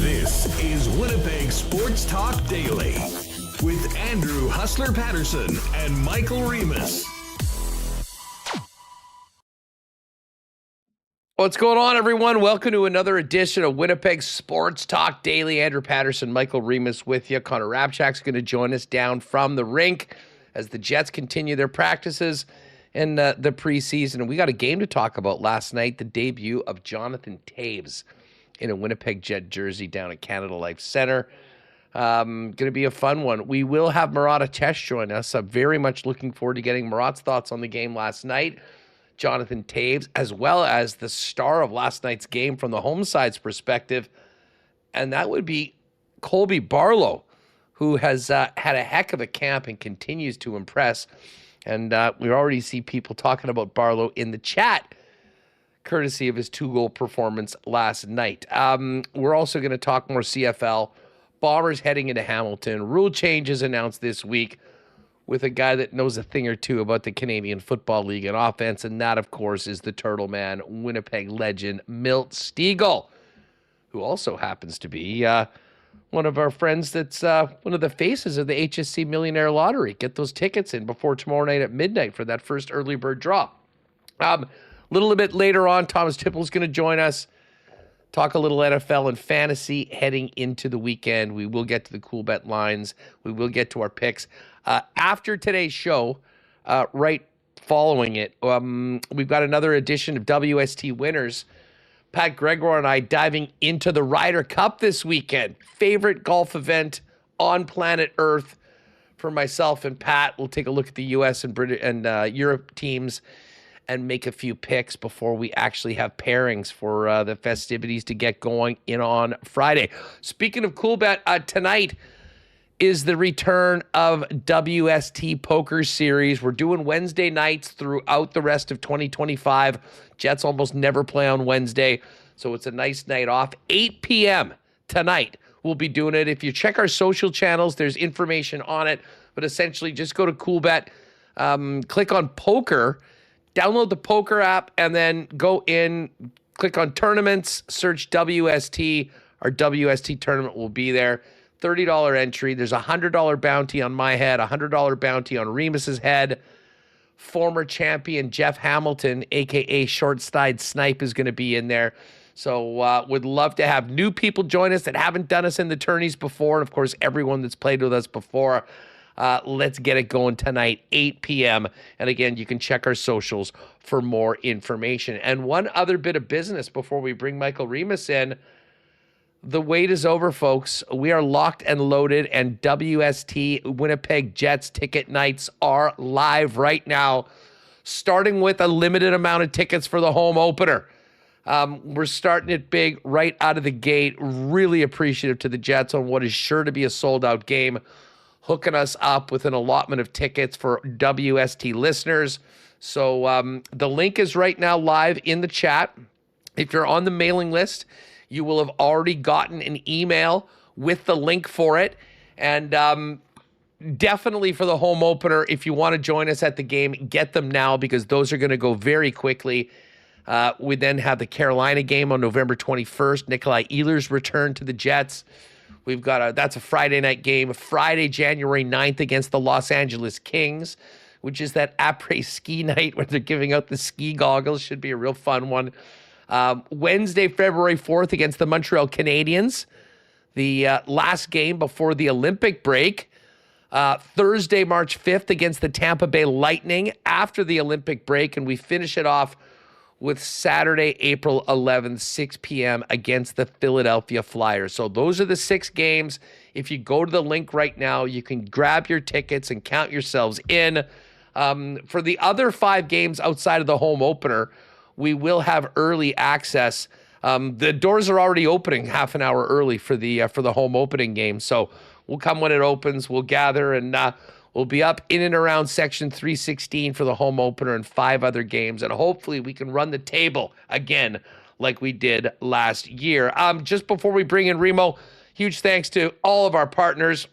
This is Winnipeg Sports Talk Daily with Andrew Hustler Paterson and Michael Remis. What's going on, everyone? Welcome to another edition of Winnipeg Sports Talk Daily. Andrew Paterson, Michael Remis with you. Connor Hrabchak's going to join us down from the rink as the Jets continue their practices in the preseason. And we got a game to talk about last night, the debut of Jonathan Toews in a Winnipeg Jet jersey down at Canada Life Center. Going to be a fun one. We will have Murat join us. I'm very much looking forward to getting Murat's thoughts on the game last night. Jonathan Toews, as well as the star of last night's game from the home side's perspective, and that would be Colby Barlow, who has had a heck of a camp and continues to impress. And we already see people talking about Barlow in the chat, courtesy of his 2-goal performance last night. We're also going to talk more CFL. Bombers heading into Hamilton. Rule changes announced this week with a guy that knows a thing or two about the Canadian Football League and offense, and that, of course, is the Turtle Man, Winnipeg legend Milt Stegall, who also happens to be one of our friends that's one of the faces of the HSC Millionaire Lottery. Get those tickets in before tomorrow night at midnight for that first early bird draw. A little bit later on, Thomas Tipple is going to join us, talk a little NFL and fantasy heading into the weekend. We will get to the Coolbet lines. We will get to our picks. After today's show, right following it, we've got another edition of WST Winners. Pat Gregoire and I diving into the Ryder Cup this weekend. Favorite golf event on planet Earth for myself and Pat. We'll take a look at the U.S. and British and Europe teams and make a few picks before we actually have pairings for the festivities to get going in on Friday. Speaking of Coolbet, tonight is the return of WST Poker Series. We're doing Wednesday nights throughout the rest of 2025. Jets almost never play on Wednesday, so it's a nice night off. 8 p.m. tonight, we'll be doing it. If you check our social channels, there's information on it, but essentially just go to Coolbet, click on Poker, download the Poker app, and then go in, click on Tournaments, search WST. Our WST tournament will be there. $30 entry. There's a $100 bounty on my head, a $100 bounty on Remis's head. Former champion Jeff Hamilton, a.k.a. Short-Stide Snipe, is going to be in there. So would love to have new people join us that haven't done us in the tourneys before. And, of course, everyone that's played with us before. Let's get it going tonight, 8 p.m. And, again, you can check our socials for more information. And one other bit of business before we bring Michael Remis in. The wait is over, folks. We are locked and loaded, and WST Winnipeg Jets ticket nights are live right now, starting with a limited amount of tickets for the home opener. We're starting it big right out of the gate. Really appreciative to the Jets on what is sure to be a sold-out game, hooking us up with an allotment of tickets for WST listeners. So the link is right now live in the chat. If you're on the mailing list, you will have already gotten an email with the link for it. And definitely for the home opener, if you want to join us at the game, get them now because those are going to go very quickly. We then have the Carolina game on November 21st. Nikolai Ehlers return to the Jets. We've got that's a Friday night game. Friday, January 9th against the Los Angeles Kings, which is that après ski night where they're giving out the ski goggles. Should be a real fun one. Wednesday, February 4th against the Montreal Canadiens, the last game before the Olympic break. Thursday, March 5th against the Tampa Bay Lightning after the Olympic break, and we finish it off with Saturday, April 11th, 6 p.m. against the Philadelphia Flyers. So those are the 6 games. If you go to the link right now, you can grab your tickets and count yourselves in. For the other 5 games outside of the home opener, we will have early access. The doors are already opening half an hour early for the home opening game. So we'll come when it opens. We'll gather and we'll be up in and around section 316 for the home opener and 5 other games. And hopefully we can run the table again like we did last year. Just before we bring in Remo, huge thanks to all of our partners,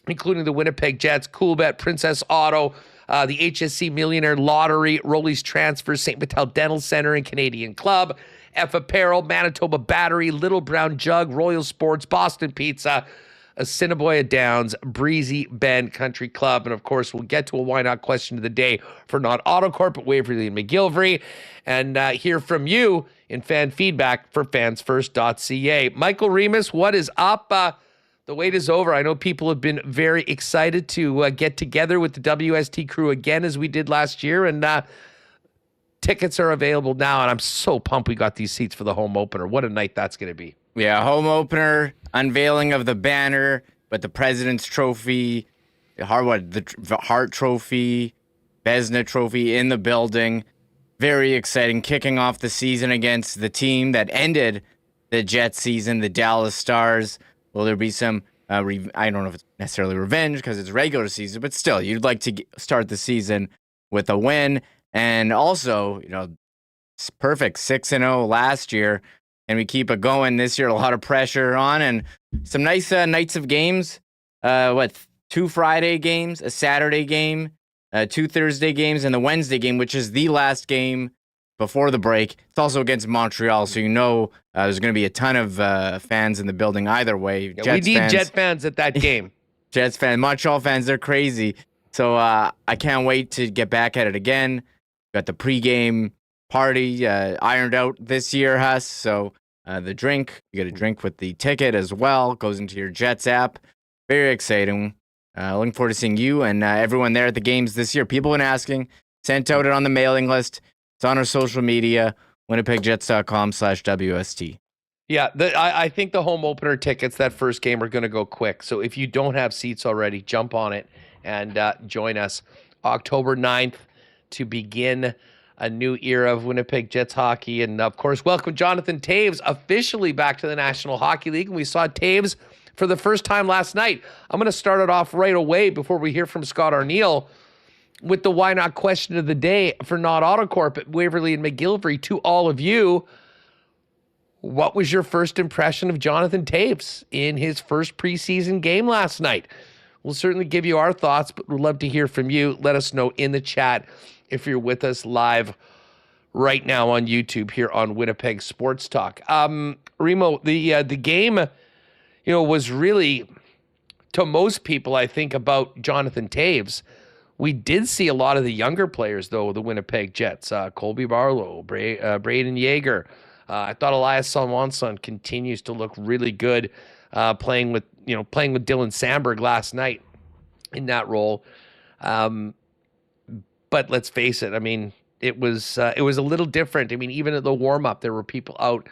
including the Winnipeg Jets, Coolbet, Princess Auto, the HSC Millionaire Lottery, Rolly's Transfers, St. Vital Dental Center and Canadian Club, F Apparel, Manitoba Battery, Little Brown Jug, Royal Sports, Boston Pizza, Assinioia Downs, Breezy Bend Country Club, and of course, we'll get to a why not question of the day for not AutoCorp, but Waverly and McGillivray, and hear from you in fan feedback for fansfirst.ca. Michael Remis, what is up? The wait is over. I know people have been very excited to get together with the WST crew again as we did last year, and tickets are available now, and I'm so pumped we got these seats for the home opener. What a night that's going to be. Yeah, home opener, unveiling of the banner, but the President's Trophy, the Hart Trophy, Vezina Trophy in the building. Very exciting. Kicking off the season against the team that ended the Jets season, the Dallas Stars. Will there be some, I don't know if it's necessarily revenge because it's regular season, but still, you'd like to start the season with a win. And also, it's perfect 6-0 last year, and we keep it going this year. A lot of pressure on, and some nice nights of games. 2 Friday games, a Saturday game, 2 Thursday games, and the Wednesday game, which is the last game before the break. It's also against Montreal, so there's going to be a ton of fans in the building either way. Yeah, we need Jet fans at that game. Jets fans, Montreal fans, they're crazy. So I can't wait to get back at it again. Got the pregame party ironed out this year, Huss. So the drink, you get a drink with the ticket as well. Goes into your Jets app. Very exciting. Looking forward to seeing you and everyone there at the games this year. People have been asking. Sent out it on the mailing list. It's on our social media, winnipegjets.com/WST. Yeah, I think the home opener tickets, that first game, are going to go quick. So if you don't have seats already, jump on it and join us October 9th to begin a new era of Winnipeg Jets hockey. And, of course, welcome Jonathan Toews officially back to the National Hockey League. And we saw Toews for the first time last night. I'm going to start it off right away before we hear from Scott Arniel with the why not question of the day for not AutoCorp at Waverly and McGillivray. To all of you, what was your first impression of Jonathan Toews in his first preseason game last night? We'll certainly give you our thoughts, but we'd love to hear from you. Let us know in the chat if you're with us live right now on YouTube here on Winnipeg Sports Talk. Remo, the game, was really, to most people, I think, about Jonathan Toews. We did see a lot of the younger players, though, the Winnipeg Jets. Colby Barlow, Braden Yeager. I thought Elias Salmonson continues to look really good, playing with Dylan Sandberg last night in that role. But let's face it, I mean, it was a little different. I mean, even at the warm-up, there were people out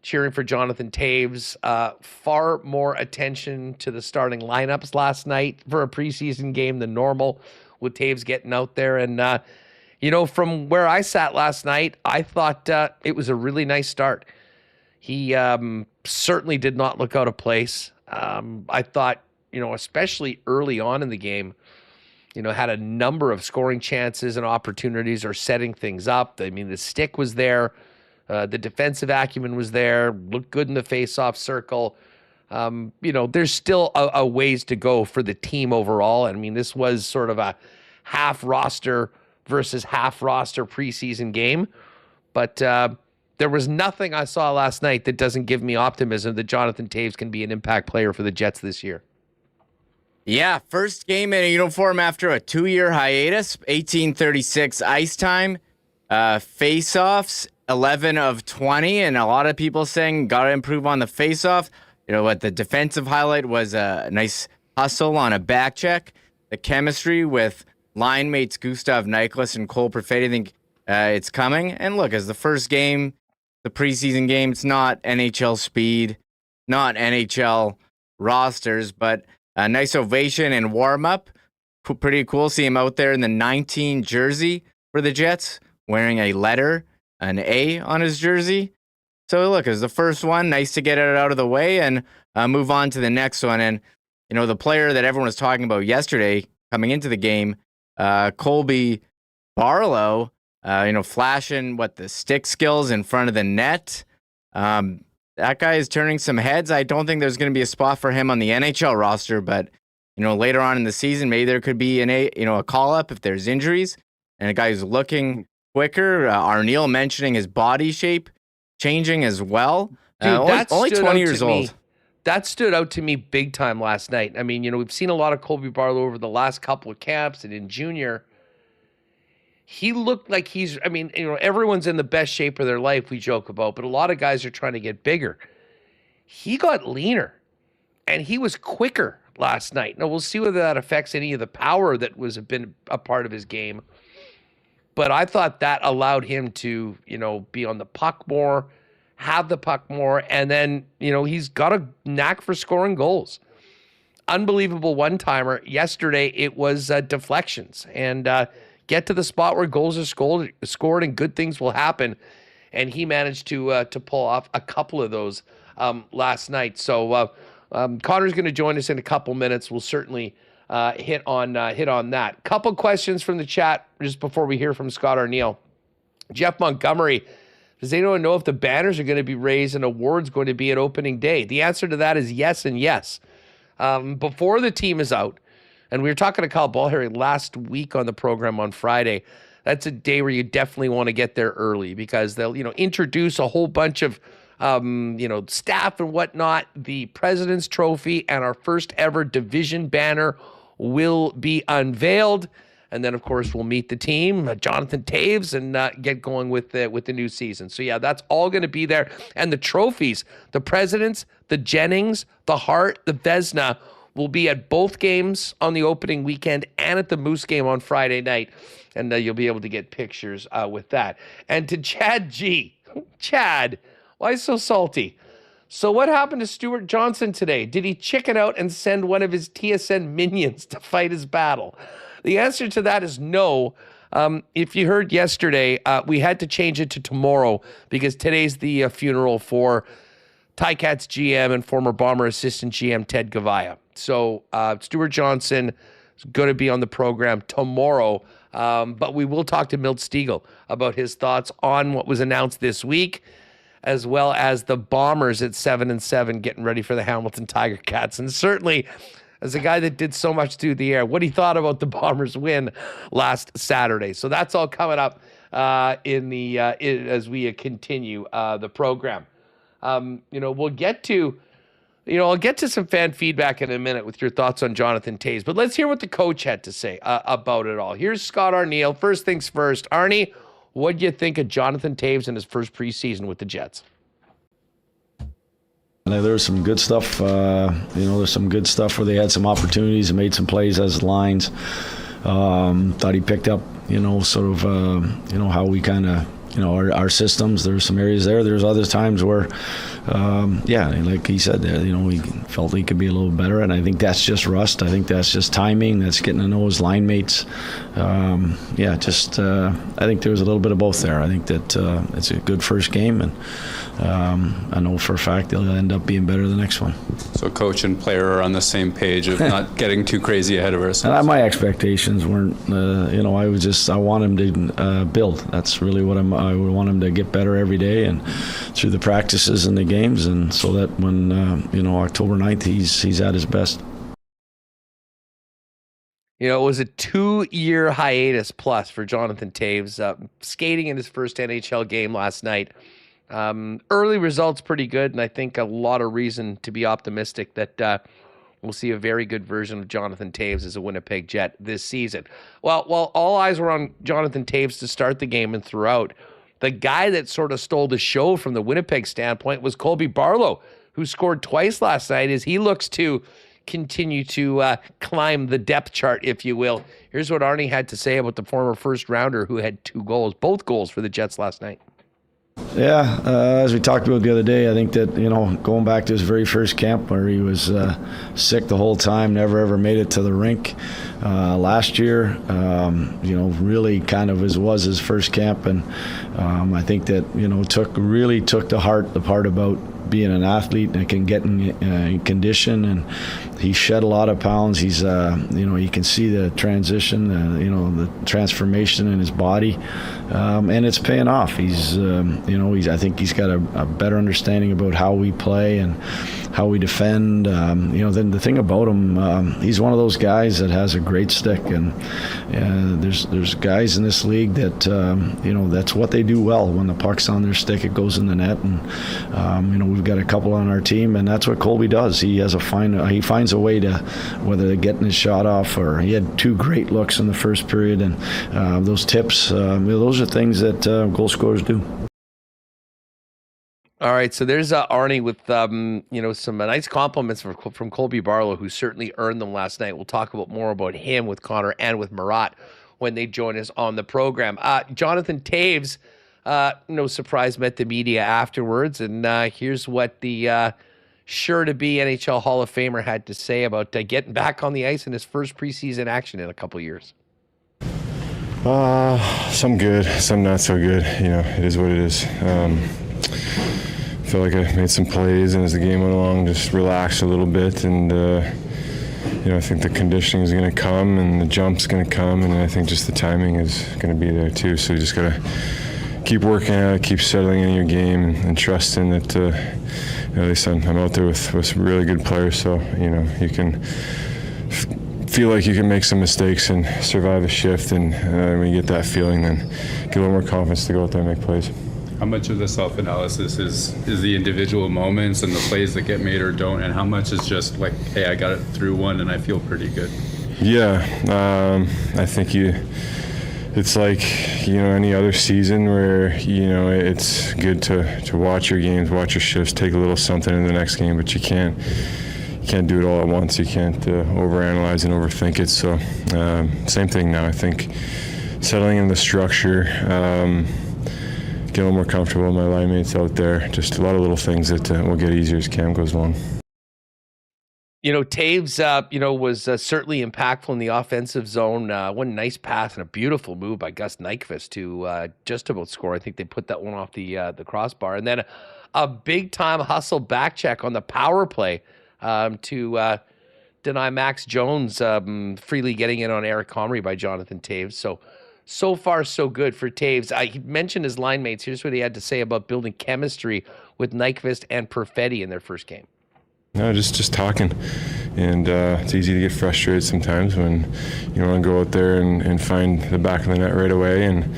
cheering for Jonathan Toews. Far more attention to the starting lineups last night for a preseason game than normal, with Toews getting out there. And, from where I sat last night, I thought it was a really nice start. He certainly did not look out of place. I thought, especially early on in the game, had a number of scoring chances and opportunities or setting things up. I mean, the stick was there. The defensive acumen was there. Looked good in the face-off circle. There's still a ways to go for the team overall. I mean, this was sort of a half roster versus half roster preseason game. But there was nothing I saw last night that doesn't give me optimism that Jonathan Toews can be an impact player for the Jets this year. Yeah, first game in a uniform after a 2-year hiatus, 1836 ice time, face-offs, 11 of 20, and a lot of people saying got to improve on the face-off. The defensive highlight was a nice hustle on a back check. The chemistry with line mates Gustav Nyquist and Cole Perfetti, I think it's coming. And look, as the first game, the preseason game, it's not NHL speed, not NHL rosters, but a nice ovation and warm-up. pretty cool. See him out there in the 19 jersey for the Jets, wearing a letter, an A on his jersey. So look, it's the first one. Nice to get it out of the way and move on to the next one. And, the player that everyone was talking about yesterday coming into the game, Colby Barlow, flashing the stick skills in front of the net. That guy is turning some heads. I don't think there's going to be a spot for him on the NHL roster, but later on in the season, maybe there could be a call up if there's injuries, and a guy who's looking quicker. Arniel mentioning his body shape changing as well. Dude, only 20 years old. That stood out to me big time last night. I mean, we've seen a lot of Colby Barlow over the last couple of camps and in junior. He looked like everyone's in the best shape of their life, we joke about, but a lot of guys are trying to get bigger. He got leaner, and he was quicker last night. Now, we'll see whether that affects any of the power that been a part of his game. But I thought that allowed him to, be on the puck more, have the puck more, and then, he's got a knack for scoring goals. Unbelievable one-timer. Yesterday, it was deflections, and get to the spot where goals are scored and good things will happen. And he managed to pull off a couple of those last night. So Connor's going to join us in a couple minutes. We'll certainly hit on that. Couple questions from the chat just before we hear from Scott Arniel. Jeff Montgomery, does anyone know if the banners are going to be raised and awards going to be at opening day? The answer to that is yes and yes. Before the team is out, and we were talking to Kyle Ballharry last week on the program on Friday. That's a day where you definitely want to get there early because they'll, introduce a whole bunch of, staff and whatnot. The President's Trophy and our first ever division banner will be unveiled. And then, of course, we'll meet the team, Jonathan Toews, and get going with the new season. So, yeah, that's all going to be there. And the trophies, the President's, the Jennings, the Hart, the Vezina, will be at both games on the opening weekend and at the Moose game on Friday night. And you'll be able to get pictures with that. And to Chad G. Chad, why so salty? So what happened to Stuart Johnson today? Did he chicken out and send one of his TSN minions to fight his battle? The answer to that is no. If you heard yesterday, we had to change it to tomorrow because today's the funeral for TiCats GM and former Bomber assistant GM Ted Gavaya. So Stuart Johnson is going to be on the program tomorrow, but we will talk to Milt Stegall about his thoughts on what was announced this week, as well as the Bombers at 7-7 getting ready for the Hamilton Tiger Cats. And certainly, as a guy that did so much through the air, what he thought about the Bombers win last Saturday. So that's all coming up as we continue the program. We'll get to, I'll get to some fan feedback in a minute with your thoughts on Jonathan Toews, but let's hear what the coach had to say about it all. Here's Scott Arniel. First things first. Arnie, what do you think of Jonathan Toews in his first preseason with the Jets? There was some good stuff. There's some good stuff where they had some opportunities and made some plays as lines. Thought he picked up, how we kind of, our systems. There's some areas there. There's other times where, like he said, we felt he could be a little better, and I think that's just rust. I think that's just timing. That's getting to know his line mates. I think there was a little bit of both there. I think that it's a good first game, and I know for a fact they'll end up being better the next one. So coach and player are on the same page of not getting too crazy ahead of ourselves. And my expectations weren't, I want him to build. That's really what I would want him to get better every day and through the practices and the games, and so that when October 9th he's at his best. It was a 2-year hiatus plus for Jonathan Toews, skating in his first NHL game last night. Early results pretty good, and I think a lot of reason to be optimistic that we'll see a very good version of Jonathan Toews as a Winnipeg Jet this season. Well, while all eyes were on Jonathan Toews to start the game and throughout, the guy that sort of stole the show from the Winnipeg standpoint was Colby Barlow, who scored twice last night as he looks to continue to climb the depth chart, if you will. Here's what Arnie had to say about the former first rounder who had 2 goals, both goals for the Jets last night. Yeah, as we talked about the other day, I think that, going back to his very first camp where he was sick the whole time, never ever made it to the rink. Last year, really kind of was his first camp, and I think that, took to heart the part about being an athlete and can get in condition, and he shed a lot of pounds. He's you can see the transition, the transformation in his body, and it's paying off. I think he's got a better understanding about how we play and how we defend. Then the thing about him, he's one of those guys that has a great stick, and there's guys in this league that that's what they do well. When the puck's on their stick, it goes in the net, and we've got a couple on our team, and that's what Colby does. He finds a way to, whether getting his shot off, or he had 2 great looks in the first period, and those tips, those are things that goal scorers do. All right, so there's Arnie with some nice compliments from Colby Barlow, who certainly earned them last night. We'll talk more about him with Connor and with Murat when they join us on the program. Jonathan Toews, no surprise, met the media afterwards, and here's what the sure-to-be NHL Hall of Famer had to say about getting back on the ice in his first preseason action in a couple years. Some good, some not so good. It is what it is. I feel like I made some plays, and as the game went along, just relaxed a little bit, and I think the conditioning is going to come, and the jump's going to come, and I think just the timing is going to be there too. So you just got to keep working at it, keep settling in your game, and trusting that at least I'm out there with some really good players. So you can feel like you can make some mistakes and survive a shift, and when you get that feeling, then get a little more confidence to go out there and make plays. How much of the self-analysis is the individual moments and the plays that get made or don't, and how much is just like, hey, I got it through one and I feel pretty good? Yeah, I think it's like any other season where it's good to watch your games, watch your shifts, take a little something in the next game, but you can't do it all at once. You can't overanalyze and overthink it. So same thing now. I think settling in the structure. Get a little more comfortable with my line mates out there. Just a lot of little things that will get easier as camp goes along. Toews, was certainly impactful in the offensive zone. One nice pass and a beautiful move by Gus Nyquist to just about score. I think they put that one off the crossbar. And then a big-time hustle back check on the power play to deny Max Jones freely getting in on Eric Comrie by Jonathan Toews. So far, so good for Toews. He mentioned his line mates. Here's what he had to say about building chemistry with Nyquist and Perfetti in their first game. No, just talking. And it's easy to get frustrated sometimes when you want to go out there and find the back of the net right away. And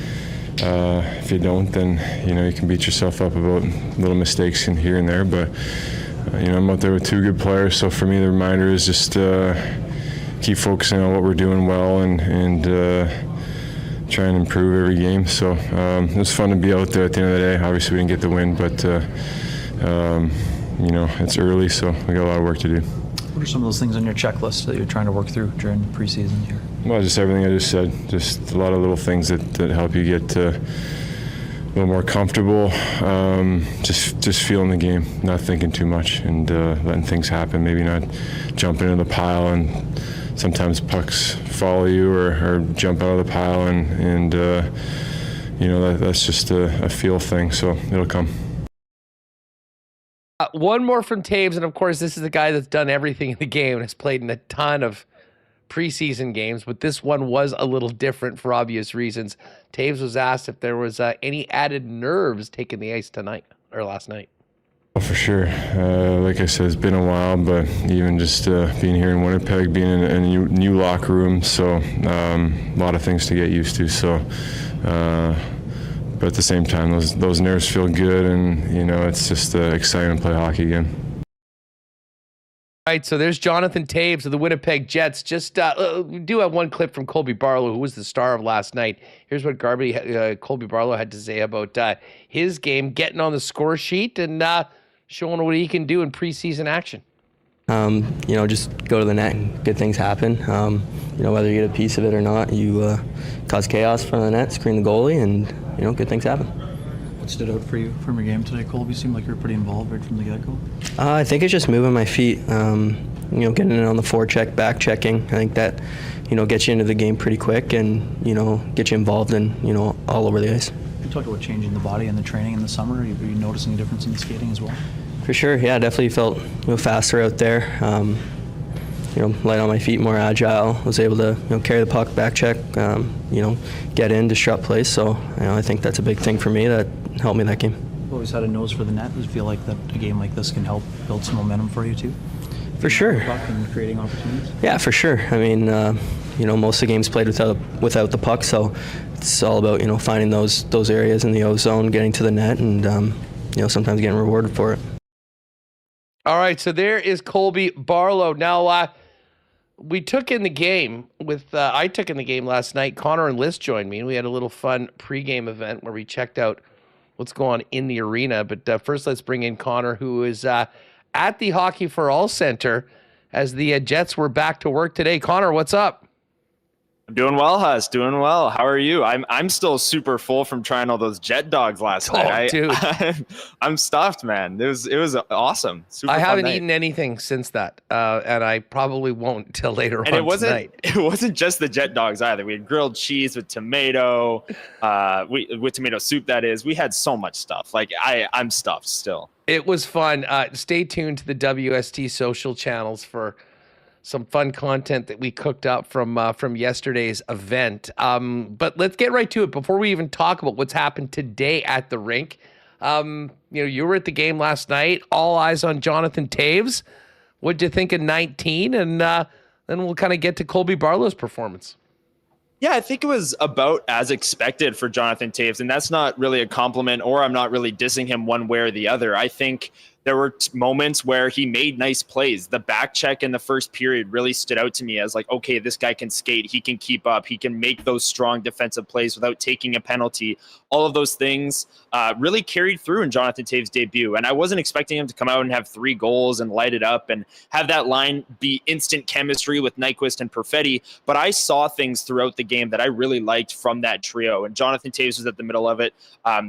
if you don't, then, you can beat yourself up about little mistakes in here and there. But, I'm out there with 2 good players. So for me, the reminder is just keep focusing on what we're doing well and try and improve every game. So it was fun to be out there at the end of the day. Obviously, we didn't get the win, but it's early, so we got a lot of work to do. What are some of those things on your checklist that you're trying to work through during preseason here? Well, just everything I just said. Just a lot of little things that help you get a little more comfortable. Just feeling the game, not thinking too much, and letting things happen. Maybe not jumping in the pile, and sometimes pucks follow you or jump out of the pile, and that's just a feel thing, so it'll come. One more from Toews, and of course, this is the guy that's done everything in the game and has played in a ton of preseason games, but this one was a little different for obvious reasons. Toews was asked if there was any added nerves taking the ice last night. For sure. Like I said, it's been a while, but even just being here in Winnipeg, being in a new locker room, so a lot of things to get used to. So, but at the same time, those nerves feel good, and it's just exciting to play hockey again. All right, so there's Jonathan Toews of the Winnipeg Jets. Just we do have one clip from Colby Barlow, who was the star of last night. Here's what Colby Barlow had to say about his game, getting on the score sheet and showing what he can do in preseason action. Just go to the net and good things happen. Whether you get a piece of it or not, you cause chaos in front of the net, screen the goalie, and good things happen. What stood out for you from your game today, Colby? Seemed like you were pretty involved right from the get-go. I think it's just moving my feet. Getting in on the forecheck, back checking. I think that, gets you into the game pretty quick and, get you involved in, all over the ice. You talked about changing the body and the training in the summer. Are you noticing a difference in the skating as well? For sure, yeah, definitely felt faster out there. Light on my feet, more agile. Was able to carry the puck, back check, get in, disrupt plays. So I think that's a big thing for me that helped me that game. You always had a nose for the net. Does it feel like that a game like this can help build some momentum for you too? For sure. Puck and creating opportunities. Yeah, for sure. I mean, most of the games played without the puck, so it's all about finding those areas in the O zone, getting to the net, and sometimes getting rewarded for it. All right, so there is Colby Barlow. Now, we took in the game with, I took in the game last night. Connor and Liz joined me, and we had a little fun pregame event where we checked out what's going on in the arena. But first, let's bring in Connor, who is at the Hockey for All Center as the Jets were back to work today. Connor, what's up? I'm doing well, Huss. Doing well. How are you? I'm still super full from trying all those Jet dogs last night. Dude. I'm stuffed, man. It was awesome. Super I fun haven't night. eaten anything since that, and I probably won't till later And on it wasn't tonight. it wasn't just the Jet dogs either. We had grilled cheese with tomato, with tomato soup. That is, we had so much stuff. Like I'm stuffed still. It was fun. Stay tuned to the WST social channels for some fun content that we cooked up from yesterday's event. But let's get right to it before we even talk about what's happened today at the rink. You were at the game last night. All eyes on Jonathan Toews. What'd you think of 19? And then we'll kind of get to Colby Barlow's performance. Yeah, I think it was about as expected for Jonathan Toews, and that's not really a compliment, or I'm not really dissing him one way or the other. I think there were moments where he made nice plays. The back check in the first period really stood out to me as like, okay, this guy can skate. He can keep up. He can make those strong defensive plays without taking a penalty. All of those things really carried through in Jonathan Toews' debut. And I wasn't expecting him to come out and have 3 goals and light it up and have that line be instant chemistry with Nyquist and Perfetti. But I saw things throughout the game that I really liked from that trio. And Jonathan Toews was at the middle of it.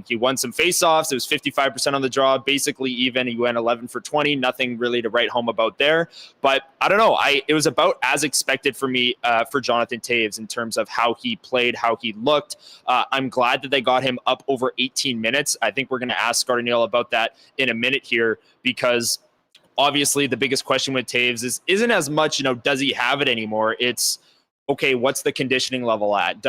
He won some faceoffs. It was 55% on the draw, basically even. He went 11 for 20, nothing really to write home about there. But I don't know. It was about as expected for me for Jonathan Toews in terms of how he played, how he looked. I'm glad that they got him up over 18 minutes. I think we're going to ask Scardinale about that in a minute here, because obviously the biggest question with Toews isn't as much, does he have it anymore? It's, okay, what's the conditioning level at?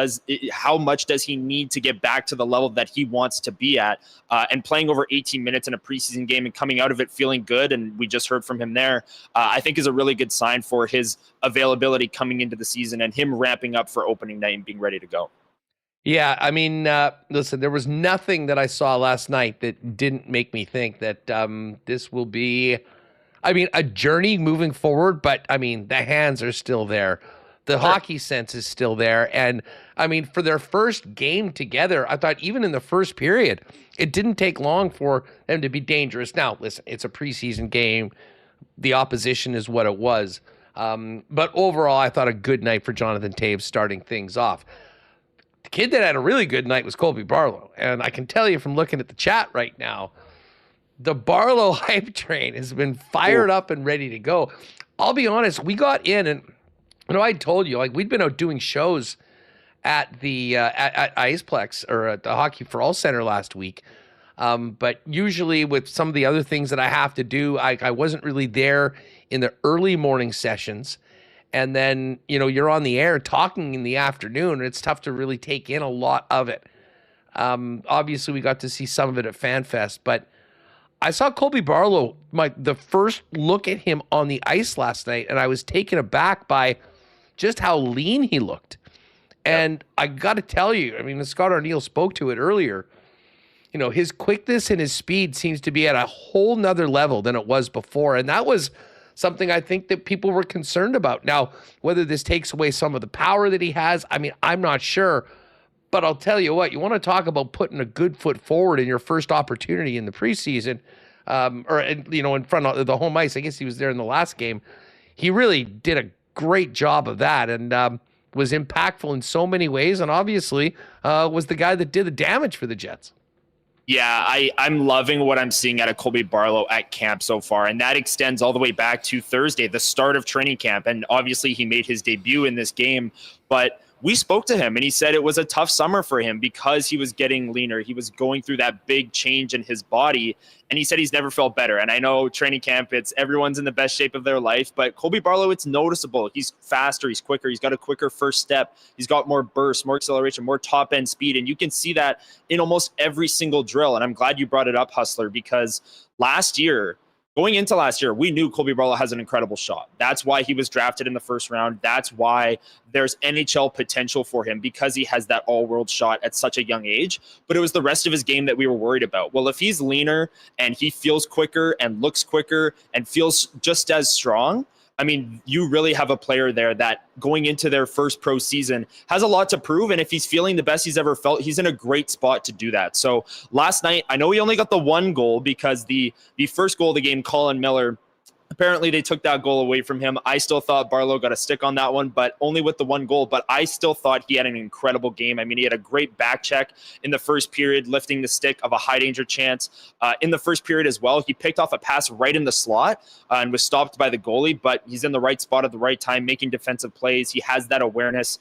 How much does he need to get back to the level that he wants to be at? And playing over 18 minutes in a preseason game and coming out of it feeling good, and we just heard from him there, I think is a really good sign for his availability coming into the season and him ramping up for opening night and being ready to go. Yeah, I mean, listen, there was nothing that I saw last night that didn't make me think that this will be, a journey moving forward, but, the hands are still there. The hockey sense is still there. And, for their first game together, I thought even in the first period, it didn't take long for them to be dangerous. Now, listen, it's a preseason game. The opposition is what it was. But overall, I thought a good night for Jonathan Toews starting things off. The kid that had a really good night was Colby Barlow. And I can tell you from looking at the chat right now, the Barlow hype train has been fired up and ready to go. I'll be honest, we got in and I told you, we'd been out doing shows at the at Iceplex or at the Hockey for All Center last week. But usually with some of the other things that I have to do, I wasn't really there in the early morning sessions. And then, you're on the air talking in the afternoon, and it's tough to really take in a lot of it. Obviously, we got to see some of it at FanFest, but I saw Colby Barlow, the first look at him on the ice last night, and I was taken aback by just how lean he looked. And I got to tell you, Scott Arniel spoke to it earlier. His quickness and his speed seems to be at a whole nother level than it was before. And that was something I think that people were concerned about. Now, whether this takes away some of the power that he has, I'm not sure. But I'll tell you what, you want to talk about putting a good foot forward in your first opportunity in the preseason, in front of the home ice. I guess he was there in the last game. He really did a great job of that and was impactful in so many ways, and obviously was the guy that did the damage for the Jets. Yeah, I'm loving what I'm seeing out of Colby Barlow at camp so far, and that extends all the way back to Thursday, the start of training camp. And obviously he made his debut in this game, but we spoke to him and he said it was a tough summer for him because he was getting leaner. He was going through that big change in his body, and he said he's never felt better. And I know training camp, it's everyone's in the best shape of their life, but Colby Barlow, it's noticeable. He's faster, he's quicker, he's got a quicker first step, he's got more burst, more acceleration, more top end speed, and you can see that in almost every single drill. And I'm glad you brought it up, Hustler, because going into last year, we knew Colby Barlow has an incredible shot. That's why he was drafted in the first round. That's why there's NHL potential for him, because he has that all-world shot at such a young age. But it was the rest of his game that we were worried about. Well, if he's leaner and he feels quicker and looks quicker and feels just as strong, I mean, you really have a player there that going into their first pro season has a lot to prove. And if he's feeling the best he's ever felt, he's in a great spot to do that. So last night, I know he only got the one goal because the first goal of the game, Colin Miller, apparently they took that goal away from him. I still thought Barlow got a stick on that one, but only with the one goal. But I still thought he had an incredible game. I mean, he had a great back check in the first period, lifting the stick of a high danger chance. In the first period as well, he picked off a pass right in the slot and was stopped by the goalie, but he's in the right spot at the right time, making defensive plays. He has that awareness.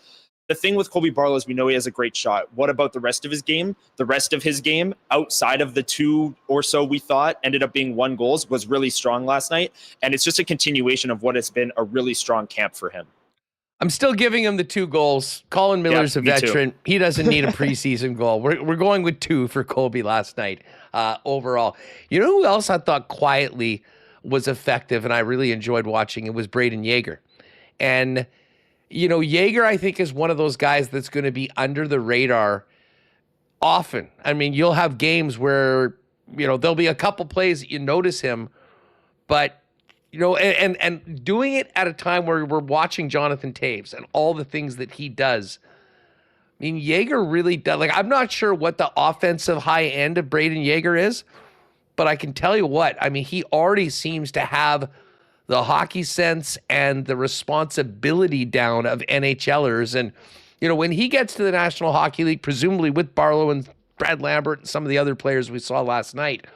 The thing with Colby Barlow is we know he has a great shot. What about the rest of his game? The rest of his game, outside of the two or so we thought ended up being 1 goals, was really strong last night. And it's just a continuation of what has been a really strong camp for him. I'm still giving him the 2 goals. Colin Miller's a veteran. Too. He doesn't need a preseason goal. We're going with 2 for Colby last night overall. You know who else I thought quietly was effective and I really enjoyed watching? It was Brayden Yager. And you know, Yager, I think, is one of those guys that's going to be under the radar often. I mean, you'll have games where, you know, there'll be a couple plays that you notice him, but, you know, and doing it at a time where we're watching Jonathan Toews and all the things that he does. I mean, Yager really does. Like, I'm not sure what the offensive high end of Brayden Yager is, but I can tell you what, I mean, he already seems to have the hockey sense and the responsibility down of NHLers. And, you know, when he gets to the National Hockey League, presumably with Barlow and Brad Lambert and some of the other players we saw last night,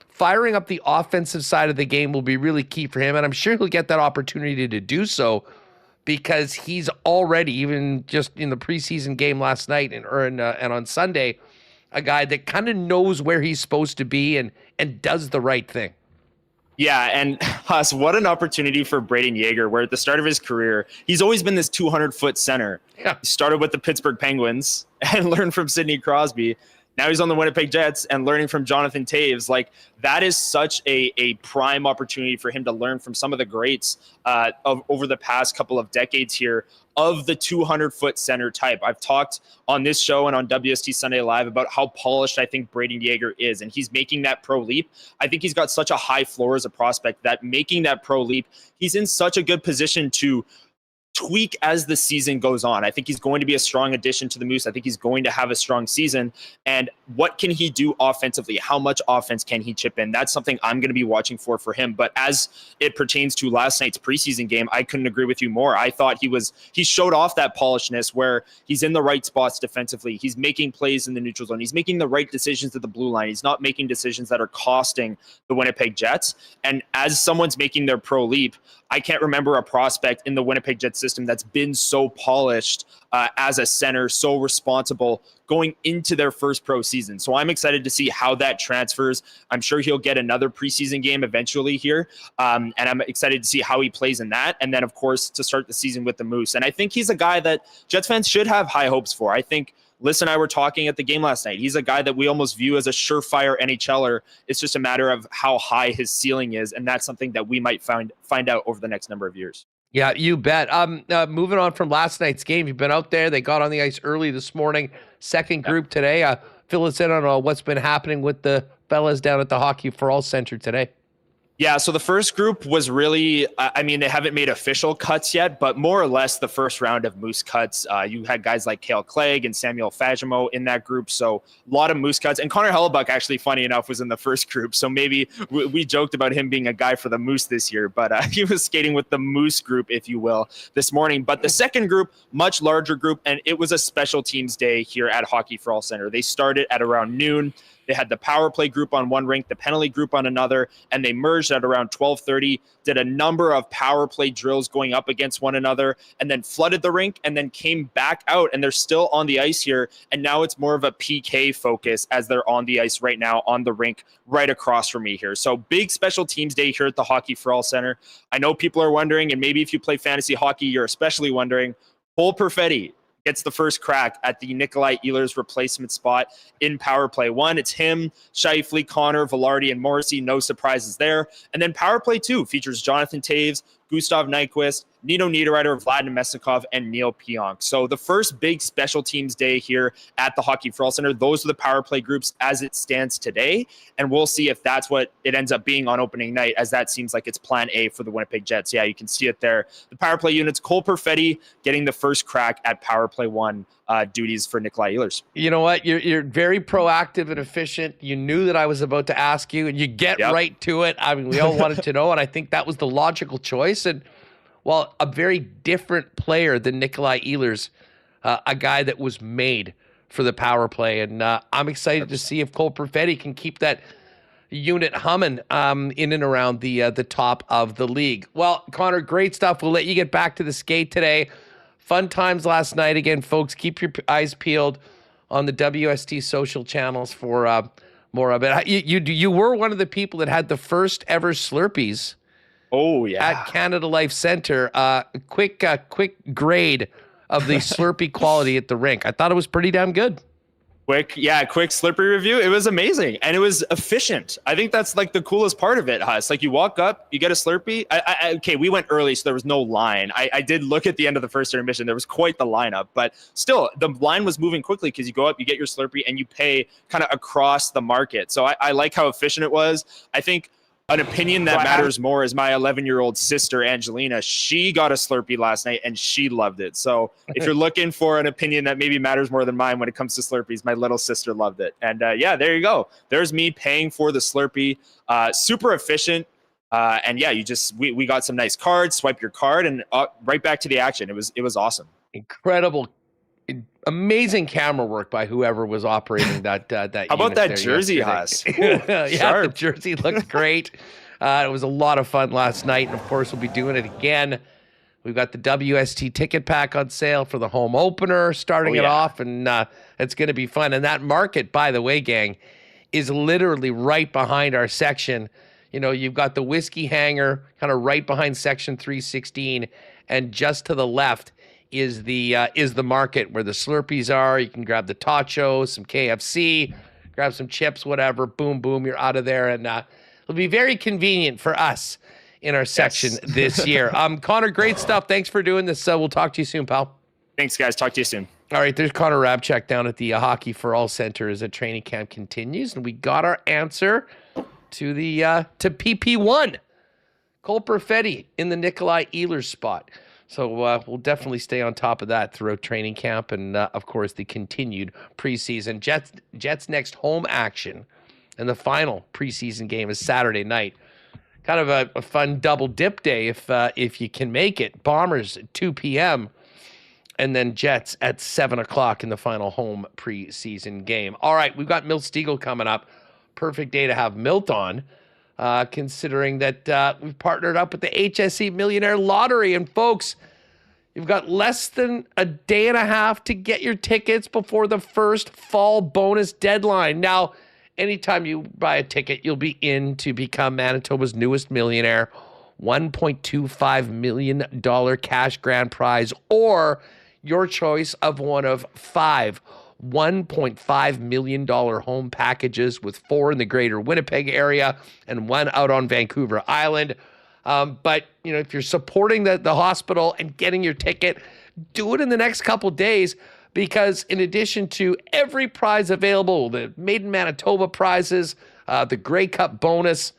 firing up the offensive side of the game will be really key for him. And I'm sure he'll get that opportunity to do so because he's already, even just in the preseason game last night and on Sunday, a guy that kind of knows where he's supposed to be and does the right thing. Yeah, and Huss, what an opportunity for Brayden Yager, where at the start of his career, he's always been this 200-foot center. Yeah. He started with the Pittsburgh Penguins and learned from Sidney Crosby. Now he's on the Winnipeg Jets and learning from Jonathan Toews. Like, that is such a prime opportunity for him to learn from some of the greats over the past couple of decades here of the 200-foot center type. I've talked on this show and on WST Sunday Live about how polished I think Brayden Yager is, and he's making that pro leap. I think he's got such a high floor as a prospect that making that pro leap, he's in such a good position to tweak as the season goes on. I think he's going to be a strong addition to the Moose. I think he's going to have a strong season. And what can he do offensively? How much offense can he chip in? That's something I'm going to be watching for him. But as it pertains to last night's preseason game, I couldn't agree with you more. I thought he showed off that polishedness where he's in the right spots defensively. He's making plays in the neutral zone. He's making the right decisions at the blue line. He's not making decisions that are costing the Winnipeg Jets. And as someone's making their pro leap, I can't remember a prospect in the Winnipeg Jets system that's been so polished as a center, so responsible going into their first pro season. So I'm excited to see how that transfers. I'm sure he'll get another preseason game eventually here. And I'm excited to see how he plays in that. And then, of course, to start the season with the Moose. And I think he's a guy that Jets fans should have high hopes for. I think Liz and I were talking at the game last night. He's a guy that we almost view as a surefire NHLer. It's just a matter of how high his ceiling is, and that's something that we might find out over the next number of years. Yeah, you bet. Moving on from last night's game, you've been out there. They got on the ice early this morning. Second group today. Fill us in on what's been happening with the fellas down at the Hockey for All Center today. Yeah, so the first group was really, I mean, they haven't made official cuts yet, but more or less the first round of Moose cuts. You had guys like Cale Clegg and Samuel Fagemo in that group, so a lot of Moose cuts. And Connor Hellebuck, actually, funny enough, was in the first group, so maybe we joked about him being a guy for the Moose this year, but he was skating with the Moose group, if you will, this morning. But the second group, much larger group, and it was a special teams day here at Hockey for All Center. They started at around noon. They had the power play group on one rink, the penalty group on another, and they merged at around 12:30, did a number of power play drills going up against one another, and then flooded the rink and then came back out, and they're still on the ice here. And now it's more of a PK focus as they're on the ice right now on the rink right across from me here. So big special teams day here at the Hockey for All Center. I know people are wondering, and maybe if you play fantasy hockey, you're especially wondering, Cole Perfetti gets the first crack at the Nikolai Ehlers replacement spot in power play 1. It's him, Scheifele, Connor, Velarde, and Morrissey. No surprises there. And then power play 2 features Jonathan Toews, Gustav Nyquist, Nino Niederreiter, Vladimir Mesnikov, and Neil Pionk. So the first big special teams day here at the Hockey for All Center, those are the power play groups as it stands today. And we'll see if that's what it ends up being on opening night, as that seems like it's plan A for the Winnipeg Jets. Yeah, you can see it there. The power play units, Cole Perfetti getting the first crack at power play 1 duties for Nikolai Ehlers. You know what? You're very proactive and efficient. You knew that I was about to ask you, and you get right to it. I mean, we all wanted to know, and I think that was the logical choice. And well, a very different player than Nikolai Ehlers, a guy that was made for the power play. And I'm excited to see if Cole Perfetti can keep that unit humming in and around the top of the league. Well, Connor, great stuff. We'll let you get back to the skate today. Fun times last night. Again, folks, keep your eyes peeled on the WST social channels for more of it. You were one of the people that had the first ever Slurpees. Oh, yeah. At Canada Life Center. Quick grade of the Slurpee quality at the rink. I thought it was pretty damn good. Quick Slurpee review. It was amazing, and it was efficient. I think that's like the coolest part of it, Huss. Like, you walk up, you get a Slurpee. Okay, we went early, so there was no line. I did look at the end of the first intermission. There was quite the lineup, but still, the line was moving quickly because you go up, you get your Slurpee, and you pay kind of across the market. So I like how efficient it was. I think an opinion that matters more is my 11-year-old sister, Angelina. She got a Slurpee last night, and she loved it. So if you're looking for an opinion that maybe matters more than mine when it comes to Slurpees, my little sister loved it. And yeah, there you go. There's me paying for the Slurpee. Super efficient. And yeah, we got some nice cards, swipe your card, and right back to the action. It was awesome. Incredible. Amazing camera work by whoever was operating that How about that jersey, Huss? Yeah, the jersey looked great. It was a lot of fun last night, and of course we'll be doing it again. We've got the WST ticket pack on sale for the home opener, starting it off, and it's going to be fun. And that market, by the way, gang, is literally right behind our section. You know, you've got the whiskey hanger kind of right behind section 316, and just to the left is the market where the Slurpees are. You can grab the tachos, some KFC, grab some chips, whatever. Boom, boom, you're out of there. And it'll be very convenient for us in our section this year. Connor, great stuff. Thanks for doing this. We'll talk to you soon, pal. Thanks, guys. Talk to you soon. All right, there's Connor Hrabchak down at the Hockey for All Center as the training camp continues. And we got our answer to PP1. Cole Perfetti in the Nikolai Ehlers spot. So we'll definitely stay on top of that throughout training camp and, of course, the continued preseason. Jets' next home action and the final preseason game is Saturday night. Kind of a fun double dip day if you can make it. Bombers at 2 p.m. and then Jets at 7 o'clock in the final home preseason game. All right, we've got Milt Stegall coming up. Perfect day to have Milt on. Considering that we've partnered up with the HSE Millionaire Lottery. And folks, you've got less than a day and a half to get your tickets before the first fall bonus deadline. Now, anytime you buy a ticket, you'll be in to become Manitoba's newest millionaire. $1.25 million cash grand prize, or your choice of one of 5 $1.5 million home packages, with 4 in the greater Winnipeg area and 1 out on Vancouver Island. But, you know, if you're supporting the hospital and getting your ticket, do it in the next couple days, because in addition to every prize available, the Made in Manitoba prizes, the Grey Cup bonus,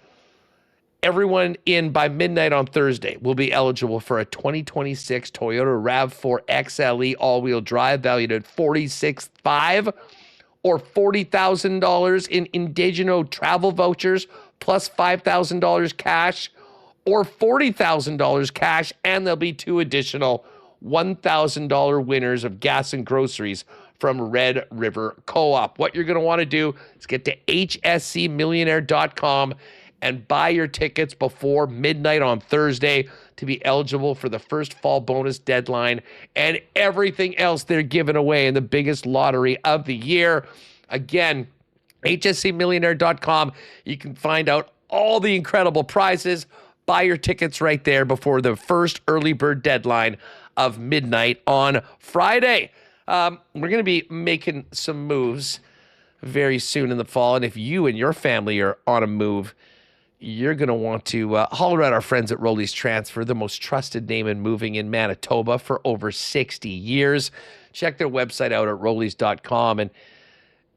everyone in by midnight on Thursday will be eligible for a 2026 Toyota RAV4 XLE all-wheel drive valued at $46,500, or $40,000 in Indigeno travel vouchers plus $5,000 cash, or $40,000 cash, and there'll be 2 additional $1,000 winners of gas and groceries from Red River Co-op. What you're going to want to do is get to hscmillionaire.com and buy your tickets before midnight on Thursday to be eligible for the first fall bonus deadline and everything else they're giving away in the biggest lottery of the year. Again, hscmillionaire.com. You can find out all the incredible prizes. Buy your tickets right there before the first early bird deadline of midnight on Friday. We're going to be making some moves very soon in the fall. And if you and your family are on a move, you're going to want to holler at our friends at Rolly's Transfer, the most trusted name in moving in Manitoba for over 60 years. Check their website out at rollys.com. And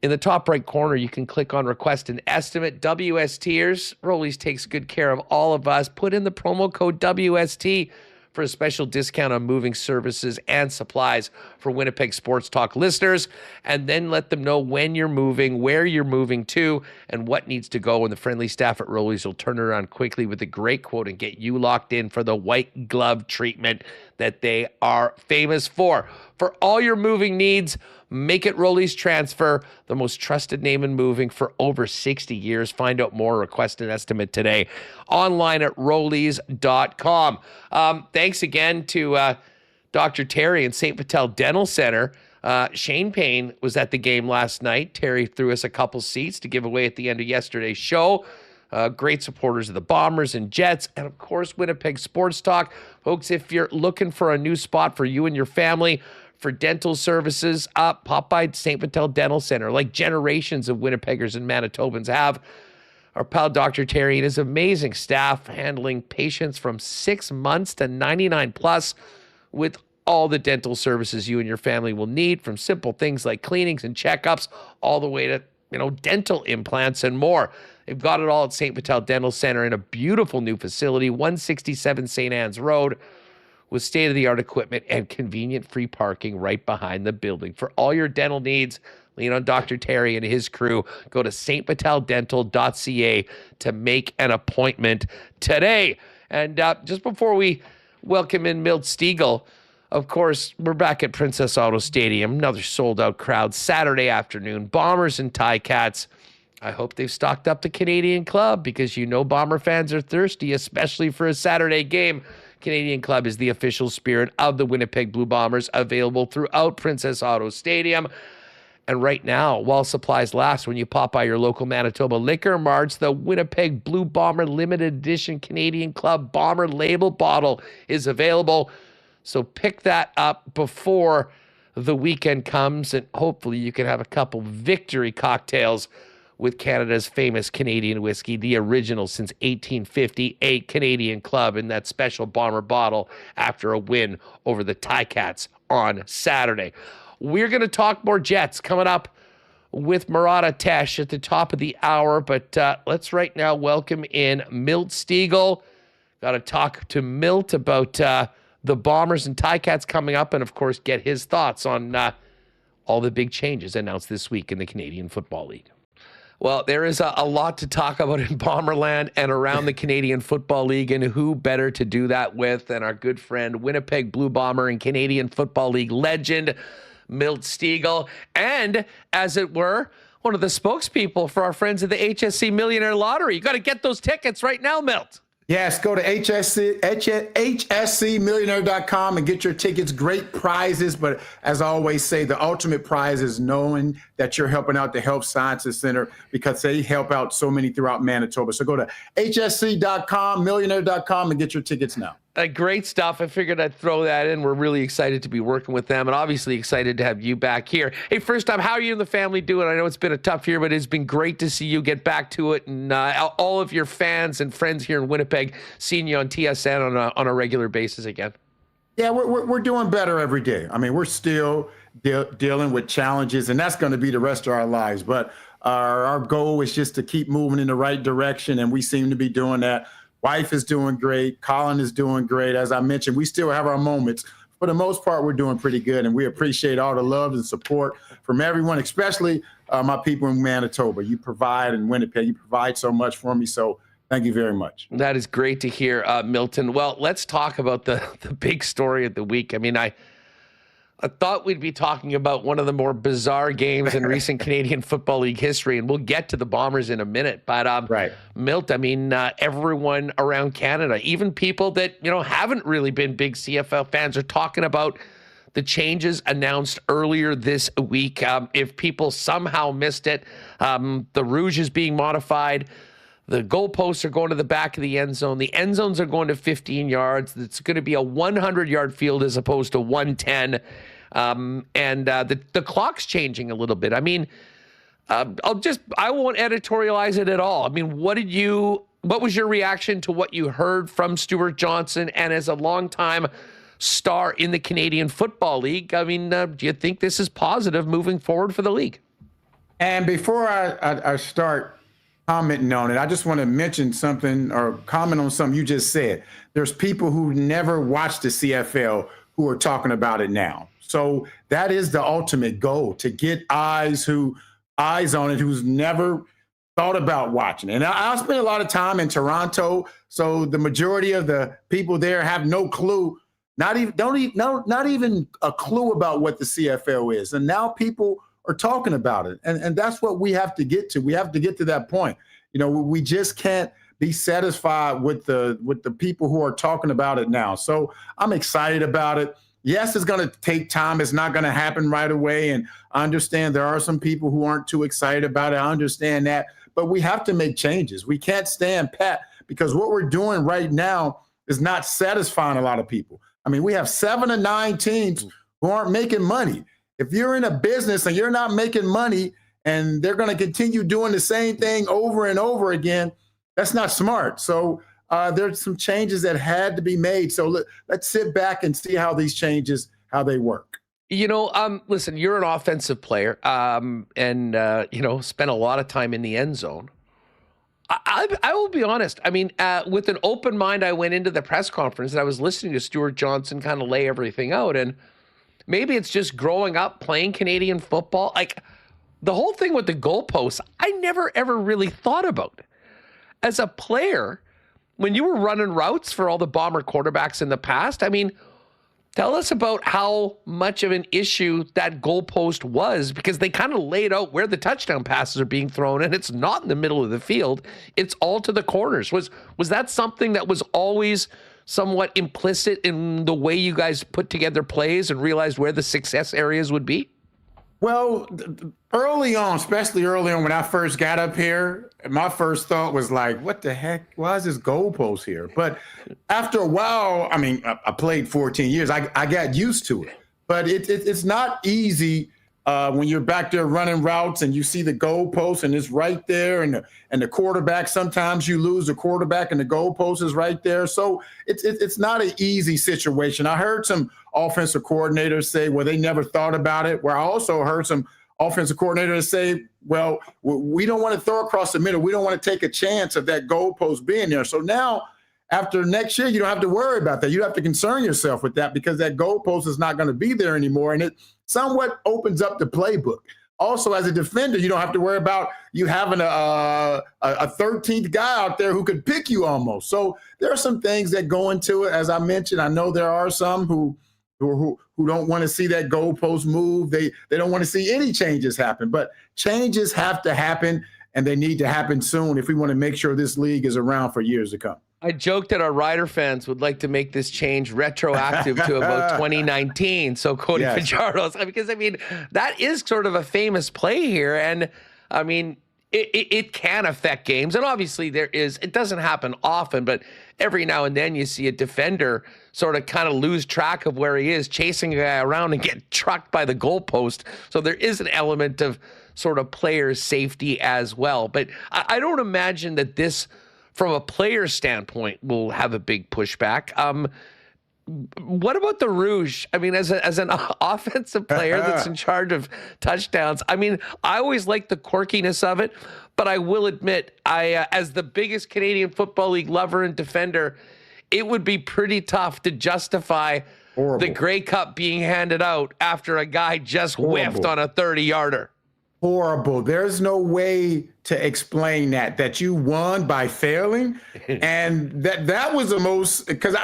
in the top right corner, you can click on Request an Estimate. WSTers, Rolly's takes good care of all of us. Put in the promo code WST for a special discount on moving services and supplies for Winnipeg Sports Talk listeners, and then let them know when you're moving, where you're moving to, and what needs to go, and the friendly staff at Rolly's will turn it around quickly with a great quote and get you locked in for the white glove treatment that they are famous for. For all your moving needs, make it Rolly's Transfer, the most trusted name in moving for over 60 years. Find out more, request an estimate today online at rollys.com. Thanks again to Dr. Terry and St. Patel Dental Center. Shane Payne was at the game last night. Terry threw us a couple seats to give away at the end of yesterday's show. Great supporters of the Bombers and Jets, and of course, Winnipeg Sports Talk. Folks, if you're looking for a new spot for you and your family, for dental services, pop by St. Patel Dental Center, like generations of Winnipeggers and Manitobans have. Our pal Dr. Terry and his amazing staff handling patients from 6 months to 99 plus with all the dental services you and your family will need, from simple things like cleanings and checkups all the way to, dental implants and more. They've got it all at St. Patel Dental Center in a beautiful new facility, 167 St. Anne's Road, with state-of-the-art equipment and convenient free parking right behind the building. For all your dental needs, lean on Dr. Terry and his crew. Go to stpateldental.ca to make an appointment today. And just before we welcome in Milt Stegall, of course, we're back at Princess Auto Stadium, another sold-out crowd Saturday afternoon. Bombers and TiCats. I hope they've stocked up the Canadian Club because Bomber fans are thirsty, especially for a Saturday game. Canadian Club is the official spirit of the Winnipeg Blue Bombers, available throughout Princess Auto Stadium. And right now, while supplies last, when you pop by your local Manitoba liquor marts, the Winnipeg Blue Bomber limited edition Canadian Club Bomber label bottle is available. So pick that up before the weekend comes, and hopefully you can have a couple victory cocktails with Canada's famous Canadian whiskey, the original since 1858 Canadian Club, in that special Bomber bottle after a win over the TiCats on Saturday. We're going to talk more Jets coming up with Murat Tesh at the top of the hour, but let's right now welcome in Milt Stegall. Got to talk to Milt about the Bombers and TiCats coming up, and of course get his thoughts on all the big changes announced this week in the Canadian Football League. Well, there is a lot to talk about in Bomberland and around the Canadian Football League, and who better to do that with than our good friend, Winnipeg Blue Bomber and Canadian Football League legend, Milt Stegall, and, as it were, one of the spokespeople for our friends at the HSC Millionaire Lottery. You got to get those tickets right now, Milt. Yes, go to hscmillionaire.com and get your tickets. Great prizes, but as I always say, the ultimate prize is knowing that you're helping out the Health Sciences Center, because they help out so many throughout Manitoba. So go to hsc.com, millionaire.com, and get your tickets now. Great stuff. I figured I'd throw that in. We're really excited to be working with them, and obviously excited to have you back here. Hey, first time, how are you and the family doing? I know it's been a tough year, but it's been great to see you get back to it, and all of your fans and friends here in Winnipeg seeing you on TSN on a regular basis again. Yeah, we're doing better every day. I mean, we're still dealing with challenges, and that's going to be the rest of our lives. But our goal is just to keep moving in the right direction, and we seem to be doing that. Wife is doing great. Colin is doing great. As I mentioned, we still have our moments. For the most part, we're doing pretty good, and we appreciate all the love and support from everyone, especially my people in Manitoba. You provide, in Winnipeg, you provide so much for me, so thank you very much. That is great to hear, Milton. Well, let's talk about the big story of the week. I mean, I I thought we'd be talking about one of the more bizarre games in recent Canadian Football League history, and we'll get to the Bombers in a minute. But Right. Milt, I mean, everyone around Canada, even people that haven't really been big CFL fans, are talking about the changes announced earlier this week. If people somehow missed it, the Rouge is being modified. The goalposts are going to the back of the end zone. The end zones are going to 15 yards. It's going to be a 100-yard field as opposed to 110. And the clock's changing a little bit. I mean, I won't editorialize it at all. I mean, what was your reaction to what you heard from Stuart Johnson? And as a longtime star in the Canadian Football League, I mean, do you think this is positive moving forward for the league? And before I start commenting on it, I just want to mention something or comment on something you just said. There's people who never watched the CFL who are talking about it now. So that is the ultimate goal, to get eyes on it who's never thought about watching. And I spent a lot of time in Toronto, so the majority of the people there have no clue, not even a clue about what the CFL is. And now people are talking about it. And that's what we have to get to. We have to get to that point. We just can't be satisfied with the people who are talking about it now. So I'm excited about it. Yes, it's going to take time. It's not going to happen right away. And I understand there are some people who aren't too excited about it. I understand that. But we have to make changes. We can't stand pat, because what we're doing right now is not satisfying a lot of people. I mean, we have 7 to 9 teams who aren't making money. If you're in a business and you're not making money and they're going to continue doing the same thing over and over again, that's not smart. So there's some changes that had to be made. So let's sit back and see how these changes, how they work. Listen, you're an offensive player and spent a lot of time in the end zone. I will be honest. I mean, with an open mind, I went into the press conference and I was listening to Stuart Johnson kind of lay everything out. And maybe it's just growing up playing Canadian football. Like the whole thing with the goalposts, I never, ever really thought about it. As a player, when you were running routes for all the Bomber quarterbacks in the past, I mean, tell us about how much of an issue that goalpost was, because they kind of laid out where the touchdown passes are being thrown, and it's not in the middle of the field. It's all to the corners. Was that something that was always somewhat implicit in the way you guys put together plays and realized where the success areas would be? Well, early on, especially early on when I first got up here, my first thought was like, what the heck? Why is this goalpost here? But after a while, I mean, I played 14 years. I got used to it. But it's not easy when you're back there running routes and you see the goalpost and it's right there, and the quarterback, sometimes you lose the quarterback and the goalpost is right there. So it's not an easy situation. I heard some offensive coordinators say, well, they never thought about it. Where I also heard some offensive coordinators say, well, we don't want to throw across the middle. We don't want to take a chance of that goalpost being there. So now, after next year, you don't have to worry about that. You don't have to concern yourself with that, because that goalpost is not going to be there anymore. And it somewhat opens up the playbook. Also, as a defender, you don't have to worry about you having a 13th guy out there who could pick you almost. So there are some things that go into it. As I mentioned, I know there are some who don't want to see that goalpost move. They don't want to see any changes happen. But changes have to happen, and they need to happen soon if we want to make sure this league is around for years to come. I joked that our Rider fans would like to make this change retroactive to about 2019. So Cody Fajardo's, because I mean, that is sort of a famous play here. And I mean, it can affect games. And obviously it doesn't happen often, but every now and then you see a defender sort of kind of lose track of where he is, chasing a guy around and get trucked by the goalpost. So there is an element of sort of player safety as well. But I don't imagine that this, from a player standpoint, will have a big pushback. What about the Rouge? I mean, as an offensive player that's in charge of touchdowns, I mean, I always like the quirkiness of it, but I will admit, as the biggest Canadian Football League lover and defender, it would be pretty tough to justify the Grey Cup being handed out after a guy just whiffed on a 30-yarder. Horrible. There's no way to explain that you won by failing. And that was the most, because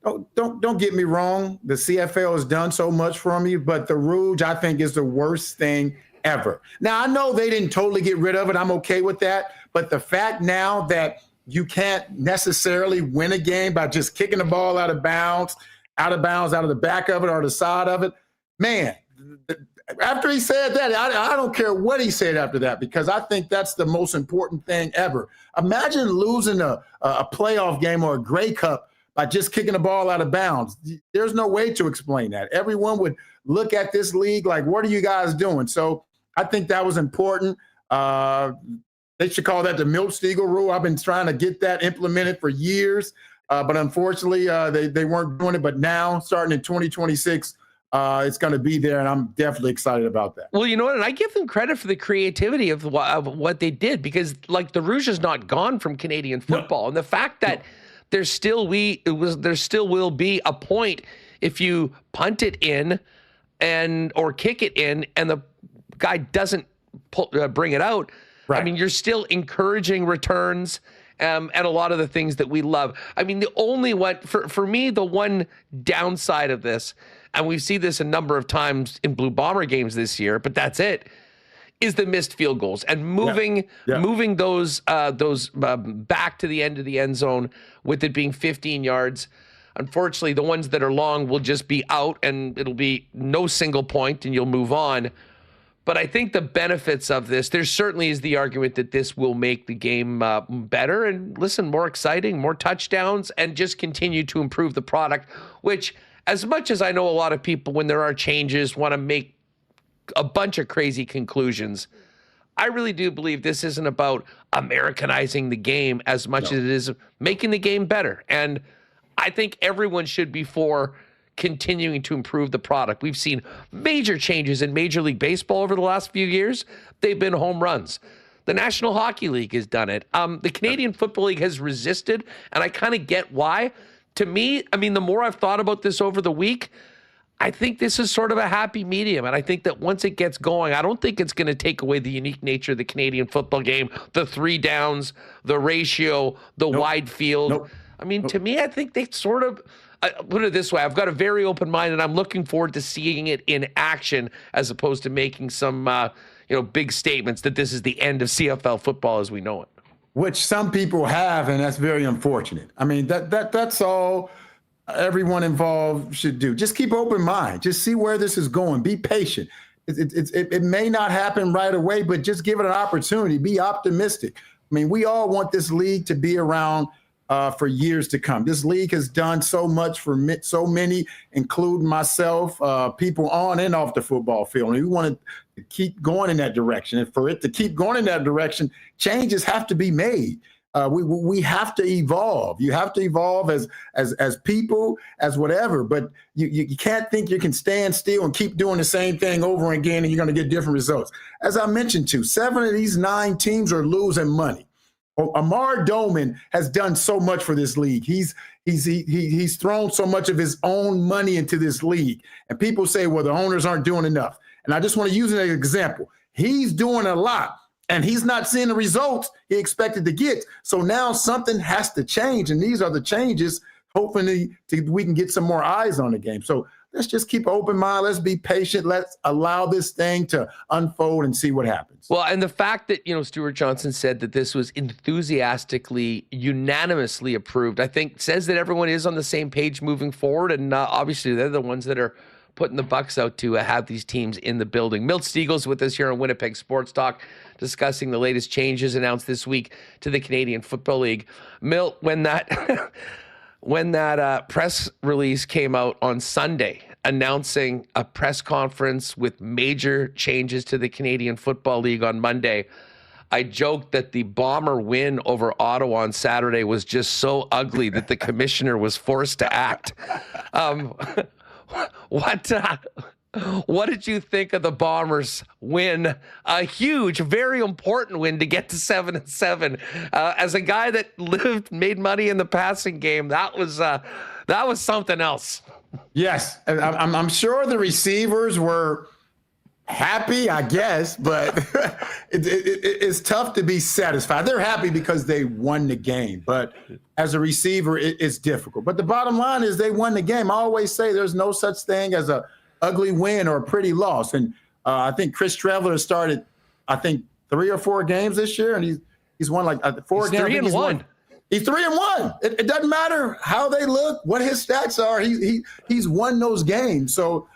don't get me wrong. The CFL has done so much for me, but the Rouge, I think, is the worst thing ever. Now, I know they didn't totally get rid of it. I'm okay with that. But the fact now that you can't necessarily win a game by just kicking the ball out of bounds, out of the back of it or the side of it, man, after he said that, I don't care what he said after that, because I think that's the most important thing ever. Imagine losing a playoff game or a Grey Cup by just kicking the ball out of bounds. There's no way to explain that. Everyone would look at this league like, what are you guys doing? So I think that was important. They should call that the Milt Stegall rule. I've been trying to get that implemented for years, but unfortunately they weren't doing it. But now, starting in 2026, it's going to be there, and I'm definitely excited about that. Well, you know what? And I give them credit for the creativity of what they did, because like the Rouge is not gone from Canadian football, and the fact that there still will be a point if you punt it in or kick it in, and the guy doesn't bring it out. Right. I mean, you're still encouraging returns. And a lot of the things that we love. I mean, the only one, for me, the one downside of this, and we've seen this a number of times in Blue Bomber games this year, but that's it, is the missed field goals and moving those back to the end of the end zone with it being 15 yards. Unfortunately, the ones that are long will just be out, and it'll be no single point, and you'll move on. But I think the benefits of this, there certainly is the argument that this will make the game better and, listen, more exciting, more touchdowns, and just continue to improve the product, which, as much as I know a lot of people, when there are changes, want to make a bunch of crazy conclusions, I really do believe this isn't about Americanizing the game as much as it is making the game better. And I think everyone should be for continuing to improve the product. We've seen major changes in Major League Baseball over the last few years. They've been home runs. The National Hockey League has done it. The Canadian Football League has resisted, and I kind of get why. To me, I mean, the more I've thought about this over the week, I think this is sort of a happy medium. And I think that once it gets going, I don't think it's going to take away the unique nature of the Canadian football game, the 3 downs, the ratio, the wide field. I mean, to me, I think they sort of, put it this way, I've got a very open mind, and I'm looking forward to seeing it in action as opposed to making some big statements that this is the end of CFL football as we know it. Which some people have, and that's very unfortunate. I mean, that's all everyone involved should do. Just keep open mind. Just see where this is going. Be patient. It may not happen right away, but just give it an opportunity. Be optimistic. I mean, we all want this league to be around for years to come. This league has done so much for so many, including myself, people on and off the football field. And we want to keep going in that direction. And for it to keep going in that direction, changes have to be made. We have to evolve. You have to evolve as people, as whatever. But you can't think you can stand still and keep doing the same thing over again and you're going to get different results. As I mentioned, 7 of these 9 teams are losing money. Amar Doman has done so much for this league. He's thrown so much of his own money into this league. And people say, well, the owners aren't doing enough. And I just want to use an example. He's doing a lot, and he's not seeing the results he expected to get. So now something has to change, and these are the changes. Hopefully we can get some more eyes on the game. So let's just keep an open mind. Let's be patient. Let's allow this thing to unfold and see what happens. Well, and the fact that, Stuart Johnson said that this was enthusiastically, unanimously approved, I think says that everyone is on the same page moving forward. And obviously they're the ones that are putting the bucks out to have these teams in the building. Milt Stegall's with us here on Winnipeg Sports Talk, discussing the latest changes announced this week to the Canadian Football League. Milt, when that when that press release came out on Sunday announcing a press conference with major changes to the Canadian Football League on Monday, I joked that the Bomber win over Ottawa on Saturday was just so ugly that the commissioner was forced to act. What did you think of the Bombers win? A huge, very important win to get to 7-7. As a guy that made money in the passing game, that was something else. Yes, I'm sure the receivers were Happy, I guess, but it's tough to be satisfied. They're happy because they won the game, but as a receiver, it's difficult. But the bottom line is they won the game. I always say there's no such thing as a ugly win or a pretty loss. And I think Chris Traveler started, 3 or 4 games this year, and he's won like 4 games. 3-1. He's 3-1. It doesn't matter how they look, what his stats are. He's won those games. So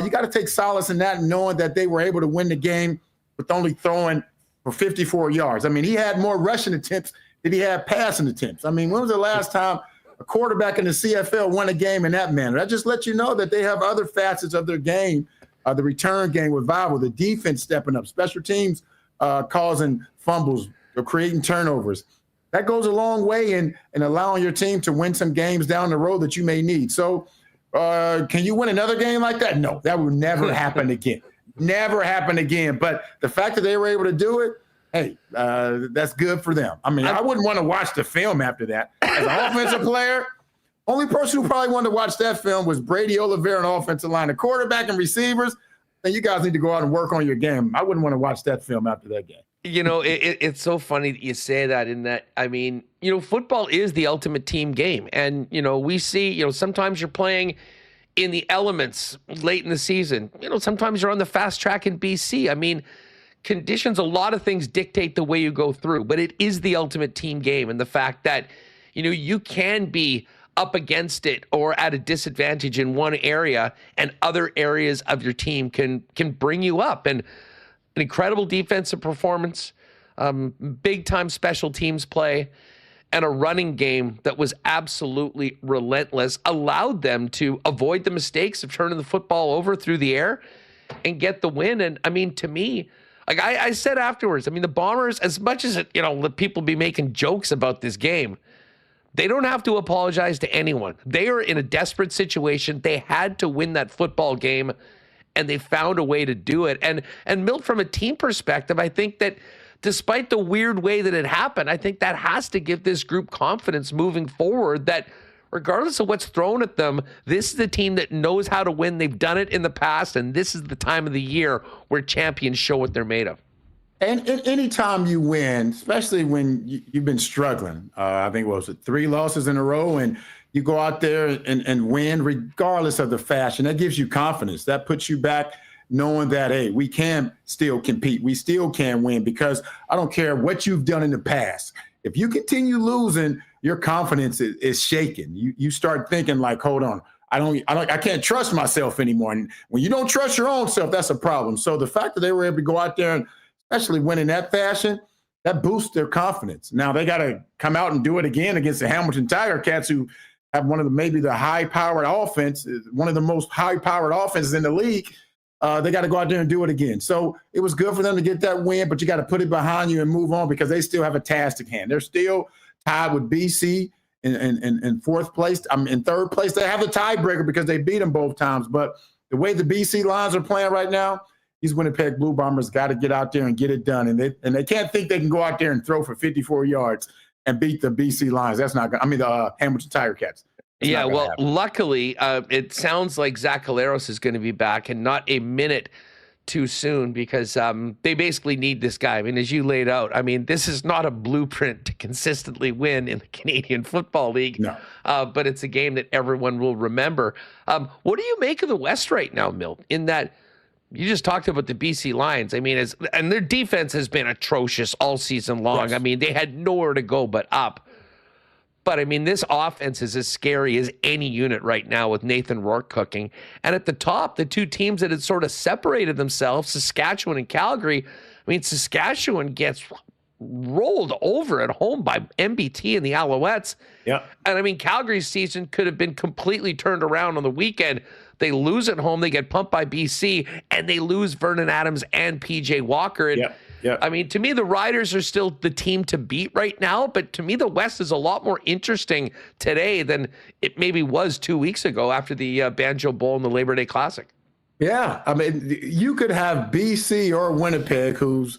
you got to take solace in that, knowing that they were able to win the game with only throwing for 54 yards. I mean, he had more rushing attempts than he had passing attempts. I mean, when was the last time a quarterback in the CFL won a game in that manner? That just lets you know that they have other facets of their game, the return game with Vival, the defense stepping up, special teams causing fumbles or creating turnovers. That goes a long way in allowing your team to win some games down the road that you may need. So can you win another game like that? No, that will never happen again. Never happen again. But the fact that they were able to do it, hey, that's good for them. I mean, I wouldn't want to watch the film after that. As an offensive player, only person who probably wanted to watch that film was Brady Oliveira and offensive line. The quarterback and receivers, then you guys need to go out and work on your game. I wouldn't want to watch that film after that game. You know, it's so funny that you say that, in that, I mean, you know, football is the ultimate team game. And, you know, we see, you know, sometimes you're playing in the elements late in the season. You know, sometimes you're on the fast track in BC. I mean, conditions, a lot of things dictate the way you go through, but it is the ultimate team game. And the fact that, you know, you can be up against it or at a disadvantage in one area, and other areas of your team can bring you up. And an incredible defensive performance, big time special teams play, and a running game that was absolutely relentless allowed them to avoid the mistakes of turning the football over through the air and get the win. And I mean, to me, like I said afterwards, I mean, the Bombers, as much as, you know, let people be making jokes about this game, they don't have to apologize to anyone. They are in a desperate situation. They had to win that football game, and they found a way to do it. And Milt, from a team perspective, I think that despite the weird way that it happened, I think that has to give this group confidence moving forward that regardless of what's thrown at them, this is the team that knows how to win. They've done it in the past, and this is the time of the year where champions show what they're made of. And any time you win, especially when you've been struggling, I think, what was it, 3 losses in a row, and you go out there and win regardless of the fashion, that gives you confidence. That puts you back knowing that, hey, we can still compete. We still can win, because I don't care what you've done in the past. If you continue losing, your confidence is shaken. You start thinking like, hold on, I can't trust myself anymore. And when you don't trust your own self, that's a problem. So the fact that they were able to go out there and especially win in that fashion, that boosts their confidence. Now they got to come out and do it again against the Hamilton TiCats, who have one of the high-powered offense, one of the most high-powered offenses in the league. They got to go out there and do it again. So it was good for them to get that win, but you got to put it behind you and move on, because they still have a task at hand. They're still tied with BC in fourth place. In third place. They have a tiebreaker because they beat them both times. But the way the BC Lions are playing right now, these Winnipeg Blue Bombers got to get out there and get it done. And they can't think they can go out there and throw for 54 yards and beat the BC Lions. That's not good. I mean, the Hamilton TiCats. Yeah, well, luckily, it sounds like Zach Collaros is going to be back, and not a minute too soon, because they basically need this guy. I mean, as you laid out, I mean, this is not a blueprint to consistently win in the Canadian Football League. No. But it's a game that everyone will remember. What do you make of the West right now, Milt, in that you just talked about the BC Lions? I mean, and their defense has been atrocious all season long. Yes. I mean, they had nowhere to go but up. But, I mean, this offense is as scary as any unit right now with Nathan Rourke cooking. And at the top, the two teams that had sort of separated themselves, Saskatchewan and Calgary, I mean, Saskatchewan gets rolled over at home by MBT and the Alouettes. Yeah. And, I mean, Calgary's season could have been completely turned around on the weekend. They lose at home, they get pumped by BC, and they lose Vernon Adams and PJ Walker. And, yeah. I mean, to me, the Riders are still the team to beat right now, but to me, the West is a lot more interesting today than it maybe was 2 weeks ago after the Banjo Bowl and the Labor Day Classic. Yeah, I mean, you could have BC or Winnipeg, who's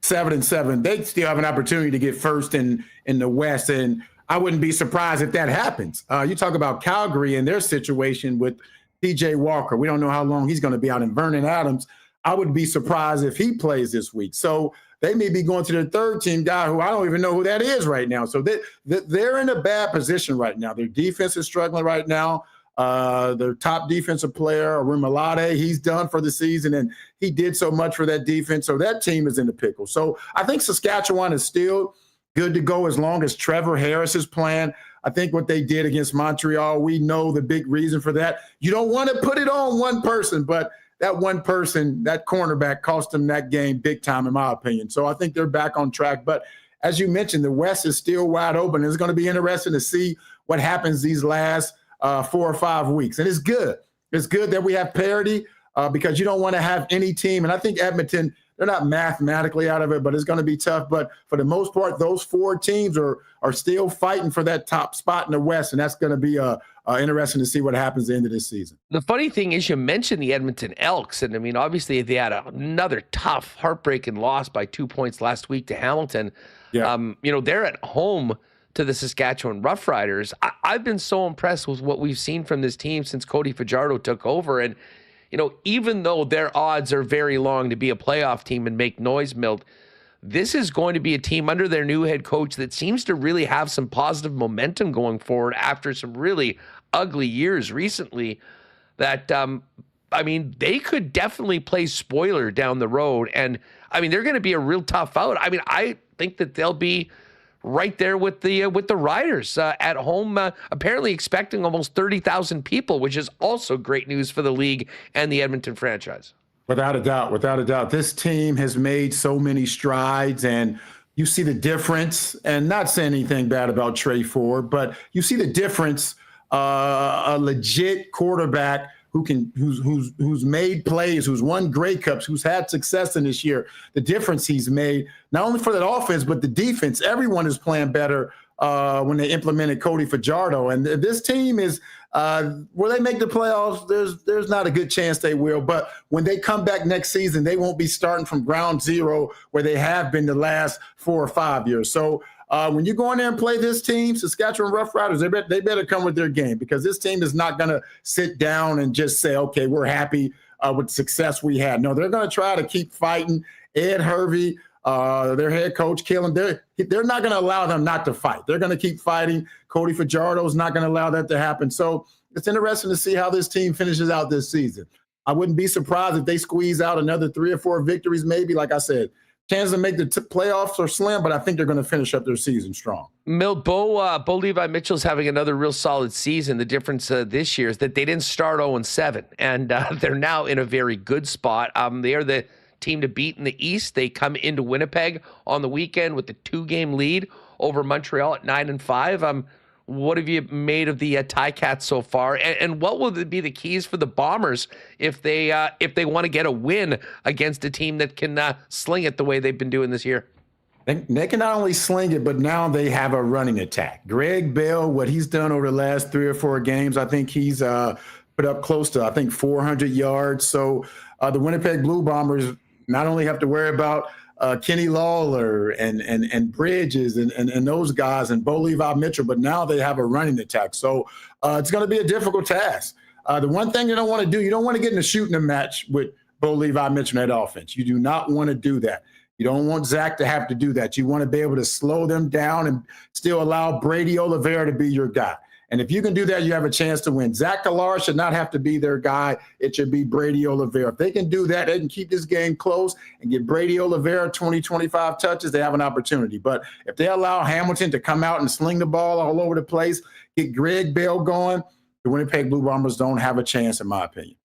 7-7. They still have an opportunity to get first in the West, and I wouldn't be surprised if that happens. You talk about Calgary and their situation with PJ Walker. We don't know how long he's going to be out, in Vernon Adams. I would be surprised if he plays this week. So they may be going to their third team guy who I don't even know who that is right now. So they're in a bad position right now. Their defense is struggling right now. Their top defensive player, Murat, he's done for the season, and he did so much for that defense. So that team is in the pickle. So I think Saskatchewan is still good to go as long as Trevor Harris is playing. I think what they did against Montreal, we know the big reason for that. You don't want to put it on one person, but that one person, that cornerback, cost them that game big time, in my opinion. So I think they're back on track. But as you mentioned, the West is still wide open. It's going to be interesting to see what happens these last 4 or 5 weeks. And it's good. It's good that we have parity because you don't want to have any team. And I think Edmonton, they're not mathematically out of it, but it's going to be tough. But for the most part, those 4 teams are still fighting for that top spot in the West. And that's going to be interesting to see what happens at the end of this season. The funny thing is you mentioned the Edmonton Elks. And I mean, obviously they had another tough, heartbreaking loss by 2 points last week to Hamilton. Yeah. They're at home to the Saskatchewan Roughriders. I've been so impressed with what we've seen from this team since Cody Fajardo took over. And, even though their odds are very long to be a playoff team and make noise, Milt, this is going to be a team under their new head coach that seems to really have some positive momentum going forward after some really ugly years recently that, they could definitely play spoiler down the road. And, they're going to be a real tough out. I think that they'll be right there with the Riders at home, apparently expecting almost 30,000 people, which is also great news for the league and the Edmonton franchise. Without a doubt. This team has made so many strides, and you see the difference. And not saying anything bad about Trey Ford, but you see the difference. A legit quarterback who's made plays, who's won Grey Cups, who's had success in this year. The difference he's made, not only for that offense, but the defense. Everyone is playing better when they implemented Cody Fajardo. And this team is, will they make the playoffs? There's not a good chance they will. But when they come back next season, they won't be starting from ground zero where they have been the last 4 or 5 years. So when you go in there and play this team, Saskatchewan Roughriders, they better come with their game, because this team is not going to sit down and just say, okay, we're happy with the success we had. No, they're going to try to keep fighting. Ed Hervey, their head coach, Killen, they're not going to allow them not to fight. They're going to keep fighting. Cody Fajardo is not going to allow that to happen. So it's interesting to see how this team finishes out this season. I wouldn't be surprised if they squeeze out another 3 or 4 victories, maybe. Like I said, chances to make the playoffs are slim, but I think they're going to finish up their season strong. Milt, Bo Levi-Mitchell's having another real solid season. The difference this year is that they didn't start 0-7, and they're now in a very good spot. They are the team to beat in the East. They come into Winnipeg on the weekend with the 2-game lead over Montreal at 9-5. What have you made of the TiCats so far? And what will be the keys for the Bombers if they want to get a win against a team that can sling it the way they've been doing this year? They can not only sling it, but now they have a running attack. Greg Bell, what he's done over the last 3 or 4 games, I think he's put up close to, 400 yards. So the Winnipeg Blue Bombers not only have to worry about Kenny Lawler and Bridges and those guys and Bo Levi-Mitchell, but now they have a running attack. So it's going to be a difficult task. The one thing you don't want to do, you don't want to get in a shooting match with Bo Levi-Mitchell in that offense. You do not want to do that. You don't want Zach to have to do that. You want to be able to slow them down and still allow Brady Oliveira to be your guy. And if you can do that, you have a chance to win. Zach Gallar should not have to be their guy. It should be Brady Oliveira. If they can do that, they can keep this game close and get Brady Oliveira 20, 25 touches, they have an opportunity. But if they allow Hamilton to come out and sling the ball all over the place, get Greg Bell going, the Winnipeg Blue Bombers don't have a chance, in my opinion.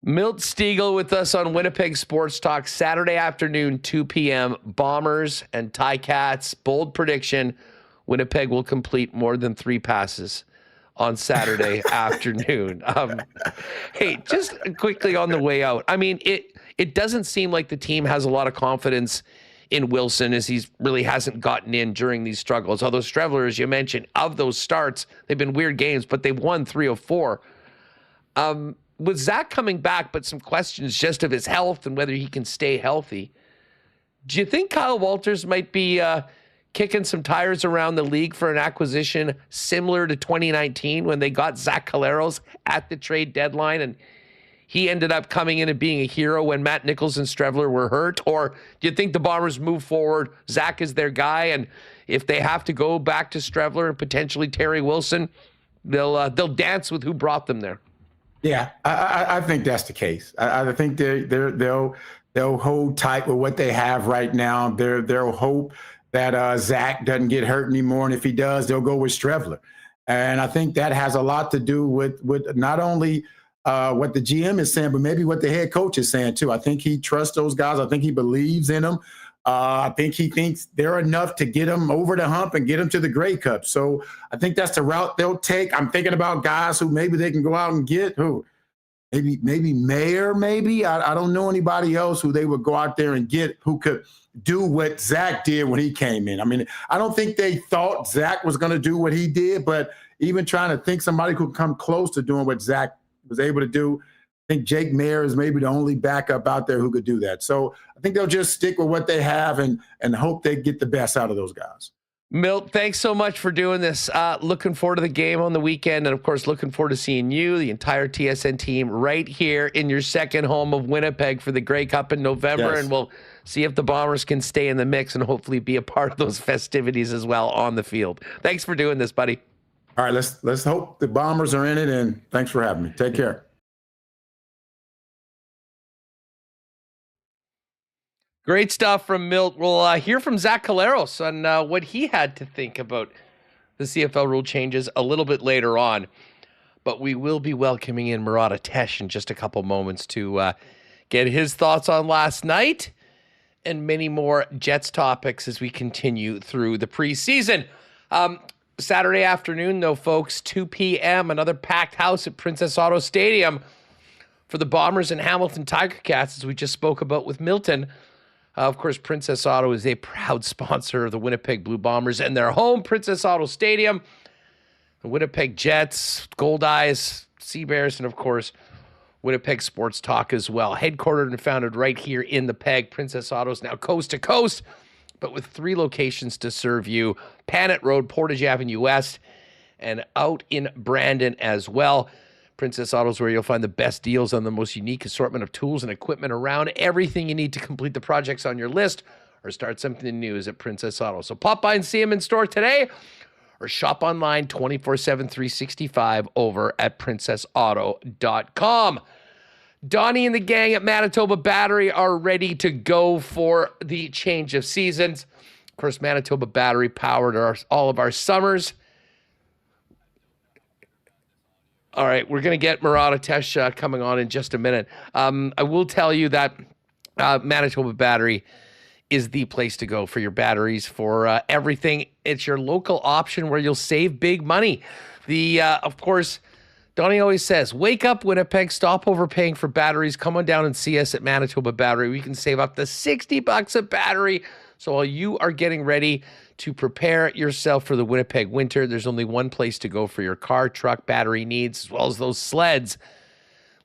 Milt Stegall with us on Winnipeg Sports Talk, Saturday afternoon, 2 p.m. Bombers and TiCats. Bold prediction, Winnipeg will complete more than 3 passes on Saturday afternoon. Hey, just quickly on the way out. It doesn't seem like the team has a lot of confidence in Wilson, as he's really hasn't gotten in during these struggles. Although Streveler, as you mentioned, of those starts, they've been weird games, but they've won 3 of 4. With Zach coming back, but some questions just of his health and whether he can stay healthy, do you think Kyle Walters might be kicking some tires around the league for an acquisition similar to 2019 when they got Zach Collaros at the trade deadline? And he ended up coming in and being a hero when Matt Nichols and Strevler were hurt? Or do you think the Bombers move forward? Zach is their guy, and if they have to go back to Strevler and potentially Terry Wilson, they'll dance with who brought them there. Yeah, I think that's the case. I think they'll hold tight with what they have right now. They'll hope that Zach doesn't get hurt anymore, and if he does, they'll go with Strevler. And I think that has a lot to do with not only what the GM is saying, but maybe what the head coach is saying too. I think he trusts those guys. I think he believes in them. I think he thinks they're enough to get them over the hump and get them to the Grey Cup. So I think that's the route they'll take. I'm thinking about guys who maybe they can go out and get who. Maybe Mayer, maybe. I don't know anybody else who they would go out there and get who could do what Zach did when he came in. I mean, I don't think they thought Zach was going to do what he did, but even trying to think somebody could come close to doing what Zach was able to do, I think Jake Mayer is maybe the only backup out there who could do that. So I think they'll just stick with what they have and hope they get the best out of those guys. Milt, thanks so much for doing this. Looking forward to the game on the weekend, and of course, looking forward to seeing you, the entire TSN team, right here in your second home of Winnipeg for the Grey Cup in November, Yes. and we'll see if the Bombers can stay in the mix and hopefully be a part of those festivities as well on the field. Thanks for doing this, buddy. All right, let's hope the Bombers are in it, and thanks for having me. Take care. Great stuff from Milt. We'll hear from Zach Collaros on what he had to think about the CFL rule changes a little bit later on. But we will be welcoming in Murat in just a couple moments to get his thoughts on last night and many more Jets topics as we continue through the preseason. Saturday afternoon, though, folks, 2 p.m., another packed house at Princess Auto Stadium for the Bombers and Hamilton TiCats, as we just spoke about with Milton. Of course, Princess Auto is a proud sponsor of the Winnipeg Blue Bombers and their home, Princess Auto Stadium. The Winnipeg Jets, Gold Eyes, Sea Bears, and of course, Winnipeg Sports Talk as well. Headquartered and founded right here in the Peg. Princess Auto is now coast to coast, but with 3 locations to serve you. Panet Road, Portage Avenue West, and out in Brandon as well. Princess Auto is where you'll find the best deals on the most unique assortment of tools and equipment around. Everything you need to complete the projects on your list or start something new is at Princess Auto. So pop by and see them in store today or shop online 24/7, 365 over at princessauto.com. Donnie and the gang at Manitoba Battery are ready to go for the change of seasons. Of course, Manitoba Battery powered all of our summers. All right, we're going to get Murat coming on in just a minute. I will tell you that Manitoba Battery is the place to go for your batteries, for everything. It's your local option where you'll save big money. Of course, Donnie always says, wake up, Winnipeg, stop overpaying for batteries. Come on down and see us at Manitoba Battery. We can save up to $60 a battery. So while you are getting ready to prepare yourself for the Winnipeg winter, there's only one place to go for your car, truck, battery needs, as well as those sleds.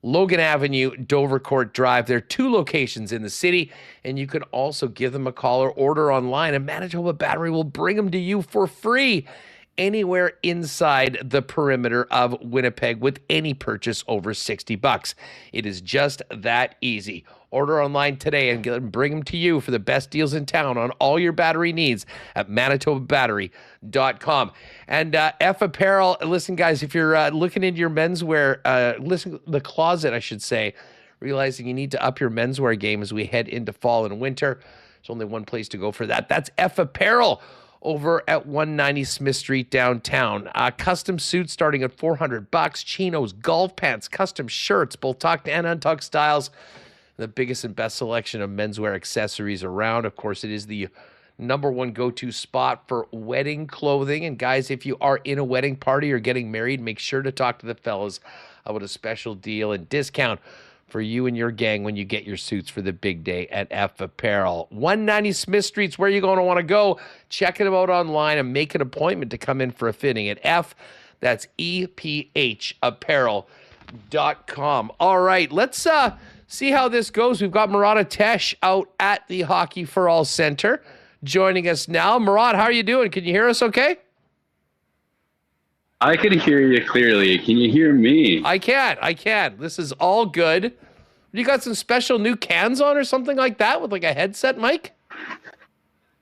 Logan Avenue, Dovercourt Drive. There are 2 locations in the city, and you can also give them a call or order online, and Manitoba Battery will bring them to you for free anywhere inside the perimeter of Winnipeg with any purchase over $60. It is just that easy. Order online today and bring them to you for the best deals in town on all your battery needs at manitobabattery.com. And F Apparel, listen, guys, if you're looking into your menswear, the closet, I should say, realizing you need to up your menswear game as we head into fall and winter, there's only one place to go for that. That's F Apparel over at 190 Smith Street downtown. Custom suits starting at $400. Chinos, golf pants, custom shirts, both tucked and untucked styles. The biggest and best selection of menswear accessories around. Of course, it is the #1 go-to spot for wedding clothing. And guys, if you are in a wedding party or getting married, make sure to talk to the fellas about a special deal and discount for you and your gang when you get your suits for the big day at F Apparel. 190 Smith Street's where you're going to want to go. Check it out online and make an appointment to come in for a fitting at F. That's EPH apparel.com. All right, let's see how this goes. We've got Murat out at the Hockey for All Center joining us now. Murat, how are you doing? Can you hear us okay? I can hear you clearly. Can you hear me? I can. This is all good. You got some special new cans on or something like that with like a headset mic?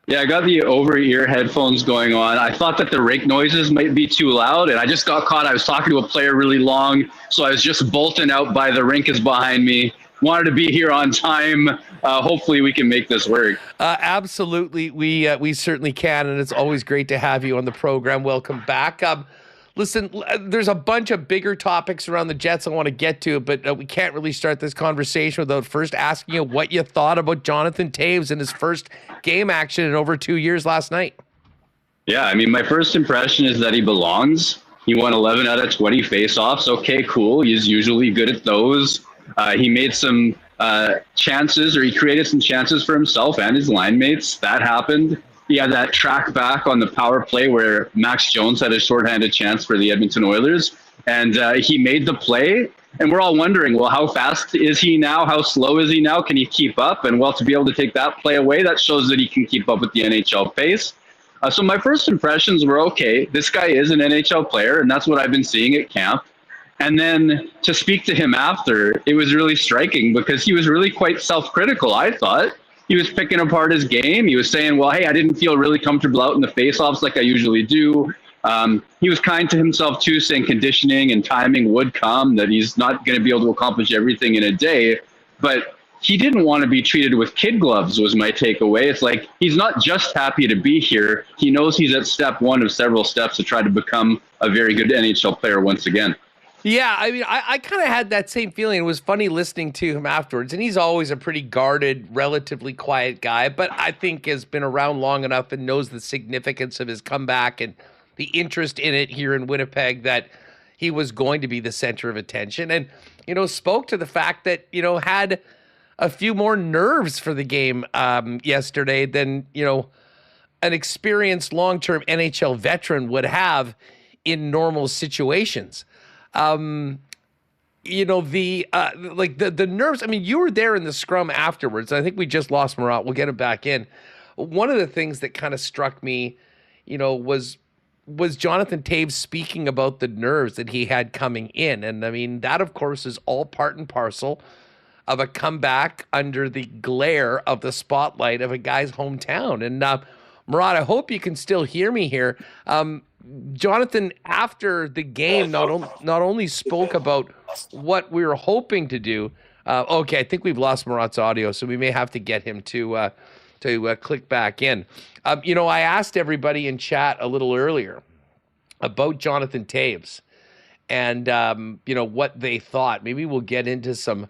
Yeah, I got the over-ear headphones going on. I thought that the rake noises might be too loud, and I just got caught. I was talking to a player really long, so I was just bolting out by the rink is behind me. Wanted to be here on time. Hopefully we can make this work. Absolutely. We certainly can, and it's always great to have you on the program. Welcome back. Listen, there's a bunch of bigger topics around the Jets I want to get to, but we can't really start this conversation without first asking you what you thought about Jonathan Toews in his first game action in over 2 years last night. Yeah, I mean, my first impression is that he belongs. He won 11 out of 20 faceoffs. Okay, cool. He's usually good at those. He made some chances, or he created some chances for himself and his line mates. That happened. He had that track back on the power play where Max Jones had a shorthanded chance for the Edmonton Oilers, and he made the play. And we're all wondering, well, how fast is he now? How slow is he now? Can he keep up? And well, to be able to take that play away, that shows that he can keep up with the NHL pace. So my first impressions were, okay, this guy is an NHL player, and that's what I've been seeing at camp. And then to speak to him after, it was really striking because he was really quite self-critical, I thought. He was picking apart his game. He was saying, well, hey, I didn't feel really comfortable out in the faceoffs like I usually do. He was kind to himself, too, saying conditioning and timing would come, that he's not going to be able to accomplish everything in a day. But he didn't want to be treated with kid gloves was my takeaway. It's like he's not just happy to be here. He knows he's at step one of several steps to try to become a very good NHL player once again. Yeah, I mean, I kind of had that same feeling. It was funny listening to him afterwards, and he's always a pretty guarded, relatively quiet guy, but I think has been around long enough and knows the significance of his comeback and the interest in it here in Winnipeg that he was going to be the center of attention, and, you know, spoke to the fact that, you know, had a few more nerves for the game yesterday than, you know, an experienced long-term NHL veteran would have in normal situations. You know, the nerves, I mean, you were there in the scrum afterwards. I think we just lost Murat. We'll get him back in. One of the things that kind of struck me, you know, was Jonathan Toews speaking about the nerves that he had coming in. And I mean, that of course is all part and parcel of a comeback under the glare of the spotlight of a guy's hometown. And Murat, I hope you can still hear me here. Jonathan, after the game, not only spoke about what we were hoping to do. Okay, I think we've lost Murat's audio, so we may have to get him to click back in. You know, I asked everybody in chat a little earlier about Jonathan Toews and you know, what they thought. Maybe we'll get into some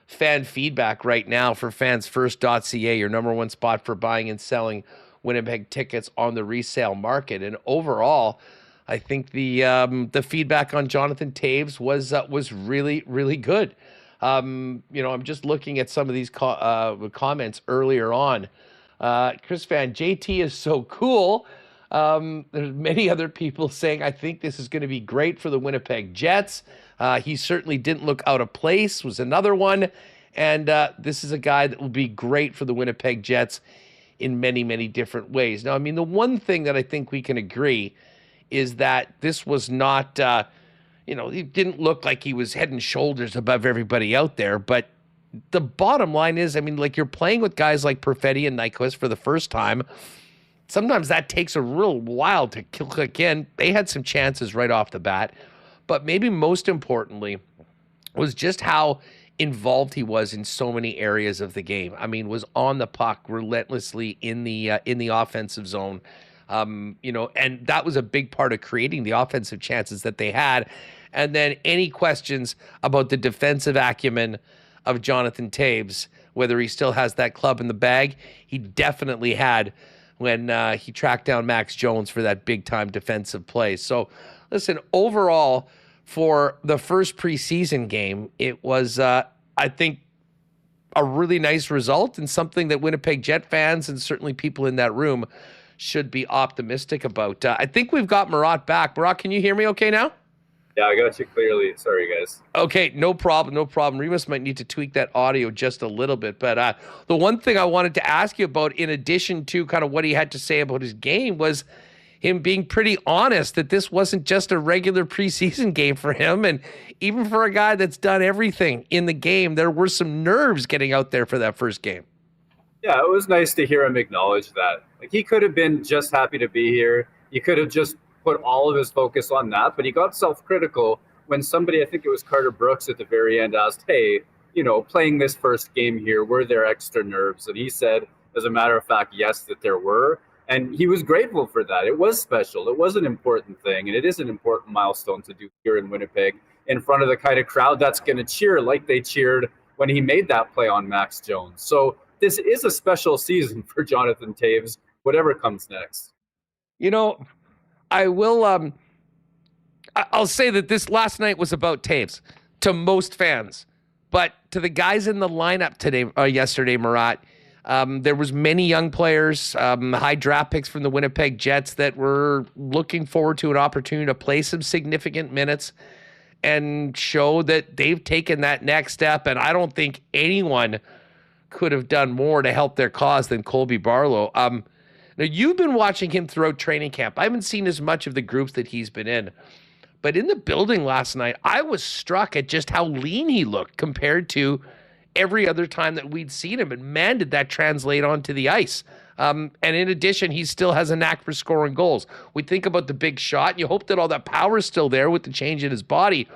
fan feedback right now for fansfirst.ca, your number one spot for buying and selling Winnipeg tickets on the resale market. And overall, I think the feedback on Jonathan Toews was really, really good. You know, I'm just looking at some of these comments earlier on. Chris Van, JT is so cool. There's many other people saying, I think this is going to be great for the Winnipeg Jets. He certainly didn't look out of place, was another one. And this is a guy that will be great for the Winnipeg Jets in many, many different ways. Now, I mean, the one thing that I think we can agree is that this was not, you know, he didn't look like he was head and shoulders above everybody out there. But the bottom line is, I mean, like, you're playing with guys like Perfetti and Nyquist for the first time. Sometimes that takes a real while to click in. They had some chances right off the bat. But maybe most importantly was just how involved he was in so many areas of the game. I mean, was on the puck relentlessly in the offensive zone. You know, and that was a big part of creating the offensive chances that they had. And then any questions about the defensive acumen of Jonathan Toews, whether he still has that club in the bag, he definitely had when he tracked down Max Jones for that big-time defensive play. So, listen, overall, for the first preseason game, it was, I think, a really nice result and something that Winnipeg Jet fans and certainly people in that room should be optimistic about. I think we've got Murat back. Murat, can you hear me okay now? Yeah, I got you clearly. Sorry, guys. Okay, no problem. Remis might need to tweak that audio just a little bit. But the one thing I wanted to ask you about, in addition to kind of what he had to say about his game, was him being pretty honest that this wasn't just a regular preseason game for him. And even for a guy that's done everything in the game, there were some nerves getting out there for that first game. Yeah, it was nice to hear him acknowledge that. Like, he could have been just happy to be here. He could have just put all of his focus on that, but he got self-critical when somebody, I think it was Carter Brooks at the very end, asked, hey, playing this first game here, were there extra nerves? And he said, as a matter of fact, yes, that there were. And he was grateful for that. It was special. It was an important thing. And it is an important milestone to do here in Winnipeg in front of the kind of crowd that's going to cheer like they cheered when he made that play on Max Jones. So this is a special season for Jonathan Toews, whatever comes next. I will, I'll say that this last night was about Toews to most fans. But to the guys in the lineup yesterday, Murat, there was many young players, high draft picks from the Winnipeg Jets that were looking forward to an opportunity to play some significant minutes and show that they've taken that next step. And I don't think anyone could have done more to help their cause than Colby Barlow. Now, you've been watching him throughout training camp. I haven't seen as much of the groups that he's been in. But in the building last night, I was struck at just how lean he looked compared to every other time that we'd seen him. And man, did that translate onto the ice. And in addition, he still has a knack for scoring goals. We think about the big shot, and you hope that all that power is still there with the change in his body.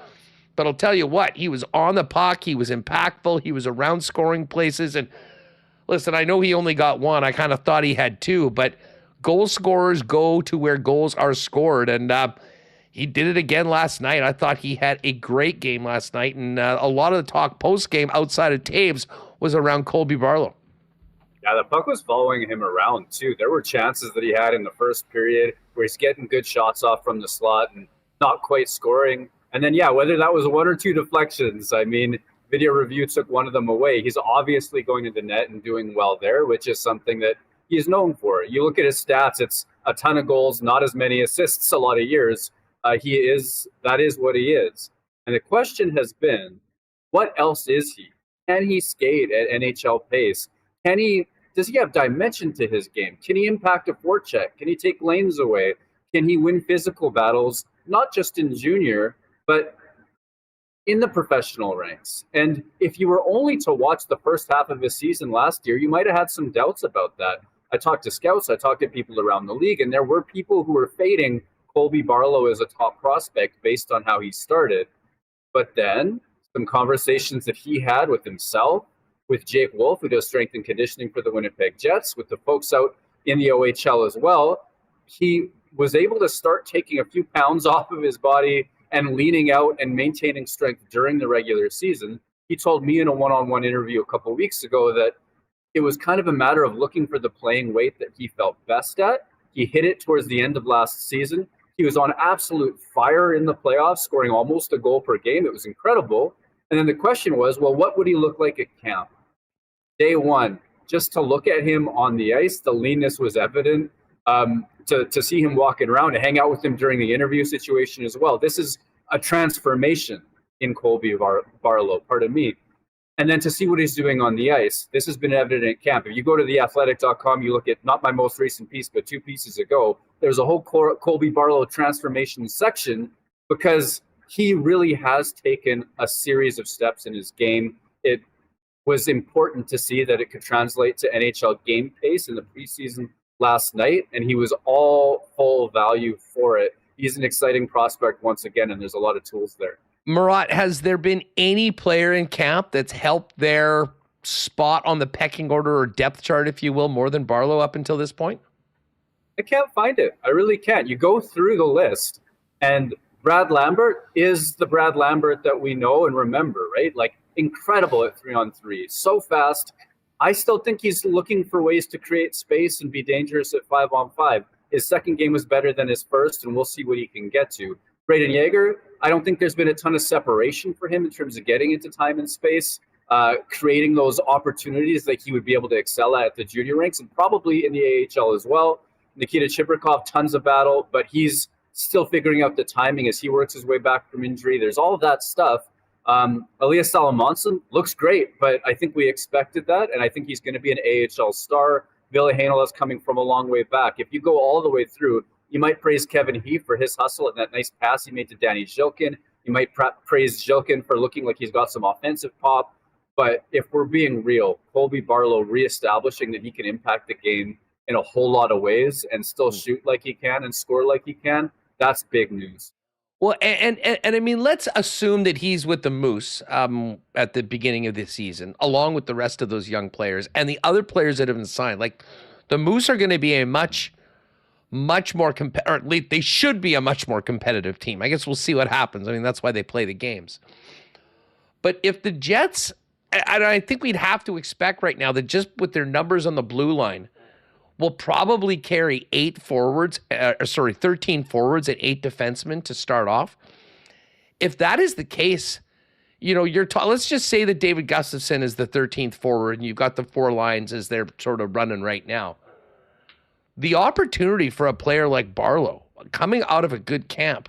But I'll tell you what, he was on the puck, he was impactful, he was around scoring places. And listen, I know he only got one. I kind of thought he had two, but goal scorers go to where goals are scored. And he did it again last night. I thought he had a great game last night. And a lot of the talk post-game outside of Toews was around Colby Barlow. Yeah, the puck was following him around, too. There were chances that he had in the first period where he's getting good shots off from the slot and not quite scoring. And then, whether that was one or two deflections, I mean, video review took one of them away. He's obviously going to the net and doing well there, which is something that he's known for. You look at his stats, it's a ton of goals, not as many assists a lot of years. That is what he is. And the question has been, what else is he? Can he skate at NHL pace? Does he have dimension to his game? Can he impact a forecheck? Can he take lanes away? Can he win physical battles, not just in junior, but in the professional ranks? And if you were only to watch the first half of his season last year, you might have had some doubts about that. I talked to scouts, I talked to people around the league, and there were people who were fading Colby Barlow as a top prospect based on how he started. But then some conversations that he had with himself, with Jake Wolf, who does strength and conditioning for the Winnipeg Jets, with the folks out in the OHL as well, he was able to start taking a few pounds off of his body and leaning out and maintaining strength during the regular season. He told me in a one-on-one interview a couple of weeks ago that it was kind of a matter of looking for the playing weight that he felt best at. He hit it towards the end of last season. He was on absolute fire in the playoffs, scoring almost a goal per game. It was incredible. And then the question was, well, what would he look like at camp? Day one, just to look at him on the ice, the leanness was evident. To see him walking around and hang out with him during the interview situation as well. This is a transformation in Colby Barlow, pardon me. And then to see what he's doing on the ice, this has been evident at camp. If you go to theathletic.com, you look at not my most recent piece, but 2 pieces ago, there's a whole Colby Barlow transformation section because he really has taken a series of steps in his game. It was important to see that it could translate to NHL game pace in the preseason last night, and he was all full value for it. He's an exciting prospect once again, and there's a lot of tools there. Murat, has there been any player in camp that's helped their spot on the pecking order or depth chart, if you will, more than Barlow up until this point? I can't find it. I really can't. You go through the list, and Brad Lambert is the Brad Lambert that we know and remember, right? Like, incredible at 3-on-3, so fast. I still think he's looking for ways to create space and be dangerous at 5-on-5. His second game was better than his first, and we'll see what he can get to. Braden Yeager, I don't think there's been a ton of separation for him in terms of getting into time and space, creating those opportunities that he would be able to excel at the junior ranks and probably in the AHL as well. Nikita Chibrikov, tons of battle, but he's still figuring out the timing as he works his way back from injury. There's all of that stuff. Elias Salamonson looks great, but I think we expected that, and I think he's going to be an AHL star. Ville Heinola is coming from a long way back. If you go all the way through, You might praise Kevin Heath for his hustle and that nice pass he made to Danny Zhilkin. You might praise Zhilkin for looking like he's got some offensive pop. But if we're being real, Colby Barlow reestablishing that he can impact the game in a whole lot of ways and still shoot like he can and score like he can, that's big news. Well, and I mean, let's assume that he's with the Moose at the beginning of this season, along with the rest of those young players and the other players that have been signed. Like, the Moose are going to be a much more or at least they should be a much more competitive team. I guess we'll see what happens. I mean, that's why they play the games. But if the Jets, and I think we'd have to expect right now that just with their numbers on the blue line, will probably carry 13 forwards and 8 defensemen to start off. If that is the case, you know, let's just say that David Gustafsson is the 13th forward and you've got the 4 lines as they're sort of running right now. The opportunity for a player like Barlow coming out of a good camp,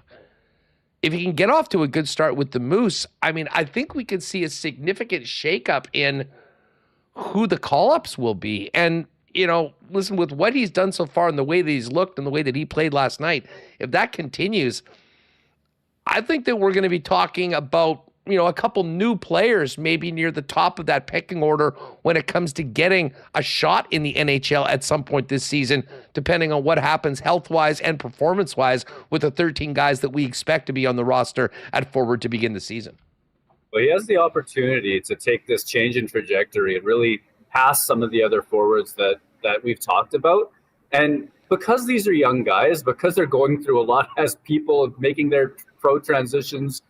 if he can get off to a good start with the Moose, I mean, I think we could see a significant shakeup in who the call-ups will be. And, you know, listen, with what he's done so far and the way that he's looked and the way that he played last night, if that continues, I think that we're going to be talking about, you know, a couple new players maybe near the top of that pecking order when it comes to getting a shot in the NHL at some point this season, depending on what happens health-wise and performance-wise with the 13 guys that we expect to be on the roster at forward to begin the season. Well, he has the opportunity to take this change in trajectory and really pass some of the other forwards that we've talked about. And because these are young guys, because they're going through a lot as people making their pro transitions,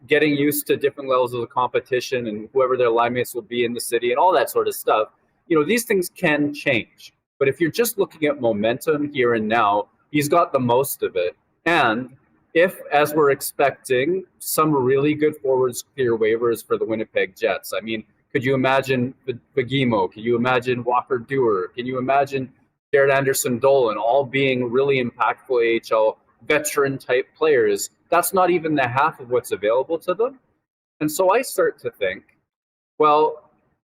getting used to different levels of the competition and whoever their line mates will be in the city and all that sort of stuff, you know, these things can change. But if you're just looking at momentum here and now, he's got the most of it. And if, as we're expecting, some really good forwards clear waivers for the Winnipeg Jets, I mean, could you imagine Bagimo? Can you imagine Walker Dewar? Can you imagine Jared Anderson-Dolan all being really impactful AHL veteran-type players? That's not even the half of what's available to them. And so I start to think, well,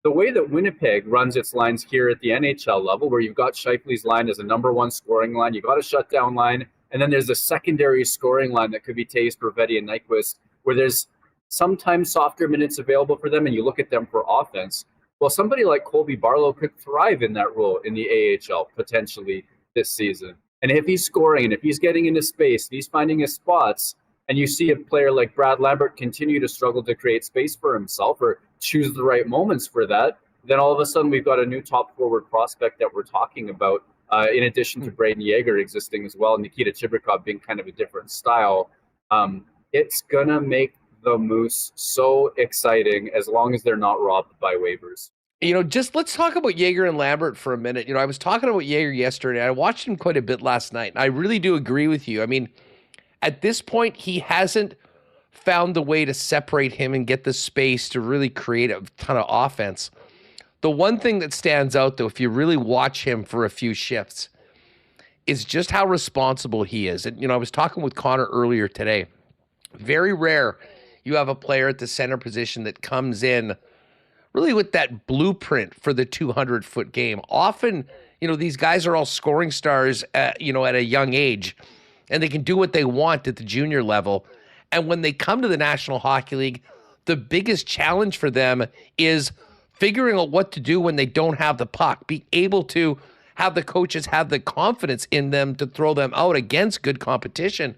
the way that Winnipeg runs its lines here at the NHL level, where you've got Scheifele's line as a number 1 scoring line, you've got a shutdown line, and then there's a secondary scoring line that could be Taves, Bravetti, and Nyquist, where there's sometimes softer minutes available for them, and you look at them for offense. Well, somebody like Colby Barlow could thrive in that role in the AHL potentially this season. And if he's scoring and if he's getting into space, if he's finding his spots, and you see a player like Brad Lambert continue to struggle to create space for himself or choose the right moments for that, then all of a sudden we've got a new top forward prospect that we're talking about, in addition to Braden Yeager existing as well, Nikita Chibrikov being kind of a different style. It's going to make the Moose so exciting as long as they're not robbed by waivers. You know, just let's talk about Yeager and Lambert for a minute. You know, I was talking about Yeager yesterday. I watched him quite a bit last night, and I really do agree with you. I mean, at this point, he hasn't found the way to separate him and get the space to really create a ton of offense. The one thing that stands out, though, if you really watch him for a few shifts, is just how responsible he is. And, you know, I was talking with Connor earlier today. Very rare you have a player at the center position that comes in really with that blueprint for the 200-foot game. Often, you know, these guys are all scoring stars, you know, at a young age, and they can do what they want at the junior level. And when they come to the National Hockey League, the biggest challenge for them is figuring out what to do when they don't have the puck, be able to have the coaches have the confidence in them to throw them out against good competition.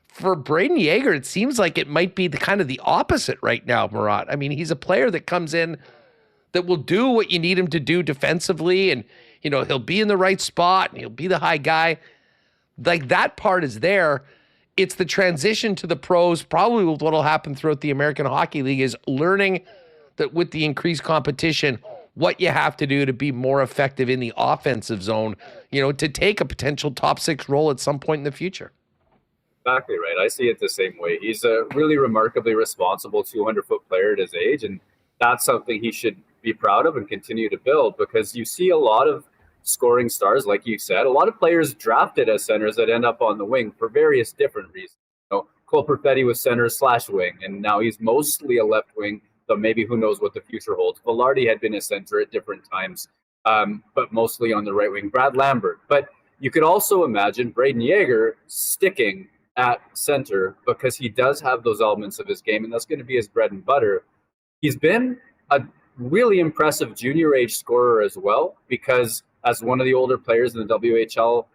For Braden Yeager, it seems like it might be the kind of the opposite right now, Murat. I mean, he's a player that comes in that will do what you need him to do defensively, and, you know, he'll be in the right spot, and he'll be the high guy. Like, that part is there. It's the transition to the pros, probably what will happen throughout the American Hockey League, is learning that with the increased competition, what you have to do to be more effective in the offensive zone, you know, to take a potential top 6 role at some point in the future. Exactly right. I see it the same way. He's a really remarkably responsible 200-foot player at his age, and that's something he should be proud of and continue to build, because you see a lot of scoring stars, like you said, a lot of players drafted as centers that end up on the wing for various different reasons. You know, Cole Perfetti was center/wing, and now he's mostly a left wing, so maybe who knows what the future holds. Velarde had been a center at different times, but mostly on the right wing. Brad Lambert. But You could also imagine Braden Yeager sticking at center because he does have those elements of his game, and that's going to be his bread and butter. He's been a really impressive junior age scorer as well, because as one of the older players in the WHL,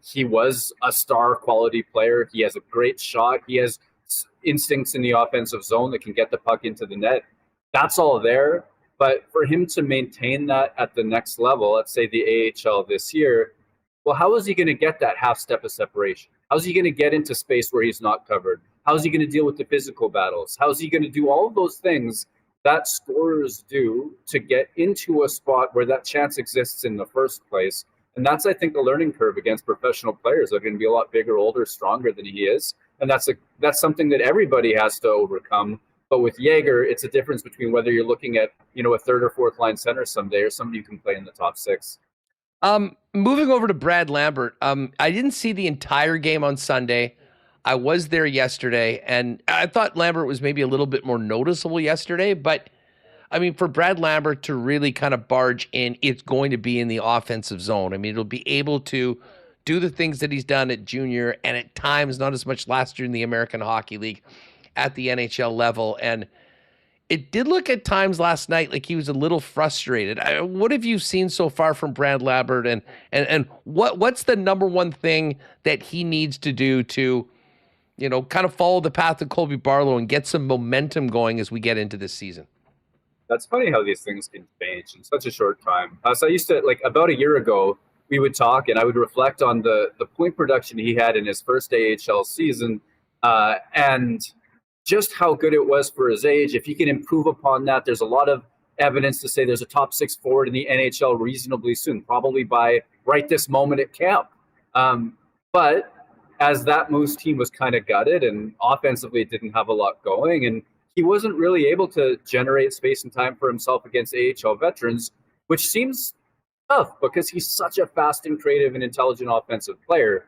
he was a star quality player. He has a great shot. He has instincts in the offensive zone that can get the puck into the net. That's all there. But for him to maintain that at the next level, let's say the AHL this year, well, how is he going to get that half step of separation? How's he going to get into space where he's not covered? How's he going to deal with the physical battles? How's he going to do all of those things that scorers do to get into a spot where that chance exists in the first place? And that's, I think, the learning curve against professional players. They're going to be a lot bigger, older, stronger than he is. And that's something that everybody has to overcome. But with Yeager, it's a difference between whether you're looking at, a third or fourth line center someday or somebody who can play in the top six. Moving over to Brad Lambert, I didn't see the entire game on Sunday. I was there yesterday, and I thought Lambert was maybe a little bit more noticeable yesterday. But, I mean, for Brad Lambert to really kind of barge in, it's going to be in the offensive zone. I mean, it'll be able to do the things that he's done at junior and at times, not as much last year in the American Hockey League, at the NHL level. And it did look at times last night like he was a little frustrated. What have you seen so far from Brad Lambert, and what's the number one thing that he needs to do to, kind of follow the path of Colby Barlow and get some momentum going as we get into this season? That's funny how these things can change in such a short time. So I used to, about a year ago, we would talk and I would reflect on the point production he had in his first AHL season, and just how good it was for his age. If he can improve upon that, there's a lot of evidence to say there's a top six forward in the NHL reasonably soon, probably by right this moment at camp. But as that Moose team was kind of gutted and offensively it didn't have a lot going, and he wasn't really able to generate space and time for himself against AHL veterans, which seems tough because he's such a fast and creative and intelligent offensive player.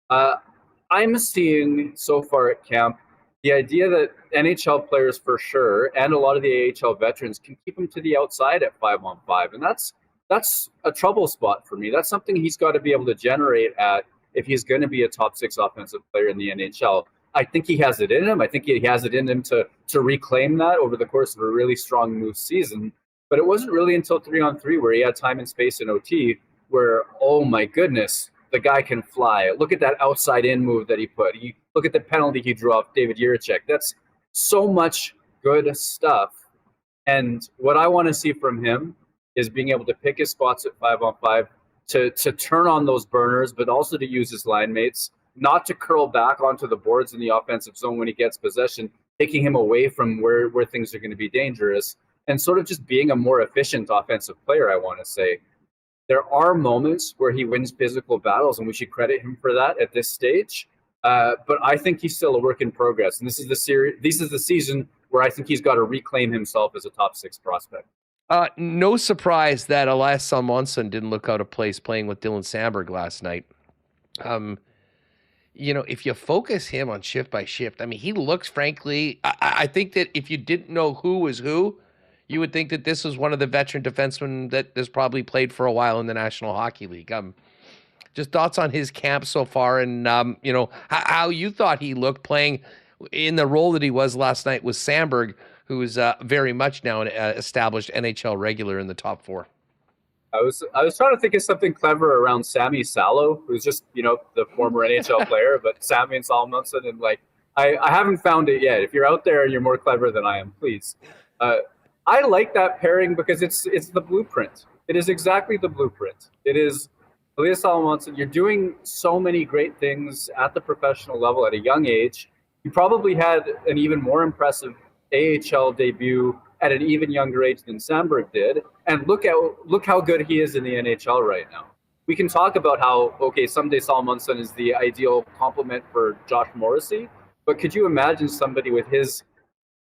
I'm seeing so far at camp the idea that NHL players for sure, and a lot of the AHL veterans, can keep him to the outside at 5-on-5. And that's a trouble spot for me. That's something he's got to be able to generate at if he's going to be a top six offensive player in the NHL. I think he has it in him. I think he has it in him to reclaim that over the course of a really strong Moose season. But it wasn't really until 3-on-3 where he had time and space in OT where, oh my goodness, the guy can fly. Look at that outside in move that he put. Look at the penalty he drew off David Hrabchak. That's so much good stuff. And what I want to see from him is being able to pick his spots at 5-on-5, to turn on those burners, but also to use his line mates, not to curl back onto the boards in the offensive zone when he gets possession, taking him away from where things are going to be dangerous, and sort of just being a more efficient offensive player, I want to say. There are moments where he wins physical battles, and we should credit him for that at this stage. But I think he's still a work in progress, and this is the season where I think he's got to reclaim himself as a top six prospect. No surprise that Elias Salmonson didn't look out of place playing with Dylan Samberg last night. If you focus him on shift by shift, I mean, he looks, frankly, I think that if you didn't know who was who, you would think that this was one of the veteran defensemen that has probably played for a while in the National Hockey League. Just thoughts on his camp so far, and how you thought he looked playing in the role that he was last night with Samberg, who is very much now an established NHL regular in the top four. I was trying to think of something clever around Sammy Salo, who's just the former NHL player, but Sammy and Salmonson, and I haven't found it yet. If you're out there and you're more clever than I am, please. I like that pairing because it's the blueprint. It is exactly the blueprint. It is Elias Salmonson. You're doing so many great things at the professional level at a young age. You probably had an even more impressive AHL debut at an even younger age than Samberg did. And look how good he is in the NHL right now. We can talk about how, someday Salmonson is the ideal complement for Josh Morrissey, but could you imagine somebody with his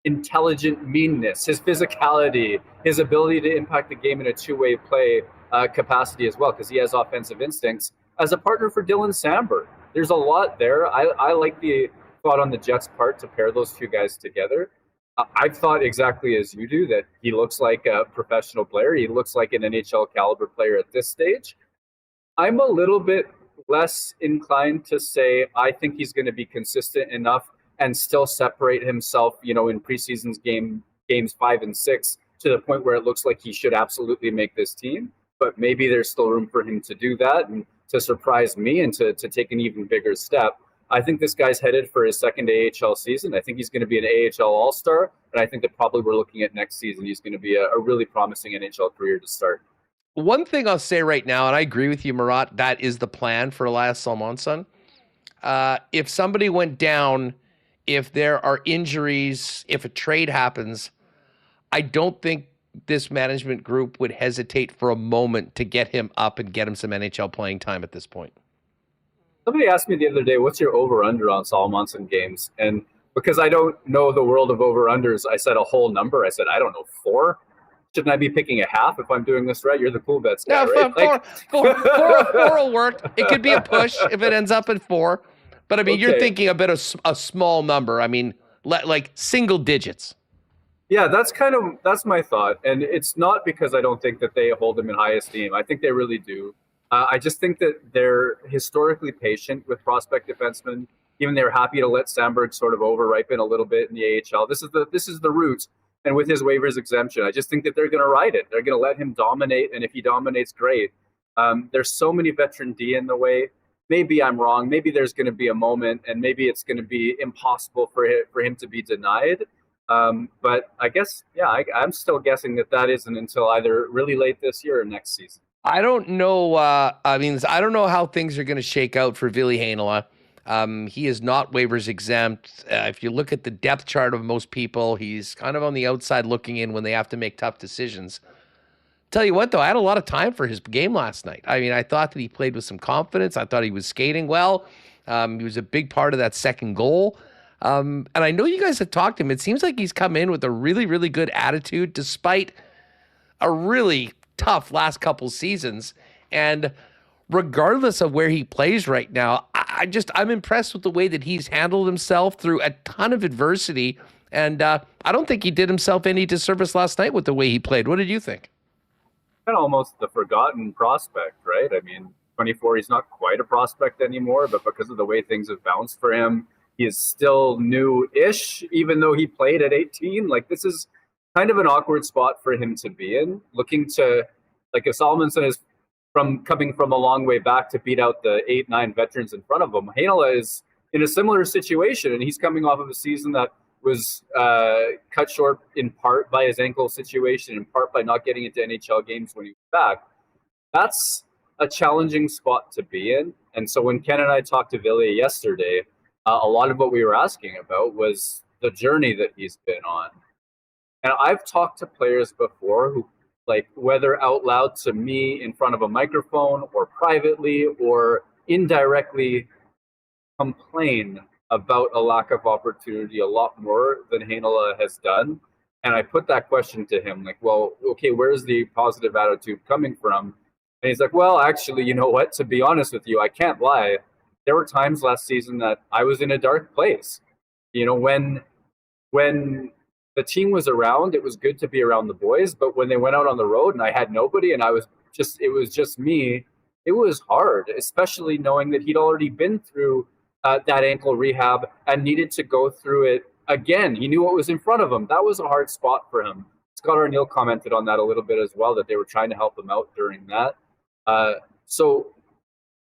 intelligent meanness, his physicality, his ability to impact the game in a two-way play capacity as well, because he has offensive instincts, as a partner for Dylan Samberg? There's a lot there. I like the thought on the Jets' part to pair those two guys together. I've thought exactly as you do that he looks like a professional player. He looks like an NHL caliber player at this stage. I'm a little bit less inclined to say, I think he's going to be consistent enough and still separate himself, in preseason's games 5 and 6 to the point where it looks like he should absolutely make this team. But maybe there's still room for him to do that and to surprise me and to take an even bigger step. I think this guy's headed for his second AHL season. I think he's going to be an AHL All-Star, and I think that probably we're looking at next season. He's going to be a really promising NHL career to start. One thing I'll say right now, and I agree with you, Murat, that is the plan for Elias Salomonsson. If somebody went down, if there are injuries, if a trade happens, I don't think this management group would hesitate for a moment to get him up and get him some NHL playing time at this point. Somebody asked me the other day, what's your over-under on Salomonsson games? And because I don't know the world of over-unders, I said a whole number. I said, I don't know, 4? Shouldn't I be picking a half if I'm doing this right? You're the cool bets guy, right? Four will work. It could be a push if it ends up at 4. But, I mean, You're thinking a bit of a small number. I mean, like single digits. Yeah, that's my thought. And it's not because I don't think that they hold him in high esteem. I think they really do. I just think that they're historically patient with prospect defensemen. Even they're happy to let Sandberg sort of over-ripen a little bit in the AHL. This is the route. And with his waivers exemption, I just think that they're going to ride it. They're going to let him dominate. And if he dominates, great. There's so many veteran D in the way. Maybe I'm wrong. Maybe there's going to be a moment, and maybe it's going to be impossible for him to be denied. But I guess, I'm still guessing that isn't until either really late this year or next season. I don't know. I don't know how things are going to shake out for Ville Heinola. He is not waivers exempt. If you look at the depth chart of most people, he's kind of on the outside looking in when they have to make tough decisions. Tell you what, though, I had a lot of time for his game last night. I mean, I thought that he played with some confidence. I thought he was skating well. He was a big part of that second goal. And I know you guys have talked to him. It seems like he's come in with a really, really good attitude despite a really tough last couple seasons. And regardless of where he plays right now, I'm impressed with the way that he's handled himself through a ton of adversity. And I don't think he did himself any disservice last night with the way he played. What did you think? Kind of almost the forgotten prospect, right? I mean, 24, he's not quite a prospect anymore, but because of the way things have bounced for him, he is still new-ish, even though he played at 18. Like, this is kind of an awkward spot for him to be in, looking to, like, if Salomonsson is coming from a long way back to beat out the 8-9 veterans in front of him, Heinola is in a similar situation, and he's coming off of a season that was cut short in part by his ankle situation, in part by not getting into NHL games when he was back. That's a challenging spot to be in. And so when Ken and I talked to Ville yesterday, a lot of what we were asking about was the journey that he's been on. And I've talked to players before who, like, whether out loud to me in front of a microphone or privately or indirectly, complain about a lack of opportunity a lot more than Heinola has done. And I put that question to him, like, well, okay, where's the positive attitude coming from? And he's like, well, actually, you know what? To be honest with you, I can't lie. There were times last season that I was in a dark place. You know, when the team was around, it was good to be around the boys. But when they went out on the road and I had nobody and it was just me, it was hard, especially knowing that he'd already been through that ankle rehab and needed to go through it again. He knew what was in front of him. That was a hard spot for him. Scott Arniel commented on that a little bit as well, that they were trying to help him out during that. So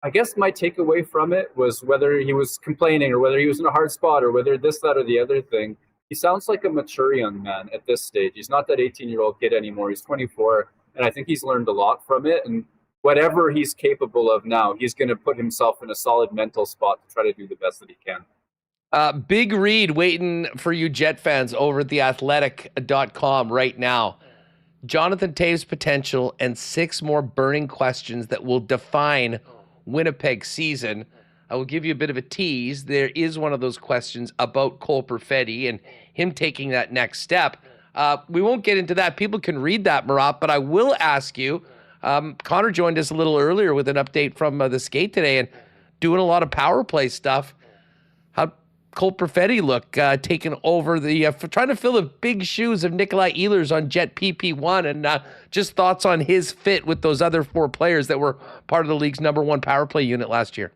I guess my takeaway from it was whether he was complaining or whether he was in a hard spot or whether this, that, or the other thing, he sounds like a mature young man at this stage. He's not that 18-year-old kid anymore. He's 24, and I think he's learned a lot from it. And whatever he's capable of now, he's going to put himself in a solid mental spot to try to do the best that he can. Big read waiting for you Jet fans over at theathletic.com right now. Jonathan Toews' potential and 6 more burning questions that will define Winnipeg's season. I will give you a bit of a tease. There is one of those questions about Cole Perfetti and him taking that next step. We won't get into that. People can read that, Murat, but I will ask you, Connor joined us a little earlier with an update from the skate today and doing a lot of power play stuff. Cole Perfetti look taking over trying to fill the big shoes of Nikolai Ehlers on Jet PP1, and just thoughts on his fit with those other 4 players that were part of the league's #1 power play unit last year.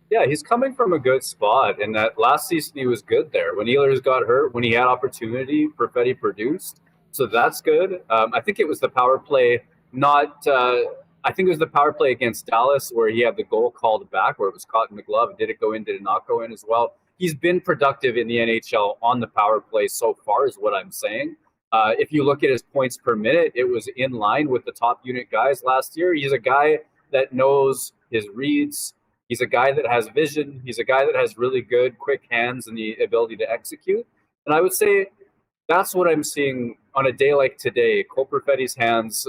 Yeah, he's coming from a good spot, and that last season he was good there. When Ehlers got hurt, when he had opportunity, Perfetti produced, so that's good. I think it was the power play, I think it was the power play against Dallas where he had the goal called back, where it was caught in the glove. Did it go in? Did it not go in as well? He's been productive in the NHL on the power play so far, is what I'm saying. If you look at his points per minute, it was in line with the top unit guys last year. He's a guy that knows his reads. He's a guy that has vision. He's a guy that has really good, quick hands and the ability to execute. And I would say that's what I'm seeing on a day like today. Cole Perfetti's hands,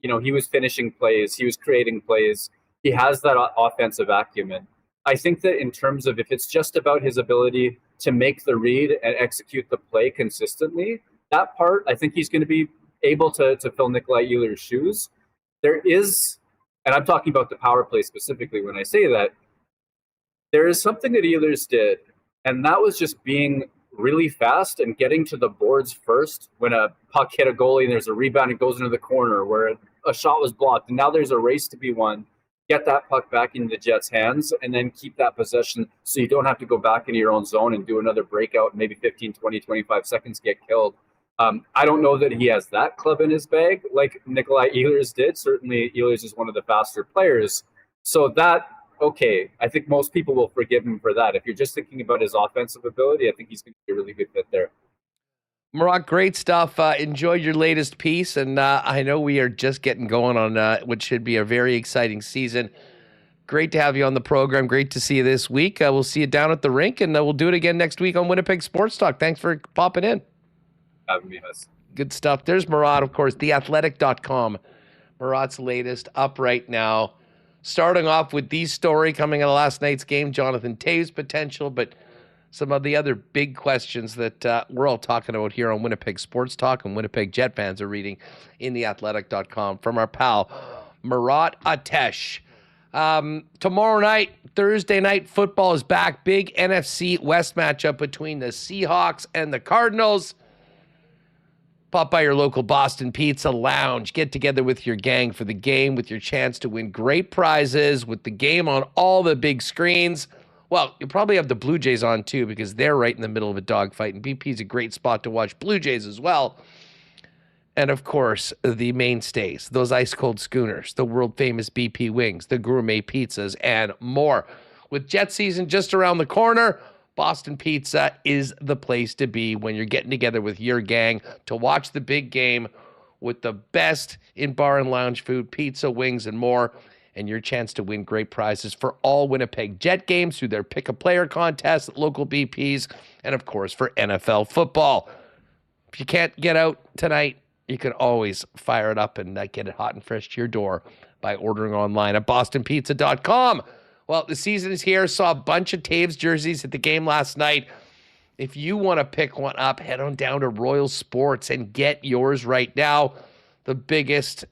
he was finishing plays. He was creating plays. He has that offensive acumen. I think that in terms of if it's just about his ability to make the read and execute the play consistently, that part, I think he's going to be able to fill Nikolai Ehlers' shoes. There is, and I'm talking about the power play specifically when I say that, there is something that Ehlers did, and that was just being really fast and getting to the boards first when a puck hit a goalie and there's a rebound and goes into the corner where a shot was blocked. And now there's a race to be won. Get that puck back into the Jets' hands and then keep that possession so you don't have to go back into your own zone and do another breakout and maybe 15, 20, 25 seconds get killed. I don't know that he has that club in his bag like Nikolai Ehlers did. Certainly Ehlers is one of the faster players. So that, okay, I think most people will forgive him for that. If you're just thinking about his offensive ability, I think he's going to be a really good fit there. Murat, great stuff. Enjoyed your latest piece, and I know we are just getting going on what should be a very exciting season. Great to have you on the program. Great to see you this week. We'll see you down at the rink, and we'll do it again next week on Winnipeg Sports Talk. Thanks for popping in. Having me, Huss. Good stuff. There's Murat, of course, theathletic.com. Murat's latest up right now. Starting off with the story coming out of last night's game, Jonathan Toews' potential, but some of the other big questions that we're all talking about here on Winnipeg Sports Talk and Winnipeg Jet fans are reading in theathletic.com from our pal, Murat Atesh. Tomorrow night, Thursday night, football is back. Big NFC West matchup between the Seahawks and the Cardinals. Pop by your local Boston Pizza Lounge. Get together with your gang for the game with your chance to win great prizes with the game on all the big screens. Well, you'll probably have the Blue Jays on too because they're right in the middle of a dogfight, and BP's a great spot to watch Blue Jays as well. And of course, the mainstays, those ice-cold schooners, the world-famous BP wings, the gourmet pizzas, and more. With Jet season just around the corner, Boston Pizza is the place to be when you're getting together with your gang to watch the big game with the best in bar and lounge food, pizza, wings, and more, and your chance to win great prizes for all Winnipeg Jet games through their pick-a-player contest at local BPs, and of course for NFL football. If you can't get out tonight, you can always fire it up and get it hot and fresh to your door by ordering online at bostonpizza.com. Well, the season is here. Saw a bunch of Toews jerseys at the game last night. If you want to pick one up, head on down to Royal Sports and get yours right now. The biggest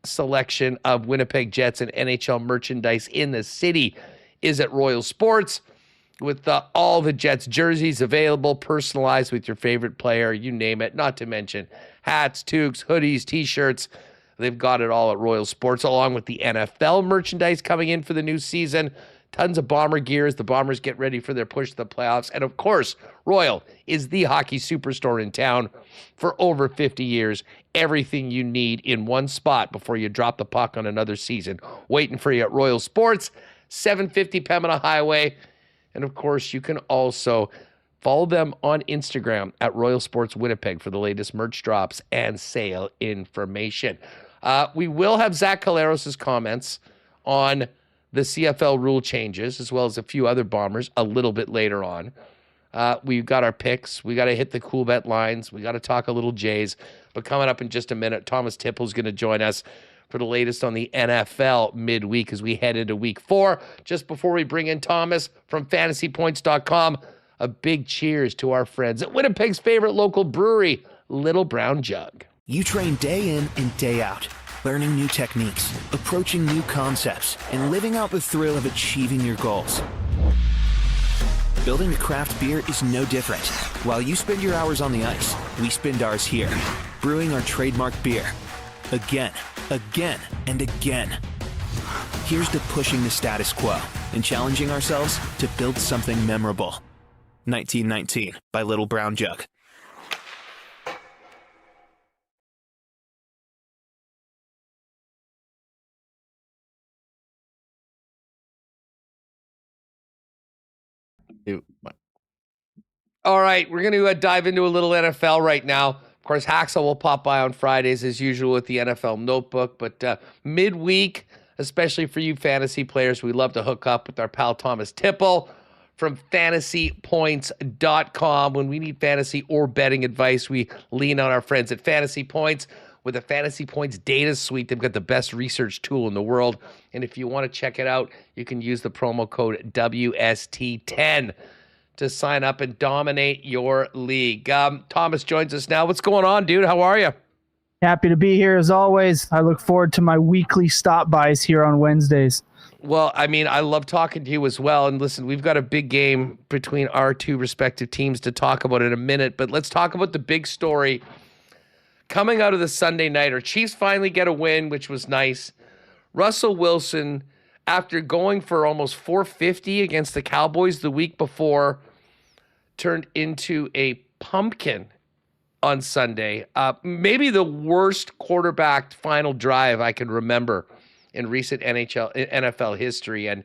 selection of Winnipeg Jets and NHL merchandise in the city is at Royal Sports, with all the Jets jerseys available, personalized with your favorite player, you name it, not to mention hats, toques, hoodies, T-shirts. They've got it all at Royal Sports, along with the NFL merchandise coming in for the new season. Tons of Bomber gear as the Bombers get ready for their push to the playoffs. And of course, Royal is the hockey superstore in town for over 50 years. Everything you need in one spot before you drop the puck on another season. Waiting for you at Royal Sports, 750 Pembina Highway. And of course, you can also follow them on Instagram at Royal Sports Winnipeg for the latest merch drops and sale information. We will have Zach Caleros' comments on the CFL rule changes, as well as a few other Bombers a little bit later on. We've got our picks. We got to hit the Coolbet lines. We got to talk a little Jays. But coming up in just a minute, Thomas Tipple is going to join us for the latest on the NFL midweek as we head into week 4. Just before we bring in Thomas from fantasypoints.com, a big cheers to our friends at Winnipeg's favorite local brewery, Little Brown Jug. You train day in and day out, learning new techniques, approaching new concepts, and living out the thrill of achieving your goals. Building a craft beer is no different. While you spend your hours on the ice, we spend ours here, brewing our trademark beer. Again, again, and again. Here's to pushing the status quo and challenging ourselves to build something memorable. 1919 by Little Brown Jug. All right, we're going to dive into a little NFL right now. Of course, Haxel will pop by on Fridays as usual with the NFL Notebook, but midweek, especially for you fantasy players, we love to hook up with our pal Thomas Tipple from fantasypoints.com. When we need fantasy or betting advice, we lean on our friends at Fantasy Points. With the Fantasy Points data suite, they've got the best research tool in the world. And if you want to check it out, you can use the promo code WST10 to sign up and dominate your league. Thomas joins us now. What's going on, dude? How are you? Happy to be here as always. I look forward to my weekly stop bys here on Wednesdays. Well, I mean, I love talking to you as well. And listen, we've got a big game between our two respective teams to talk about in a minute, but let's talk about the big story coming out of the Sunday night. Our Chiefs finally get a win, which was nice. Russell Wilson, after going for almost 450 against the Cowboys the week before, turned into a pumpkin on Sunday. Maybe the worst quarterback final drive I can remember in recent NFL history. And,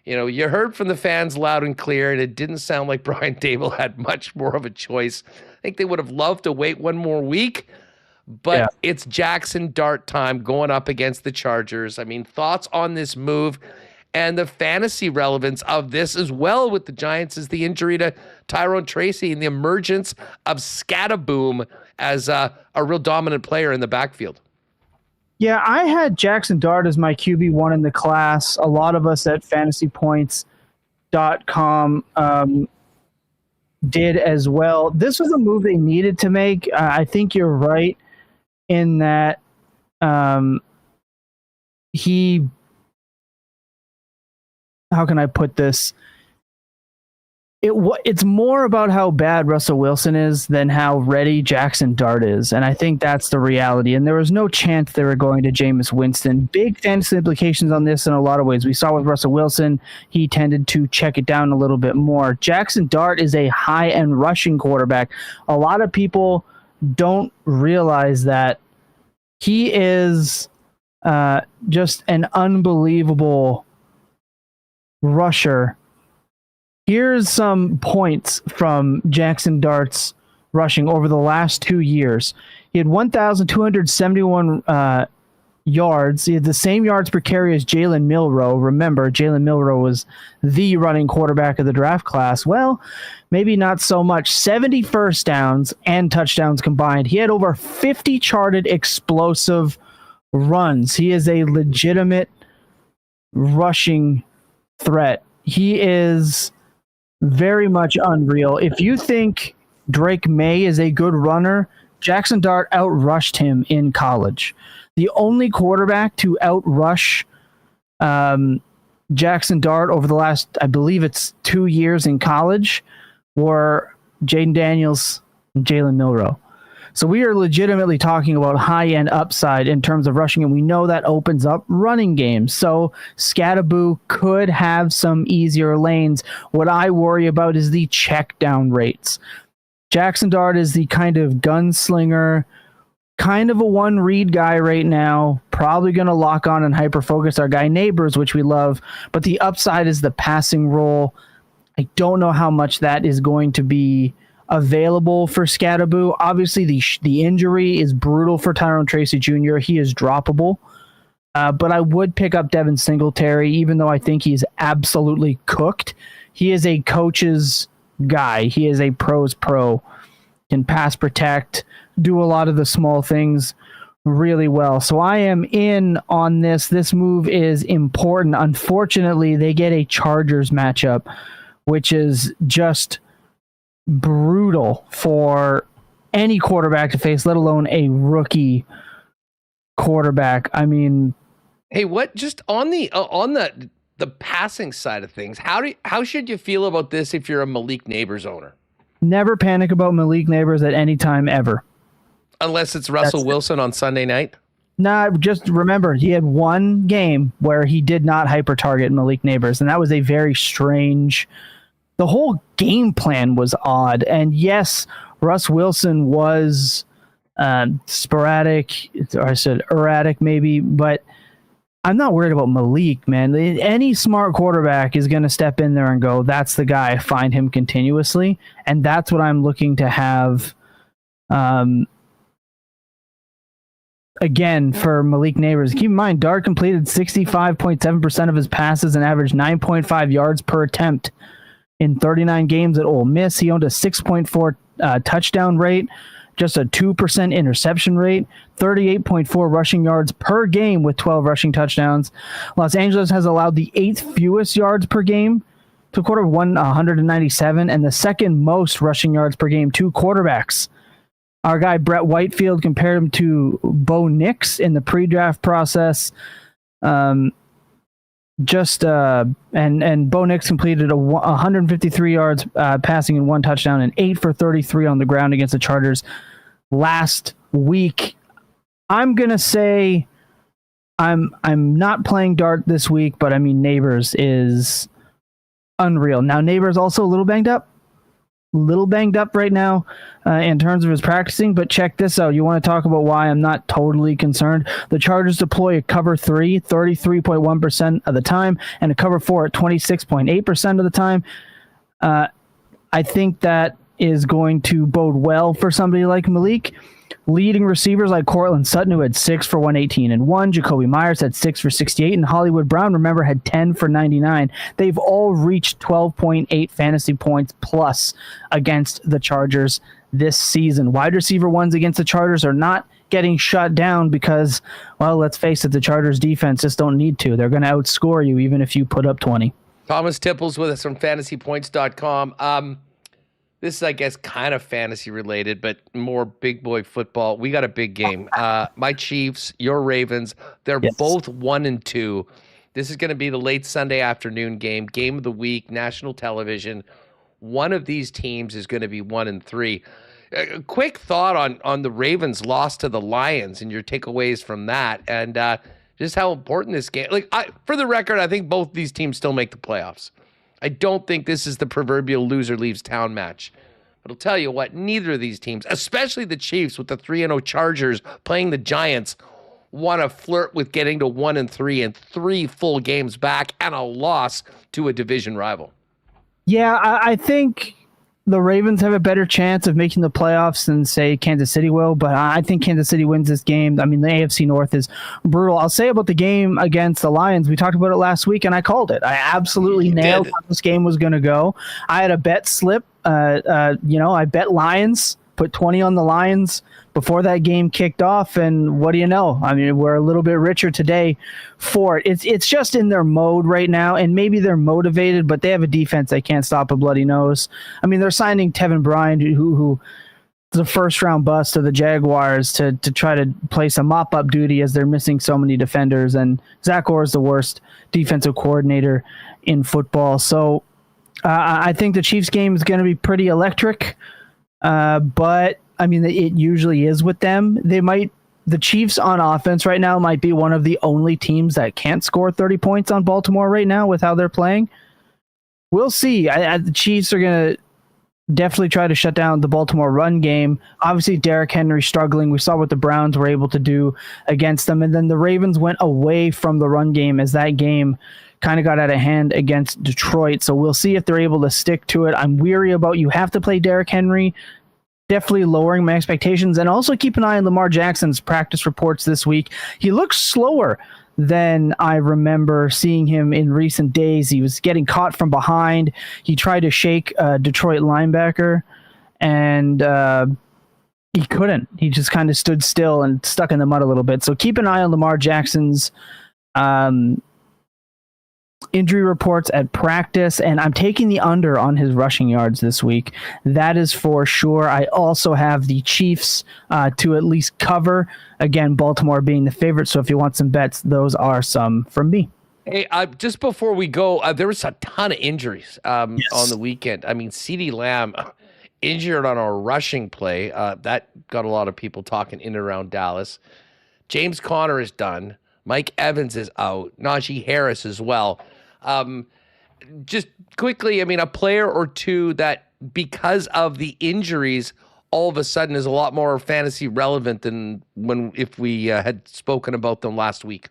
you know, you heard from the fans loud and clear, and it didn't sound like Brian Daboll had much more of a choice. I think they would have loved to wait one more week, but It's Jackson Dart time going up against the Chargers. I mean, thoughts on this move and the fantasy relevance of this as well with the Giants is the injury to Tyrone Tracy and the emergence of Scataboom as a real dominant player in the backfield. Yeah, I had Jackson Dart as my QB1 in the class. A lot of us at fantasypoints.com did as well. This was a move they needed to make. I think you're right in that how can I put this? It's more about how bad Russell Wilson is than how ready Jackson Dart is. And I think that's the reality. And there was no chance they were going to Jameis Winston. Big fantasy implications on this in a lot of ways. We saw with Russell Wilson, he tended to check it down a little bit more. Jackson Dart is a high-end rushing quarterback. A lot of people don't realize that he is just an unbelievable rusher. Here's some points from Jackson Dart's rushing over the last 2 years. He had 1,271 yards. He had the same yards per carry as Jalen Milroe. Remember, Jalen Milroe was the running quarterback of the draft class. Well, maybe not so much. 70 first downs and touchdowns combined. He had over 50 charted explosive runs. He is a legitimate rushing threat. He is very much unreal. If you think Drake May is a good runner, Jackson Dart outrushed him in college. The only quarterback to outrush Jackson Dart over the last, I believe it's 2 years in college, were Jaden Daniels and Jalen Milroe. So we are legitimately talking about high-end upside in terms of rushing, and we know that opens up running games. So Scattaboo could have some easier lanes. What I worry about is the check down rates. Jackson Dart is the kind of gunslinger, kind of a one-read guy right now, probably going to lock on and hyper-focus our guy Neighbors, which we love, but the upside is the passing role. I don't know how much that is going to be available for Scattaboo. Obviously, the injury is brutal for Tyrone Tracy Jr. He is droppable. But I would pick up Devin Singletary, even though I think he's absolutely cooked. He is a coach's guy. He is a pro's pro. Can pass protect, do a lot of the small things really well. So I am in on this. This move is important. Unfortunately, they get a Chargers matchup, which is just brutal for any quarterback to face, let alone a rookie quarterback. I mean, hey, what just on the the passing side of things, how should you feel about this if you're a Malik Neighbors owner? Never panic about Malik Neighbors at any time ever. Unless it's Russell Wilson on Sunday night? Nah, just remember, he had one game where he did not hyper-target Malik Neighbors, and that was a very strange... The whole game plan was odd, and yes, Russ Wilson was sporadic, or I said erratic maybe, but I'm not worried about Malik, man. Any smart quarterback is going to step in there and go, that's the guy, find him continuously, and that's what I'm looking to have again for Malik Neighbors. Keep in mind, Dart completed 65.7% of his passes and averaged 9.5 yards per attempt in 39 games at Ole Miss. He owned a 6.4 touchdown rate, just a 2% interception rate, 38.4 rushing yards per game with 12 rushing touchdowns. Los Angeles has allowed the 8th fewest yards per game to quarter 197, and the second most rushing yards per game to quarterbacks. Our guy Brett Whitefield compared him to Bo Nix in the pre-draft process. And Bo Nix completed 153 yards passing and 1 touchdown and 8 for 33 on the ground against the Chargers last week. I'm gonna say I'm not playing Dart this week, but I mean Neighbors is unreal. Now Neighbors also a little banged up right now in terms of his practicing, but check this out. You want to talk about why I'm not totally concerned? The Chargers deploy a cover 3 33.1% of the time and a cover 4 at 26.8% of the time. I think that is going to bode well for somebody like Malik. Leading receivers like Cortland Sutton, who had 6 for 118 and 1. Jacoby Myers had 6 for 68. And Hollywood Brown, remember, had 10 for 99. They've all reached 12.8 fantasy points plus against the Chargers this season. Wide receiver ones against the Chargers are not getting shut down because, well, let's face it, the Chargers defense just don't need to. They're going to outscore you even if you put up 20. Thomas Tipple's with us from fantasypoints.com. This is, I guess, kind of fantasy related, but more big boy football. We got a big game. My Chiefs, your Ravens, they're both 1-2. This is going to be the late Sunday afternoon game of the week, national television. One of these teams is going to be 1-3. A quick thought on the Ravens' loss to the Lions and your takeaways from that, and just how important this game. For the record, I think both these teams still make the playoffs. I don't think this is the proverbial loser leaves town match. But I'll tell you what, neither of these teams, especially the Chiefs with the 3-0 Chargers playing the Giants, want to flirt with getting to 1-3 and 3 full games back and a loss to a division rival. Yeah, I think the Ravens have a better chance of making the playoffs than, say, Kansas City will, but I think Kansas City wins this game. I mean, the AFC North is brutal. I'll say about the game against the Lions, we talked about it last week, and I called it. I absolutely nailed how this game was going to go. I had a bet slip. I bet Lions, put 20 on the Lions before that game kicked off, and what do you know? I mean, we're a little bit richer today for it. It's just in their mode right now, and maybe they're motivated, but they have a defense that can't stop a bloody nose. I mean, they're signing Tevin Bryan, who is a first-round bust to the Jaguars, to try to play some mop-up duty as they're missing so many defenders, and Zach Orr is the worst defensive coordinator in football. So I think the Chiefs game is going to be pretty electric, but I mean, it usually is with them. The Chiefs on offense right now might be one of the only teams that can't score 30 points on Baltimore right now with how they're playing. We'll see. The Chiefs are going to definitely try to shut down the Baltimore run game. Obviously, Derrick Henry struggling. We saw what the Browns were able to do against them. And then the Ravens went away from the run game as that game kind of got out of hand against Detroit. So we'll see if they're able to stick to it. I'm weary about you have to play Derrick Henry. Definitely lowering my expectations. And also keep an eye on Lamar Jackson's practice reports this week. He looks slower than I remember seeing him in recent days. He was getting caught from behind. He tried to shake a Detroit linebacker, and he couldn't. He just kind of stood still and stuck in the mud a little bit. So keep an eye on Lamar Jackson's injury reports at practice, and I'm taking the under on his rushing yards this week. That is for sure. I also have the Chiefs to at least cover. Again, Baltimore being the favorite, so if you want some bets, those are some from me. Hey, just before we go, there was a ton of injuries on the weekend. I mean, CeeDee Lamb injured on a rushing play. That got a lot of people talking in and around Dallas. James Conner is done. Mike Evans is out. Najee Harris as well. Just quickly, I mean, a player or two that, because of the injuries, all of a sudden is a lot more fantasy relevant than if we had spoken about them last week.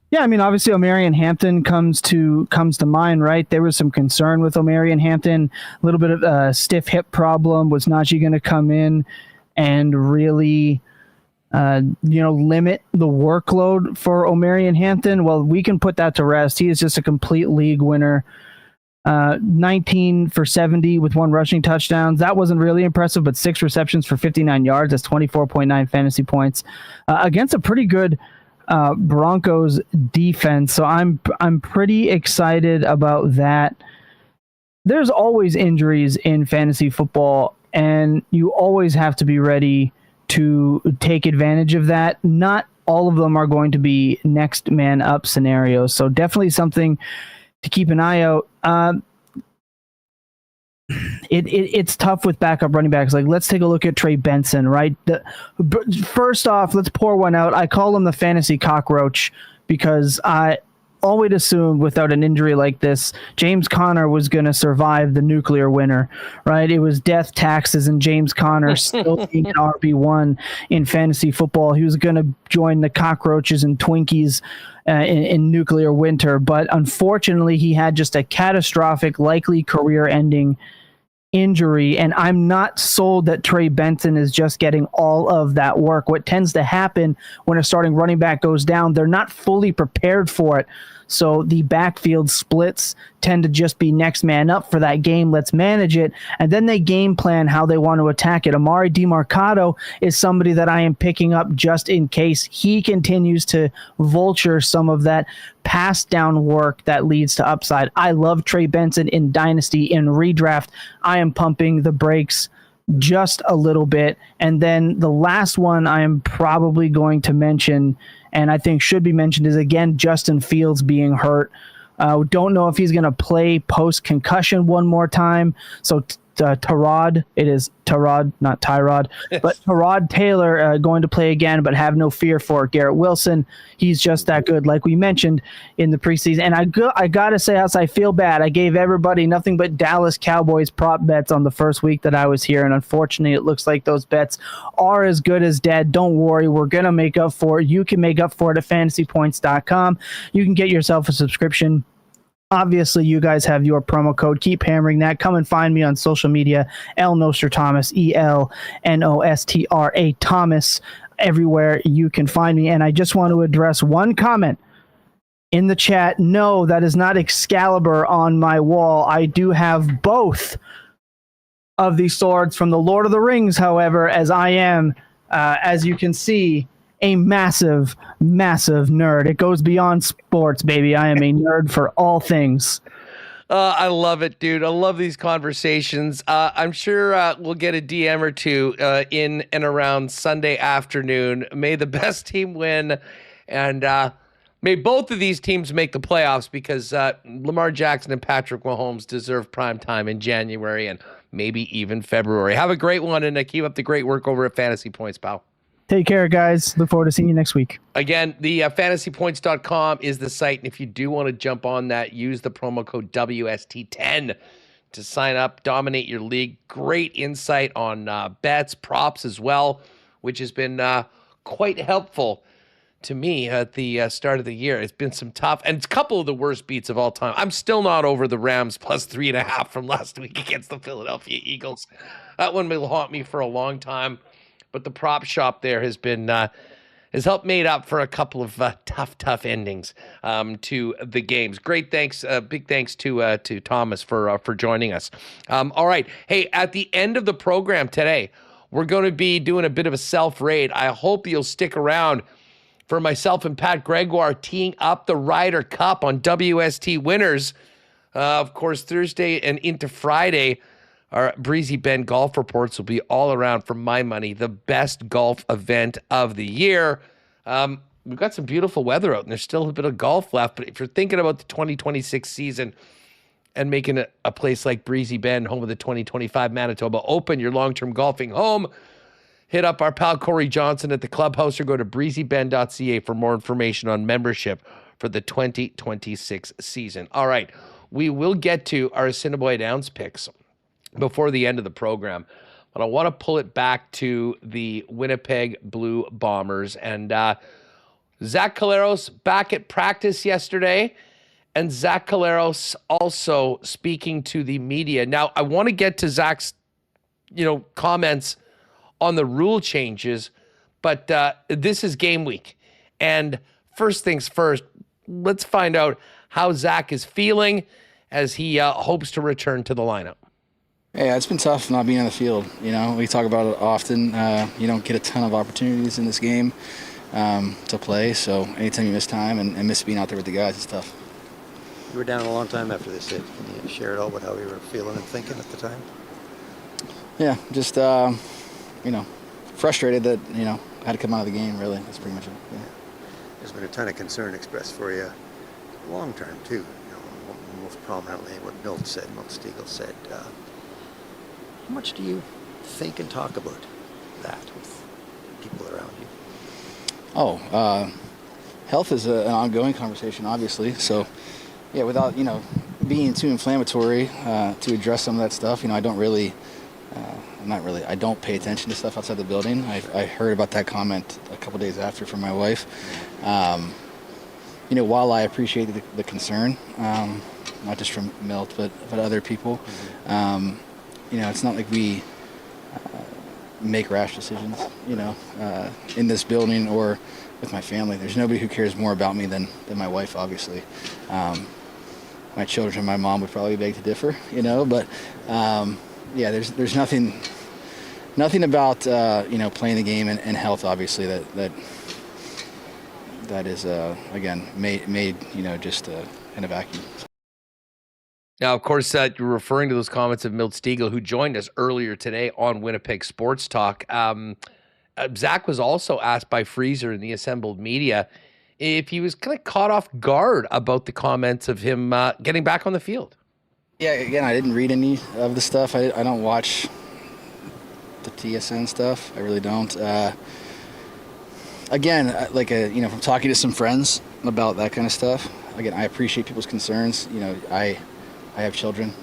Yeah, I mean, obviously, Omarion Hampton comes to mind, right? There was some concern with Omarion Hampton, a little bit of a stiff hip problem. Was Najee going to come in and really, limit the workload for Omarion Hampton? Well, we can put that to rest. He is just a complete league winner. 19 for 70 with 1 rushing touchdowns. That wasn't really impressive, but 6 receptions for 59 yards. That's 24.9 fantasy points against a pretty good Broncos defense. So I'm pretty excited about that. There's always injuries in fantasy football, and you always have to be ready to take advantage of that. Not all of them are going to be next man up scenarios. So definitely something to keep an eye out. It's tough with backup running backs. Like, let's take a look at Trey Benson, right? First off, let's pour one out. I call him the fantasy cockroach because I always assumed without an injury like this, James Conner was going to survive the nuclear winter, right? It was death, taxes, and James Conner still being an RB1 in fantasy football. He was going to join the cockroaches and Twinkies in nuclear winter. But unfortunately, he had just a catastrophic, likely career-ending injury, and I'm not sold that Trey Benson is just getting all of that work. What tends to happen when a starting running back goes down, they're not fully prepared for it. So the backfield splits tend to just be next man up for that game. Let's manage it. And then they game plan how they want to attack it. Amari DeMarcado is somebody that I am picking up just in case he continues to vulture some of that pass down work that leads to upside. I love Trey Benson in Dynasty. In redraft, I am pumping the brakes just a little bit. And then the last one I am probably going to mention, and I think should be mentioned, is again Justin Fields being hurt. Don't know if he's going to play post-concussion one more time. So Tyrod, it is Tyrod, not Tyrod, but Tyrod Taylor going to play again, but have no fear for Garrett Wilson. He's just that good, like we mentioned in the preseason. And I got to say, I feel bad. I gave everybody nothing but Dallas Cowboys prop bets on the first week that I was here, and unfortunately, it looks like those bets are as good as dead. Don't worry, we're going to make up for it. You can make up for it at fantasypoints.com. You can get yourself a subscription. Obviously, you guys have your promo code. Keep hammering that. Come and find me on social media, Nostradamus, ELNOSTRA Thomas, everywhere you can find me. And I just want to address one comment in the chat. No, that is not Excalibur on my wall. I do have both of these swords from the Lord of the Rings, however, as I am, as you can see, a massive, massive nerd. It goes beyond sports, baby. I am a nerd for all things. I love it, dude. I love these conversations. I'm sure we'll get a DM or two in and around Sunday afternoon. May the best team win, and may both of these teams make the playoffs, because Lamar Jackson and Patrick Mahomes deserve prime time in January and maybe even February. Have a great one, and keep up the great work over at Fantasy Points, pal. Take care, guys. Look forward to seeing you next week. Again, the fantasypoints.com is the site. And if you do want to jump on that, use the promo code WST10 to sign up, dominate your league. Great insight on bets, props as well, which has been quite helpful to me at the start of the year. It's been some tough, and it's a couple of the worst beats of all time. I'm still not over the Rams plus 3.5 from last week against the Philadelphia Eagles. That one will haunt me for a long time. But the prop shop there has been has helped made up for a couple of tough endings to the games. Great thanks, big thanks to Thomas for joining us. All right, hey, at the end of the program today, we're going to be doing a bit of a self-raid. I hope you'll stick around for myself and Pat Gregoire teeing up the Ryder Cup on WST Winners. Of course, Thursday and into Friday. Our Breezy Bend golf reports will be all around, for my money, the best golf event of the year. we've got some beautiful weather out, and there's still a bit of golf left. But if you're thinking about the 2026 season and making a place like Breezy Bend, home of the 2025 Manitoba Open, your long-term golfing home, hit up our pal Corey Johnson at the clubhouse or go to breezybend.ca for more information on membership for the 2026 season. All right, we will get to our Assinioia Downs picks before the end of the program, but I want to pull it back to the Winnipeg Blue Bombers. And Zach Collaros back at practice yesterday, and Zach Collaros also speaking to the media. Now, I want to get to Zach's, comments on the rule changes, but this is game week. And first things first, let's find out how Zach is feeling as he hopes to return to the lineup. Yeah, it's been tough not being on the field. We talk about it often. You don't get a ton of opportunities in this game to play, so anytime you miss time and miss being out there with the guys, it's tough. You were down a long time after this hit. Can you share it all about how you were feeling and thinking at the time? Yeah, just, frustrated that, I had to come out of the game, really. That's pretty much it. Yeah. There's been a ton of concern expressed for you long term, too. Most prominently what Milt Stegall said. How much do you think and talk about that with people around you? Health is an ongoing conversation, obviously. So, yeah, without, being too inflammatory to address some of that stuff, I don't really, I don't pay attention to stuff outside the building. I heard about that comment a couple days after from my wife. While I appreciate the concern, not just from Milt, but other people, it's not like we make rash decisions, in this building or with my family. There's nobody who cares more about me than my wife, obviously. My children, my mom would probably beg to differ, but there's nothing about playing the game and health, obviously, that is again made just in a vacuum. Now, of course, you're referring to those comments of Milt Stegall, who joined us earlier today on Winnipeg Sports Talk. Zach was also asked by Freezer in the assembled media if he was kind of caught off guard about the comments of him getting back on the field. Yeah, again, I didn't read any of the stuff. I don't watch the TSN stuff. I really don't. From talking to some friends about that kind of stuff, again, I appreciate people's concerns. I have children.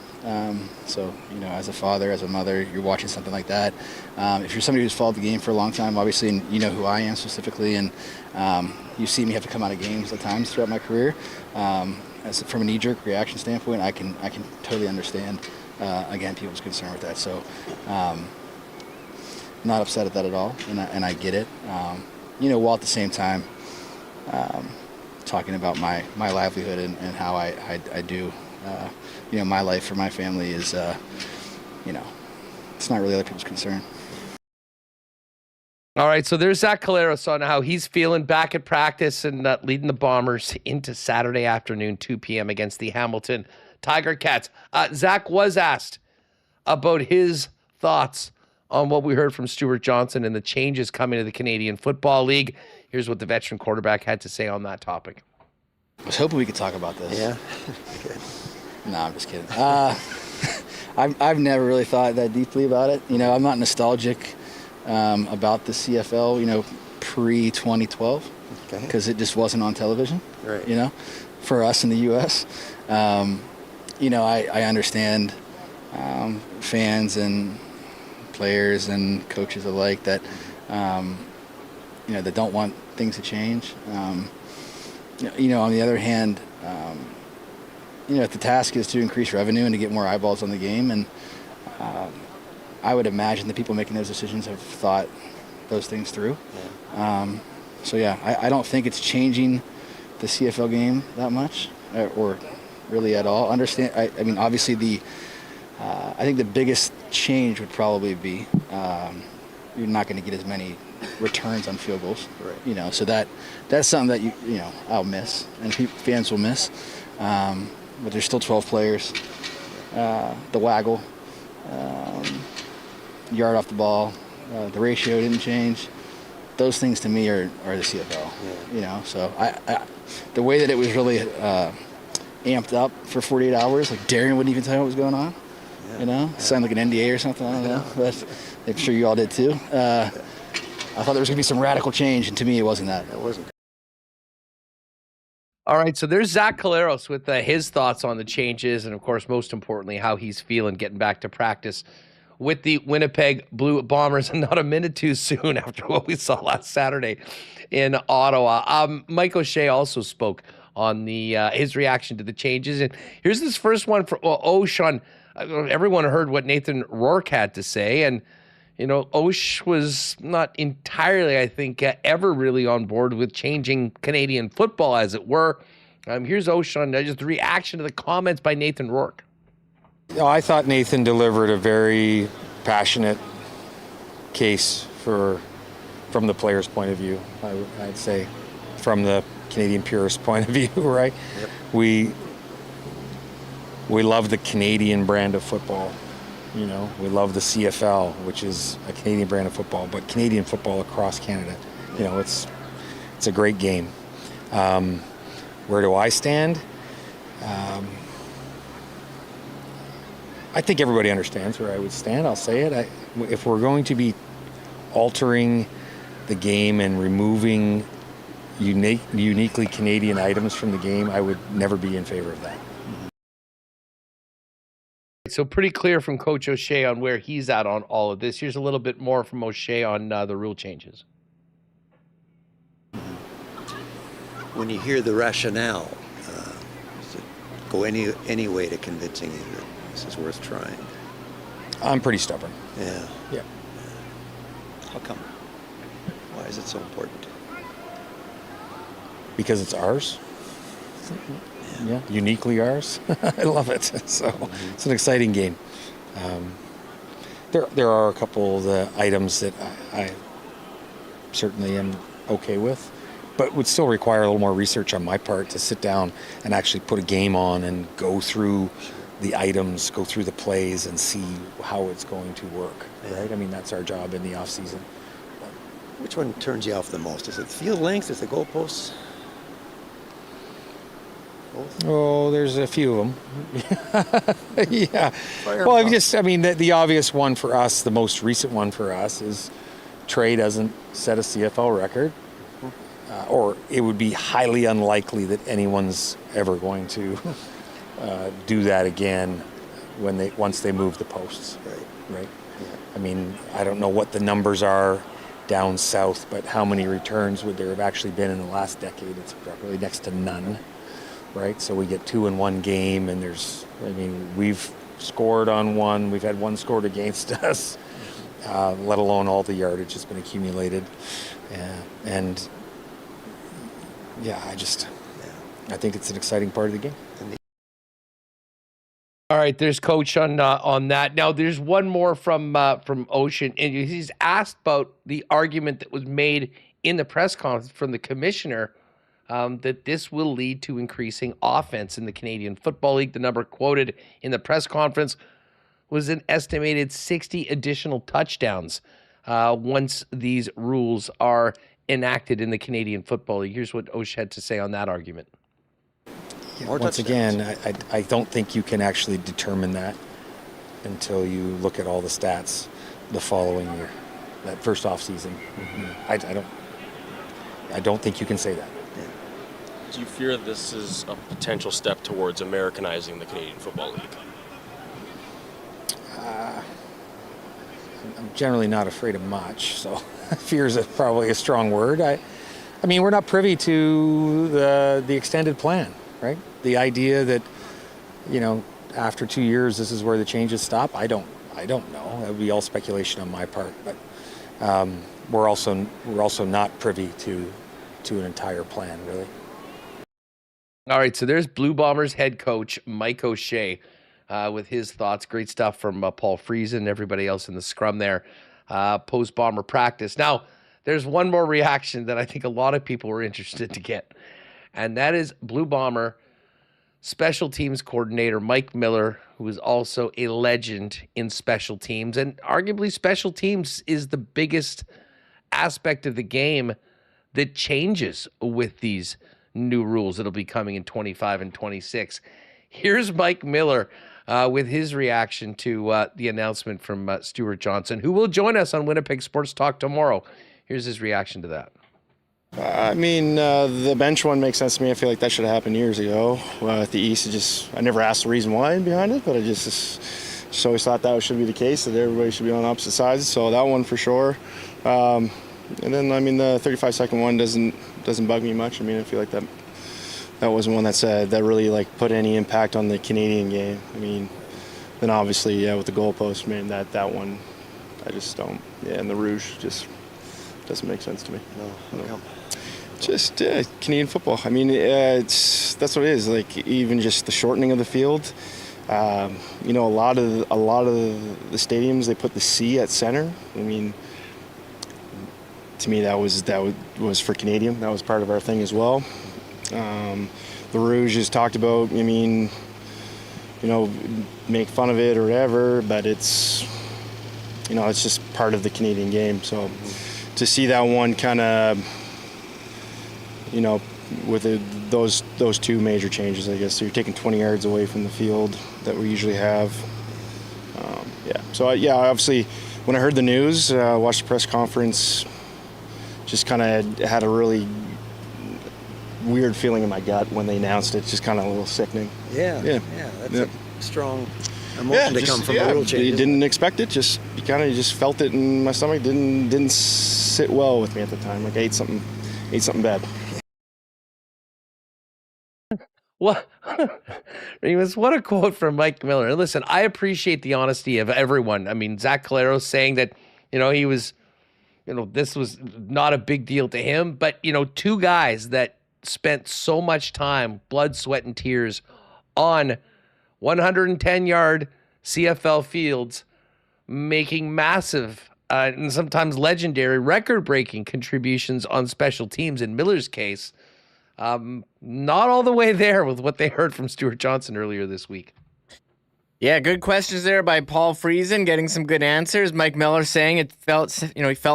So, as a father, as a mother, you're watching something like that. If you're somebody who's followed the game for a long time, obviously, and you know who I am specifically, and you see me have to come out of games at times throughout my career, from a knee-jerk reaction standpoint, I can totally understand, again, people's concern with that. So, not upset at that at all, and I get it. While at the same time, talking about my livelihood and how I do. My life for my family is, it's not really other people's concern. All right, so there's Zach Collaros on how he's feeling back at practice and leading the Bombers into Saturday afternoon, 2 p.m. against the Hamilton TiCats. Zach was asked about his thoughts on what we heard from Stuart Johnson and the changes coming to the Canadian Football League. Here's what the veteran quarterback had to say on that topic. I was hoping we could talk about this. Yeah? Good. No, I'm just kidding. I've never really thought that deeply about it. I'm not nostalgic about the CFL, pre-2012, because it just wasn't on television, right. For us in the U.S. I understand fans and players and coaches alike that, that don't want things to change. On the other hand, if the task is to increase revenue and to get more eyeballs on the game, and I would imagine the people making those decisions have thought those things through. Yeah. I don't think it's changing the CFL game that much, or really at all. Obviously I think the biggest change would probably be you're not going to get as many returns on field goals, right. So that's something that I'll miss and fans will miss. But there's still 12 players. The waggle, yard off the ball, the ratio didn't change. those things to me are the CFL. You know, so I the way that it was really amped up for 48 hours, like Darren wouldn't even tell me what was going on. You know, sound like an NDA or something. I don't know, but I'm sure you all did too. I thought there was gonna be some radical change, and to me, it wasn't that. It wasn't. All right, so there's Zach Collaros with his thoughts on the changes, and of course, most importantly, how he's feeling getting back to practice with the Winnipeg Blue Bombers, and not a minute too soon after what we saw last Saturday in Ottawa. Mike O'Shea also spoke on the his reaction to the changes, and here's this first one for O'Shawn. Everyone heard what Nathan Rourke had to say, and you know, Osh was not entirely, I think, ever really on board with changing Canadian football, as it were. Here's Osh on just the reaction to the comments by Nathan Rourke. I thought Nathan delivered a very passionate case from the player's point of view. I'd say from the Canadian purist point of view, right? Yep. We love the Canadian brand of football. You know, we love the CFL, which is a Canadian brand of football, but Canadian football across Canada, you know, it's a great game. Where do I stand? I think everybody understands where I would stand. I'll say it. If we're going to be altering the game and removing uniquely Canadian items from the game, I would never be in favor of that. So pretty clear from Coach O'Shea on where he's at on all of this. Here's a little bit more from O'Shea on the rule changes. When you hear the rationale, does it go any way to convincing you that this is worth trying? I'm pretty stubborn. Yeah. Yeah. How come? Why is it so important? Because it's ours. Yeah, uniquely ours. I love it. So it's an exciting game. There are a couple of the items that I certainly am okay with, but would still require a little more research on my part to sit down and actually put a game on and go through the items, go through the plays, and see how it's going to work. Right? I mean, that's our job in the off season. Which one turns you off the most? Is it field length? Is it goalposts? Oh, there's a few of them. Yeah. Well, I mean, the obvious one for us, the most recent one for us is Trey doesn't set a CFL record, or it would be highly unlikely that anyone's ever going to do that again once they move the posts. Right. Yeah. I mean, I don't know what the numbers are down south, but how many returns would there have actually been in the last decade? It's probably next to none. Right, so we get 2 in one game, and we've scored on one. We've had one scored against us, let alone all the yardage that's been accumulated. And I think it's an exciting part of the game. All right, there's Coach on that. Now, there's one more from Ocean, and he's asked about the argument that was made in the press conference from the commissioner. That this will lead to increasing offense in the Canadian Football League. The number quoted in the press conference was an estimated 60 additional touchdowns once these rules are enacted in the Canadian Football League. Here's what Osh had to say on that argument. Once again, I don't think you can actually determine that until you look at all the stats the following year, that first off season. I don't think you can say that. Do you fear this is a potential step towards Americanizing the Canadian Football League? I'm generally not afraid of much, so fear is probably a strong word. I mean, we're not privy to the extended plan, right? The idea that, you know, after 2 years, this is where the changes stop. I don't know. That would be all speculation on my part, but we're also not privy to an entire plan, really. All right, so there's Blue Bombers head coach Mike O'Shea with his thoughts. Great stuff from Paul Friesen and everybody else in the scrum there post-Bomber practice. Now, there's one more reaction that I think a lot of people were interested to get, and that is Blue Bomber special teams coordinator Mike Miller, who is also a legend in special teams, and arguably special teams is the biggest aspect of the game that changes with these new rules that'll be coming in 25 and 26. Here's Mike Miller with his reaction to the announcement from Stuart Johnson, who will join us on Winnipeg Sports Talk tomorrow. Here's his reaction to that. I mean, the bench one makes sense to me. I feel like that should have happened years ago. At the East, I never asked the reason why behind it, but I just always thought that should be the case, that everybody should be on opposite sides. So that one for sure. And then, I mean, the 35-second one doesn't bug me much. I mean, I feel like that wasn't one that really like put any impact on the Canadian game. I mean, then obviously, yeah, with the goalpost, man, that one, I just don't. Yeah, and the Rouge just doesn't make sense to me. No. Just Canadian football. I mean, that's what it is. Like even just the shortening of the field. You know, a lot of the stadiums, they put the C at center. I mean, to me, that was for Canadian. That was part of our thing as well. The Rouge is talked about. I mean, you know, make fun of it or whatever, but it's, you know, it's just part of the Canadian game. So to see that one kind of, you know, with those two major changes, I guess. So you're taking 20 yards away from the field that we usually have. Yeah. So obviously, when I heard the news, watched the press conference, just kind of had a really weird feeling in my gut when they announced it. Just kind of a little sickening. Yeah. That's a strong emotion to come from a rule change. You didn't expect it. You kind of just felt it in my stomach. Didn't sit well with me at the time. Like I ate something bad. What? Remis, what a quote from Mike Miller. And listen, I appreciate the honesty of everyone. I mean, Zach Calero saying that, you know, he was, you know, this was not a big deal to him. But, you know, two guys that spent so much time, blood, sweat, and tears on 110-yard CFL fields, making massive and sometimes legendary, record-breaking contributions on special teams. In Miller's case, not all the way there with what they heard from Stuart Johnson earlier this week. Yeah, good questions there by Paul Friesen, getting some good answers. Mike Miller saying he felt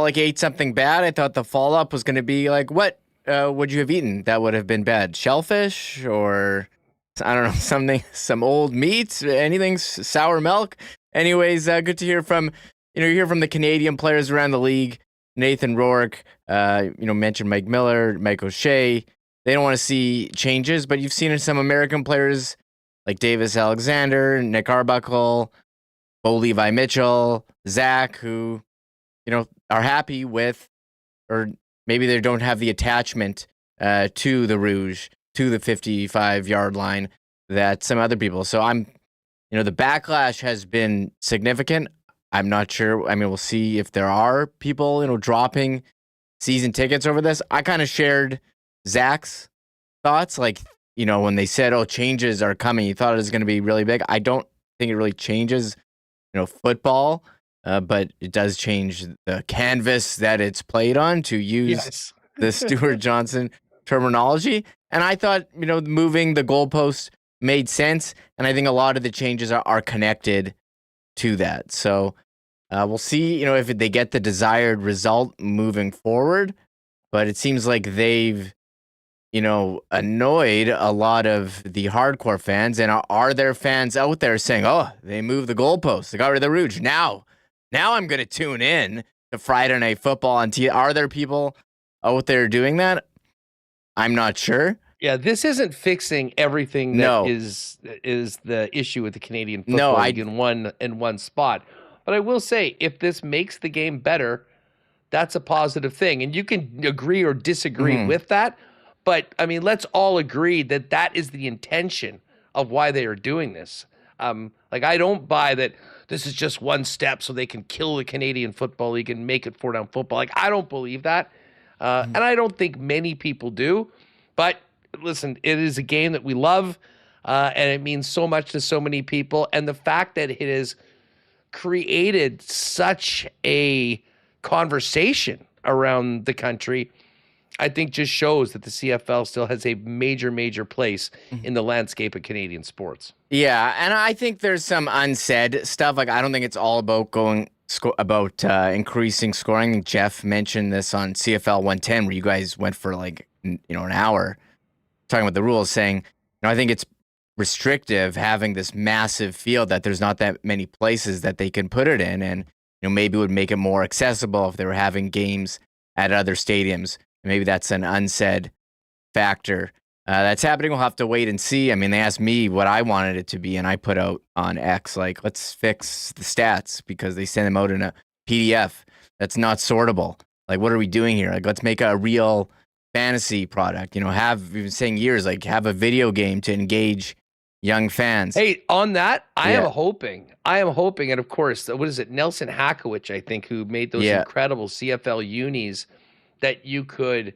like he ate something bad. I thought the follow-up was going to be like, what would you have eaten that would have been bad? Shellfish or, I don't know, some old meat, anything, sour milk? Anyways, good to hear from, the Canadian players around the league. Nathan Rourke, mentioned Mike Miller, Mike O'Shea. They don't want to see changes, but you've seen some American players like Davis Alexander, Nick Arbuckle, Bo Levi Mitchell, Zach, who, are happy with, or maybe they don't have the attachment to the Rouge, to the 55-yard line that some other people. So the backlash has been significant. I'm not sure. I mean, we'll see if there are people, dropping season tickets over this. I kind of shared Zach's thoughts, when they said, changes are coming, he thought it was going to be really big. I don't think it really changes, football, but it does change the canvas that it's played on, to use the Stuart Johnson terminology. And I thought, moving the goalpost made sense. And I think a lot of the changes are connected to that. So we'll see, if they get the desired result moving forward. But it seems like they've, annoyed a lot of the hardcore fans. And are there fans out there saying, they moved the goalposts, they got rid of the Rouge. Now I'm going to tune in to Friday Night Football on TV. Are there people out there doing that? I'm not sure. Yeah, this isn't fixing everything that is the issue with the Canadian Football League in one spot. But I will say, if this makes the game better, that's a positive thing. And you can agree or disagree with that. But, I mean, let's all agree that that is the intention of why they are doing this. I don't buy that this is just one step so they can kill the Canadian Football League and make it 4-down football. I don't believe that. And I don't think many people do. But, listen, it is a game that we love, and it means so much to so many people. And the fact that it has created such a conversation around the country, I think just shows that the CFL still has a major, major place in the landscape of Canadian sports. Yeah, and I think there's some unsaid stuff. I don't think it's all about going increasing scoring. I think Jeff mentioned this on CFL 110, where you guys went for like an hour talking about the rules, saying, I think it's restrictive having this massive field that there's not that many places that they can put it in, and maybe it would make it more accessible if they were having games at other stadiums. Maybe that's an unsaid factor that's happening. We'll have to wait and see. I mean, they asked me what I wanted it to be, and I put out on X, like, let's fix the stats, because they send them out in a PDF that's not sortable. Like, what are we doing here? Like, let's make a real fantasy product. We've been saying years, like, have a video game to engage young fans. Hey, on that, I am hoping, and of course, what is it, Nelson Hakowich, I think, who made those incredible CFL unis that you could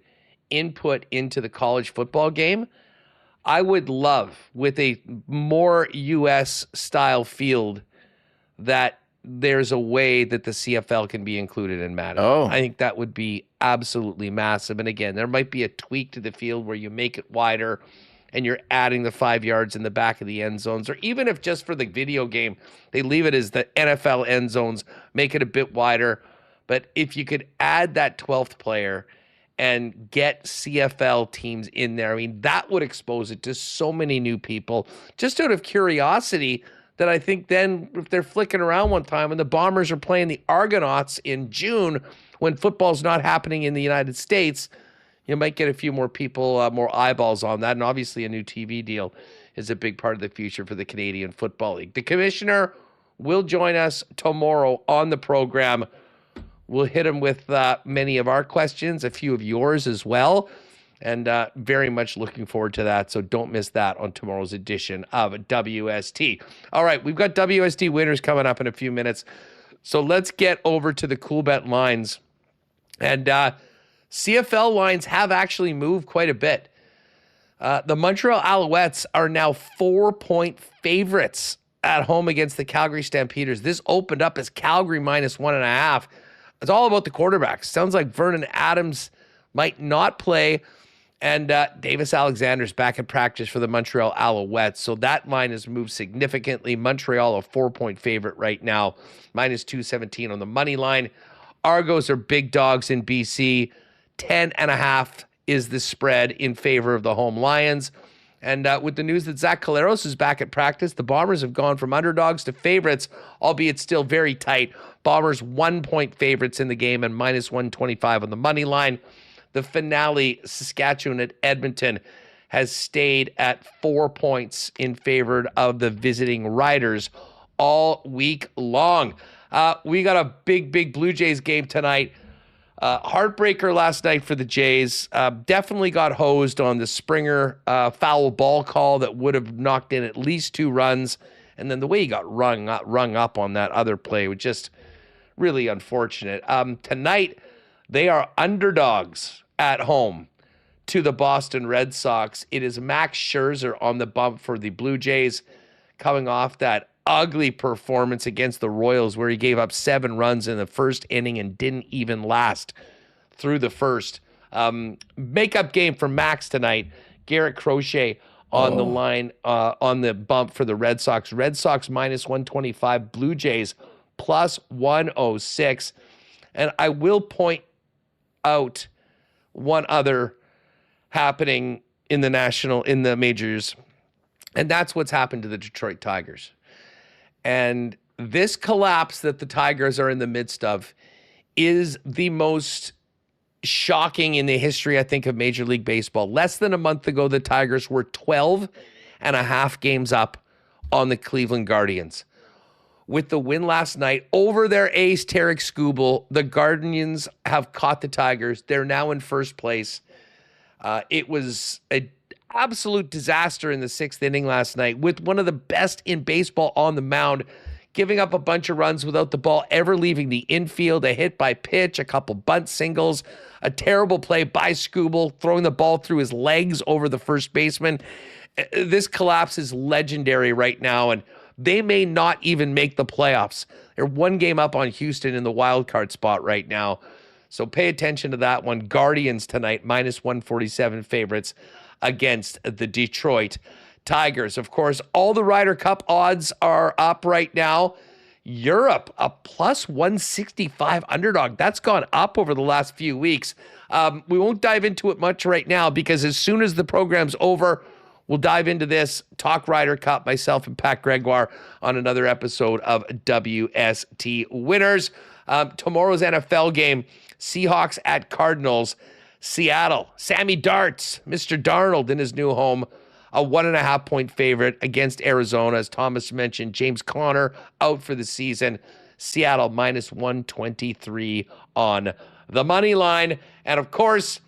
input into the college football game. I would love, with a more U.S. style field, that there's a way that the CFL can be included in Madden. I think that would be absolutely massive. And again, there might be a tweak to the field where you make it wider and you're adding the 5 yards in the back of the end zones, or even if just for the video game, they leave it as the NFL end zones, make it a bit wider. But if you could add that 12th player and get CFL teams in there, I mean, that would expose it to so many new people, just out of curiosity, that I think then if they're flicking around one time and the Bombers are playing the Argonauts in June when football's not happening in the United States, you might get a few more people, more eyeballs on that. And obviously a new TV deal is a big part of the future for the Canadian Football League. The commissioner will join us tomorrow on the program. We'll hit him with many of our questions, a few of yours as well, and very much looking forward to that. So don't miss that on tomorrow's edition of WST. All right, we've got WST winners coming up in a few minutes. So let's get over to the Coolbet lines. And CFL lines have actually moved quite a bit. The Montreal Alouettes are now 4-point favorites at home against the Calgary Stampeders. This opened up as Calgary -1.5. It's all about the quarterbacks. Sounds like Vernon Adams might not play, and Davis Alexander's back in practice for the Montreal Alouettes. So that line has moved significantly. Montreal a 4-point favorite right now, -217 on the money line. Argos are big dogs in BC. 10.5 is the spread in favor of the home Lions. And with the news that Zach Collaros is back at practice, the Bombers have gone from underdogs to favorites, albeit still very tight. Bombers 1-point favorites in the game and -125 on the money line. The finale, Saskatchewan at Edmonton, has stayed at 4 points in favor of the visiting Riders all week long. We got a big Blue Jays game tonight. Heartbreaker last night for the Jays. Definitely got hosed on the Springer foul ball call that would have knocked in at least 2 runs. And then the way he got rung up on that other play was just really unfortunate. Tonight, they are underdogs at home to the Boston Red Sox. It is Max Scherzer on the bump for the Blue Jays, coming off that ugly performance against the Royals where he gave up 7 runs in the first inning and didn't even last through the first. Makeup game for Max tonight. Garrett Crochet on the line, on the bump for the Red Sox. Red Sox -125, Blue Jays +106. And I will point out one other happening in the majors, and that's what's happened to the Detroit Tigers. And this collapse that the Tigers are in the midst of is the most shocking in the history, I think, of Major League Baseball. Less than a month ago, the Tigers were 12.5 games up on the Cleveland Guardians. With the win last night over their ace, Tarek Skubal, the Guardians have caught the Tigers. They're now in first place. It was an absolute disaster in the 6th inning last night with one of the best in baseball on the mound, giving up a bunch of runs without the ball ever leaving the infield, a hit by pitch, a couple bunt singles, a terrible play by Skubal, throwing the ball through his legs over the first baseman. This collapse is legendary right now, and they may not even make the playoffs. They're 1 game up on Houston in the wild card spot right now. So pay attention to that one. Guardians tonight, -147 favorites against the Detroit Tigers. Of course, all the Ryder Cup odds are up right now. Europe, a plus 165 underdog. That's gone up over the last few weeks. We won't dive into it much right now because as soon as the program's over, we'll dive into this. Talk Ryder Cup, myself and Pat Gregoire on another episode of WST Winners. Tomorrow's NFL game, Seahawks at Cardinals. Seattle, Sammy Darts, Mr. Darnold in his new home, a 1.5-point favorite against Arizona. As Thomas mentioned, James Conner out for the season. Seattle minus 123 on the money line. And of course,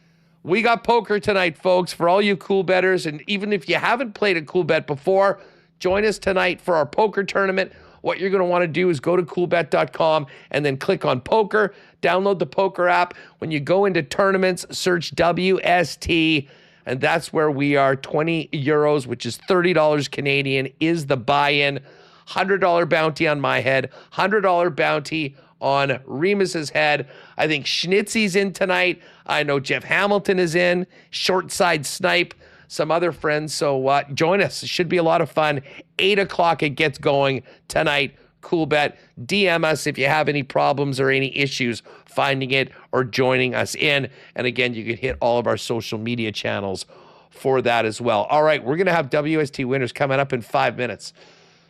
we got poker tonight, folks, for all you cool bettors. And even if you haven't played a cool bet before, join us tonight for our poker tournament. What you're going to want to do is go to coolbet.com and then click on poker. Download the poker app. When you go into tournaments, search WST, and that's where we are. 20 euros, which is $30 Canadian, is the buy-in. $100 bounty on my head, $100 bounty on Remis's head. I think Schnitzy's in tonight. I know Jeff Hamilton is in. Short side snipe. Some other friends. So join us. It should be a lot of fun. 8 o'clock it gets going tonight. Coolbet. DM us if you have any problems or any issues finding it or joining us in. And again, you can hit all of our social media channels for that as well. All right, we're going to have WST winners coming up in 5 minutes.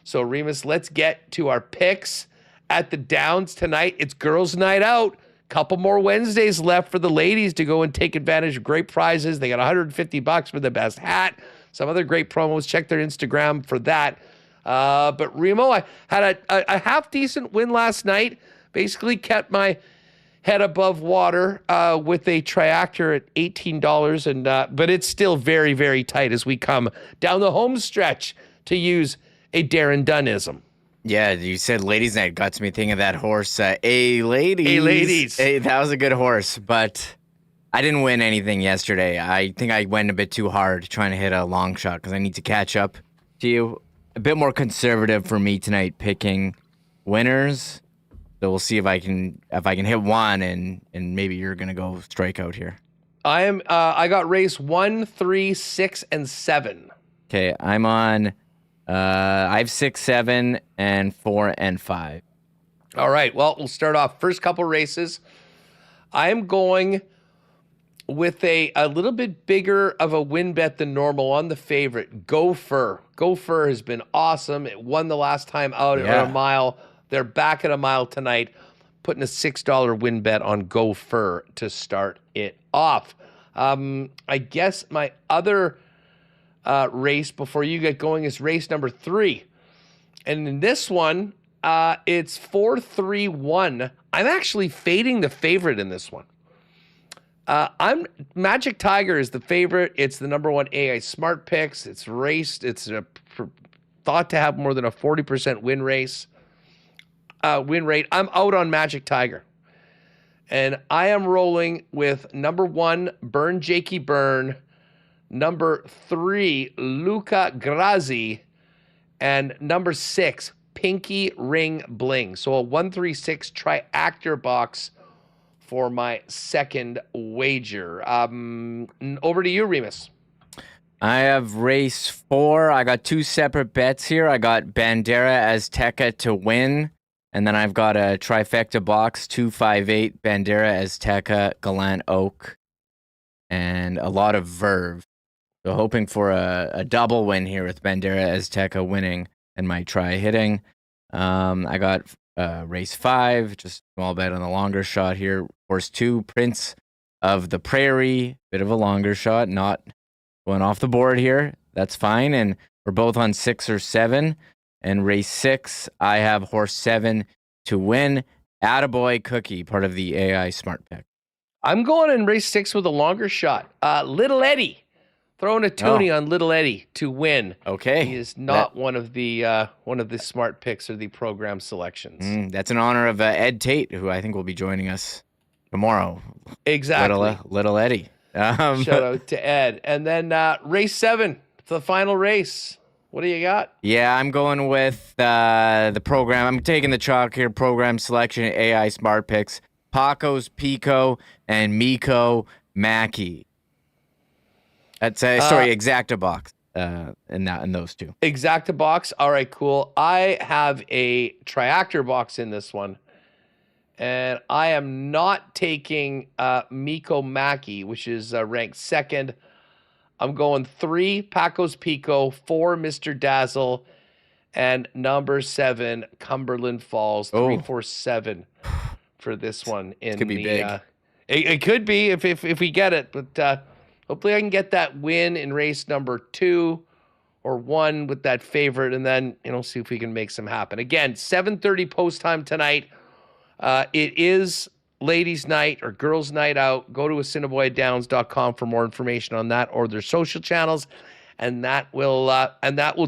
So Remis, let's get to our picks at the Downs tonight. It's girls' night out. Couple more Wednesdays left for the ladies to go and take advantage of great prizes. They got $150 for the best hat. Some other great promos. Check their Instagram for that. But Remo, I had a half-decent win last night. Basically kept my head above water with a triactor at $18. But it's still very, very tight as we come down the home stretch, to use a Darren Dunnism. Yeah, you said ladies' night. Got to me thinking of that horse. Ladies. Hey, that was a good horse, but I didn't win anything yesterday. I think I went a bit too hard trying to hit a long shot because I need to catch up to you. A bit more conservative for me tonight, picking winners. So we'll see if I can hit one, and maybe you're gonna go strikeout here. I got race 1, 3, 6, and 7. Okay, I'm on. I have 6, 7, and 4, and 5. All right. Well, we'll start off. First couple races. I am going with a little bit bigger of a win bet than normal on the favorite, Gopher. Gopher has been awesome. It won the last time out at a mile. They're back at a mile tonight. Putting a $6 win bet on Gopher to start it off. I guess my other race before you get going is race number 3. And in this one, it's 4-3-1. I'm actually fading the favorite in this one. Magic Tiger is the favorite. It's the number 1 AI Smart Picks. It's raced. It's thought to have more than a 40% win rate. I'm out on Magic Tiger. And I am rolling with number 1, Burn Jakey Burn, number 3, Luca Grazzi, and number 6, Pinky Ring Bling. So a 1-3-6 triactor box for my second wager. Over to you, Remis. I have race 4. I got 2 separate bets here. I got Bandera Azteca to win, and then I've got a trifecta box, 258, Bandera Azteca, Gallant Oak, and a lot of Verve. So hoping for a double win here with Bandera Azteca winning and my try hitting. I got race 5, just small bet on the longer shot here. Horse 2, Prince of the Prairie, bit of a longer shot, not going off the board here. That's fine. And we're both on 6 or 7. And race 6, I have horse 7 to win. Attaboy Cookie, part of the AI Smart Pick. I'm going in race 6 with a longer shot. Little Eddie. Throwing a toonie on Little Eddie to win. Okay. He is not one of the smart picks or the program selections. That's in honor of Ed Tate, who I think will be joining us tomorrow. Exactly. Little Eddie. Shout out to Ed. And then race 7, the final race. What do you got? Yeah, I'm going with the program. I'm taking the chalk here. Program selection, AI Smart Picks. Paco's Pico and Miko Mackey. That's exacta box. in those two. Exacta box. All right, cool. I have a triactor box in this one. And I am not taking Mikko Mackey, which is ranked second. I'm going 3, Pacos Pico, 4, Mr. Dazzle, and number 7, Cumberland Falls, 347 for this one. It could be big. It could be if we get it, but hopefully I can get that win in race number 2 or 1 with that favorite, and then see if we can make some happen. Again, 7:30 post time tonight. It is ladies' night or girls' night out. Go to AssinioiaDowns.com for more information on that or their social channels, and that will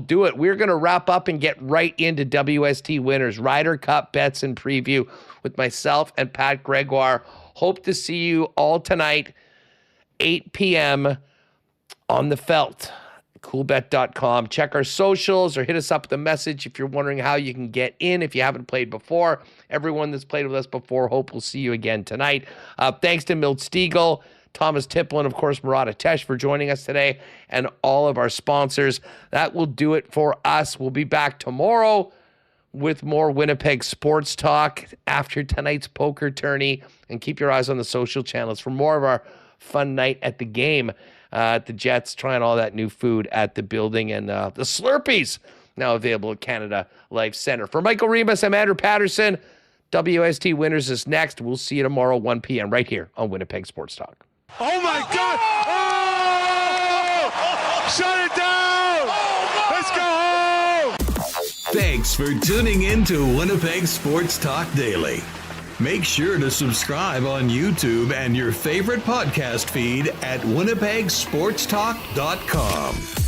do it. We're going to wrap up and get right into WST winners, Ryder Cup bets and preview with myself and Pat Gregoire. Hope to see you all tonight, 8 p.m. on the Felt. Coolbet.com. Check our socials or hit us up with a message if you're wondering how you can get in if you haven't played before. Everyone that's played with us before, hope we'll see you again tonight. Thanks to Milt Stegall, Thomas Tipple, and of course Murat for joining us today, and all of our sponsors. That will do it for us. We'll be back tomorrow with more Winnipeg sports talk after tonight's poker tourney, and keep your eyes on the social channels for more of our fun night at the game. At the Jets, trying all that new food at the building, and the Slurpees now available at Canada Life Center. For Michael Remis, I'm Andrew Paterson. WST Winners is next. We'll see you tomorrow, 1 p.m. right here on Winnipeg Sports Talk. Oh my God! Oh! Shut it down! Let's go home! Thanks for tuning in to Winnipeg Sports Talk Daily. Make sure to subscribe on YouTube and your favorite podcast feed at winnipegsportstalk.com.